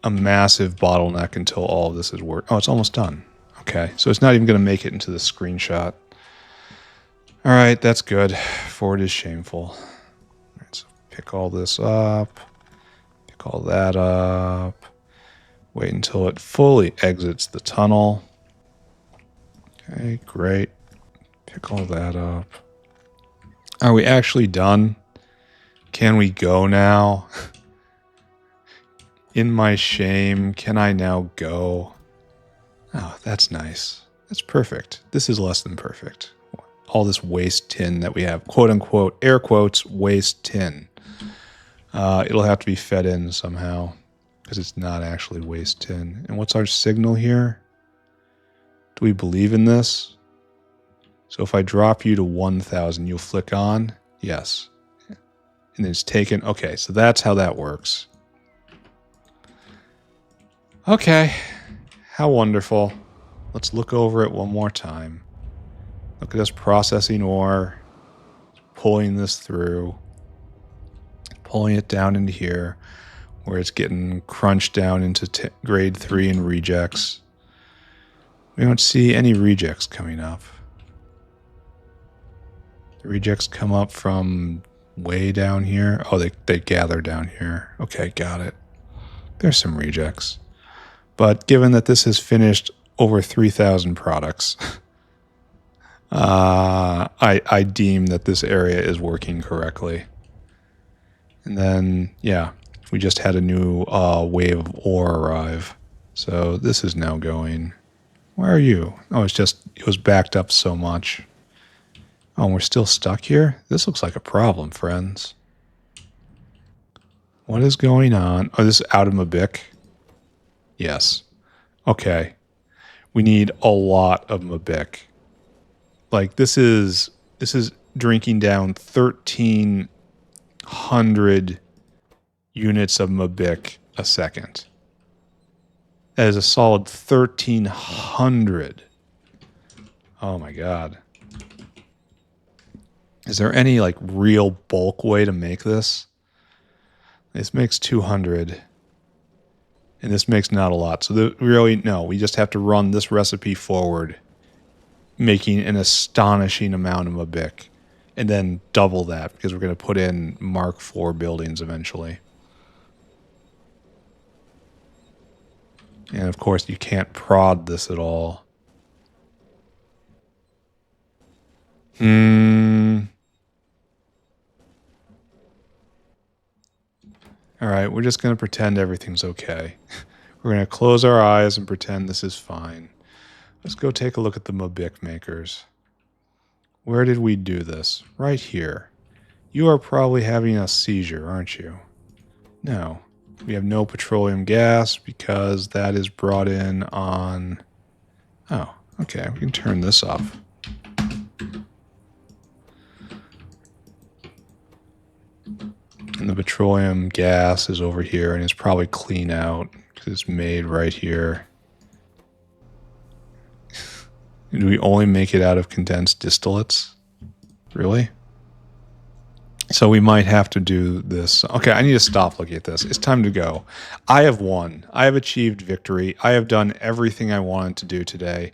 a massive bottleneck until all of this is worked. Oh, it's almost done. Okay, so it's not even going to make it into the screenshot. All right, that's good. Forward is shameful. All right, so pick all this up. Pick all that up. Wait until it fully exits the tunnel. Okay, great. Pick all that up. Are we actually done? Can we go now? In my shame, can I now go? Oh, that's nice. That's perfect. This is less than perfect. All this waste tin that we have, quote unquote, air quotes, waste tin. It'll have to be fed in somehow because it's not actually waste tin. And what's our signal here? Do we believe in this? So if I drop you to 1,000, you'll flick on? Yes. And it's taken. Okay, so that's how that works. Okay. How wonderful. Let's look over it one more time. Look at us processing ore, pulling this through, pulling it down into here, where it's getting crunched down into grade 3 and rejects. We don't see any rejects coming up. The rejects come up from way down here. Oh, they gather down here. Okay, got it. There's some rejects. But given that this has finished over 3,000 products, I deem that this area is working correctly. And then, yeah, we just had a new wave of ore arrive. So this is now going. Where are you? Oh, it was backed up so much. Oh, and we're still stuck here? This looks like a problem, friends. What is going on? Oh, this is out of Mabic? Yes. Okay. We need a lot of Mabic. Like, this is drinking down 1,300 units of Mabic a second. That is a solid 1,300. Oh my god. Is there any, like, real bulk way to make this? This makes 200. And this makes not a lot. So really, no, we just have to run this recipe forward, making an astonishing amount of Mabic. And then double that, because we're going to put in Mark IV buildings eventually. And of course, you can't prod this at all. Alright, we're just going to pretend everything's okay. We're going to close our eyes and pretend this is fine. Let's go take a look at the Mabic makers. Where did we do this? Right here. You are probably having a seizure, aren't you? No. We have no petroleum gas because that is brought in on... Oh, okay. We can turn this off. And the petroleum gas is over here and it's probably clean out because it's made right here. Do we only make it out of condensed distillates? Really? So we might have to do this. Okay, I need to stop looking at this. It's time to go. I have won. I have achieved victory. I have done everything I wanted to do today.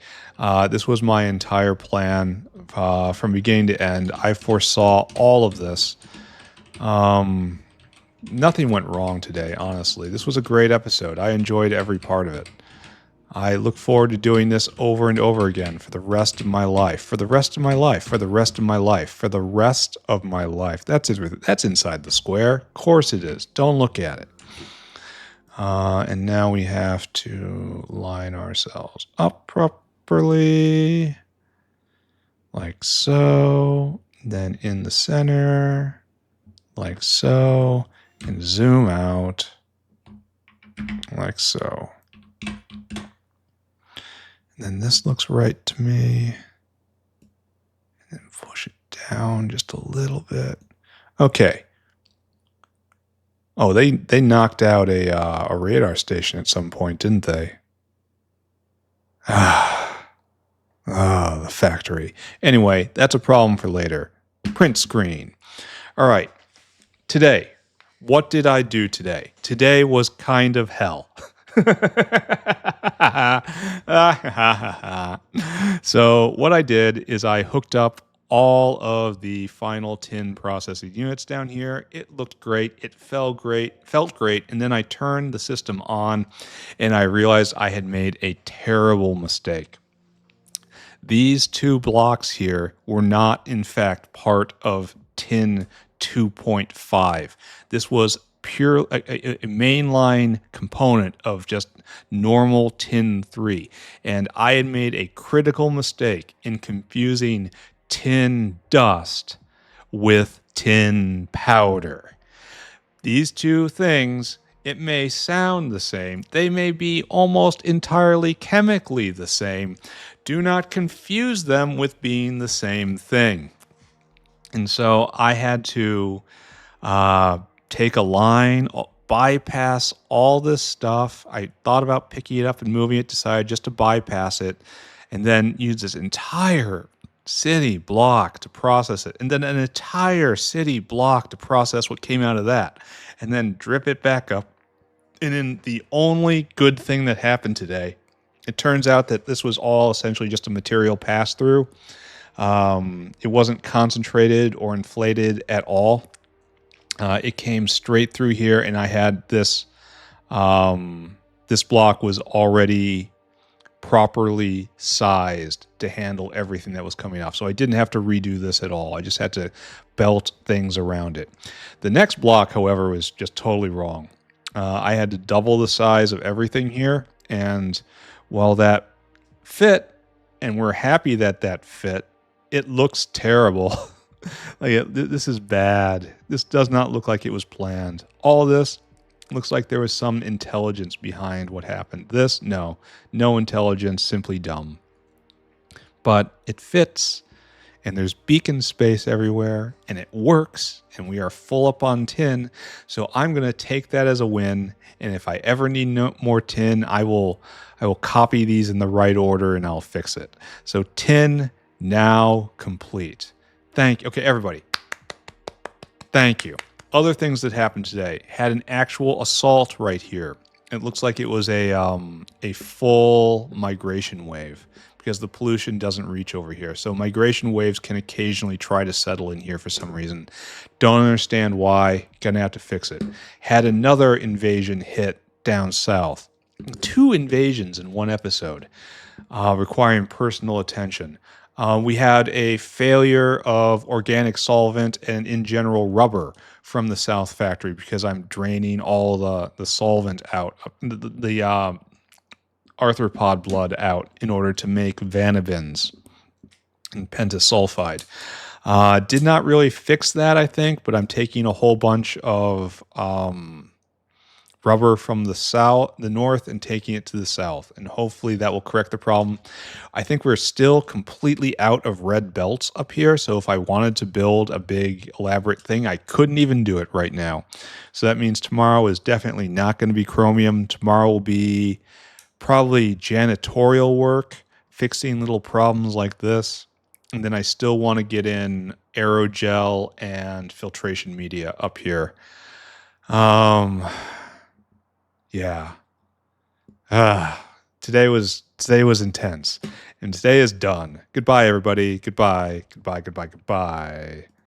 This was my entire plan from beginning to end. I foresaw all of this. Nothing went wrong today, honestly. This was a great episode. I enjoyed every part of it. I look forward to doing this over and over again for the rest of my life, for the rest of my life, for the rest of my life, for the rest of my life. That's it. That's inside the square. Of course it is. Don't look at it. And now we have to line ourselves up properly, like so. Then in the center, like so, and zoom out, like so. And then this looks right to me. And then push it down just a little bit. Okay. Oh, they knocked out a radar station at some point, didn't they? The factory. Anyway, that's a problem for later. Print screen. All right. Today, what did I do today? Today was kind of hell. So what I did is I hooked up all of the final tin processing units down here. It looked great. It felt great. And then I turned the system on and I realized I had made a terrible mistake. These two blocks here were not, in fact, part of tin 2.5. This was pure a mainline component of just normal tin 3. And I had made a critical mistake in confusing tin dust with tin powder. These two things, it may sound the same. They may be almost entirely chemically the same. Do not confuse them with being the same thing. And so I had to take a line, bypass all this stuff. I thought about picking it up and moving it, decided just to bypass it, and then use this entire city block to process it, and then an entire city block to process what came out of that, and then drip it back up. And then the only good thing that happened today, it turns out that this was all essentially just a material pass-through. It wasn't concentrated or inflated at all. It came straight through here, and I had this. This block was already properly sized to handle everything that was coming off. So I didn't have to redo this at all. I just had to belt things around it. The next block, however, was just totally wrong. I had to double the size of everything here. And while that fit, and we're happy that that fit, it looks terrible. This is bad. This does not look like it was planned. All of this looks like there was some intelligence behind what happened. This, no intelligence, simply dumb. But it fits, and there's beacon space everywhere, and it works, and we are full up on tin. So I'm going to take that as a win, and if I ever need more tin, I will copy these in the right order, and I'll fix it. So tin now complete. Okay, everybody. Thank you. Other things that happened today. Had an actual assault right here. It looks like it was a full migration wave because the pollution doesn't reach over here. So migration waves can occasionally try to settle in here for some reason. Don't understand why. Gonna have to fix it. Had another invasion hit down south. 2 invasions in one episode, requiring personal attention. We had a failure of organic solvent and, in general, rubber from the South Factory because I'm draining all the solvent out, the arthropod blood out in order to make vanabins and pentasulfide. Did not really fix that, I think, but I'm taking a whole bunch of rubber from the north, and taking it to the south, and hopefully that will correct the problem. I think we're still completely out of red belts up here, so if I wanted to build a big elaborate thing, I couldn't even do it right now. So that means tomorrow is definitely not going to be chromium. Tomorrow will be probably janitorial work, fixing little problems like this, and then I still want to get in aerogel and filtration media up here. Yeah. Today was intense, and today is done. Goodbye, everybody. Goodbye.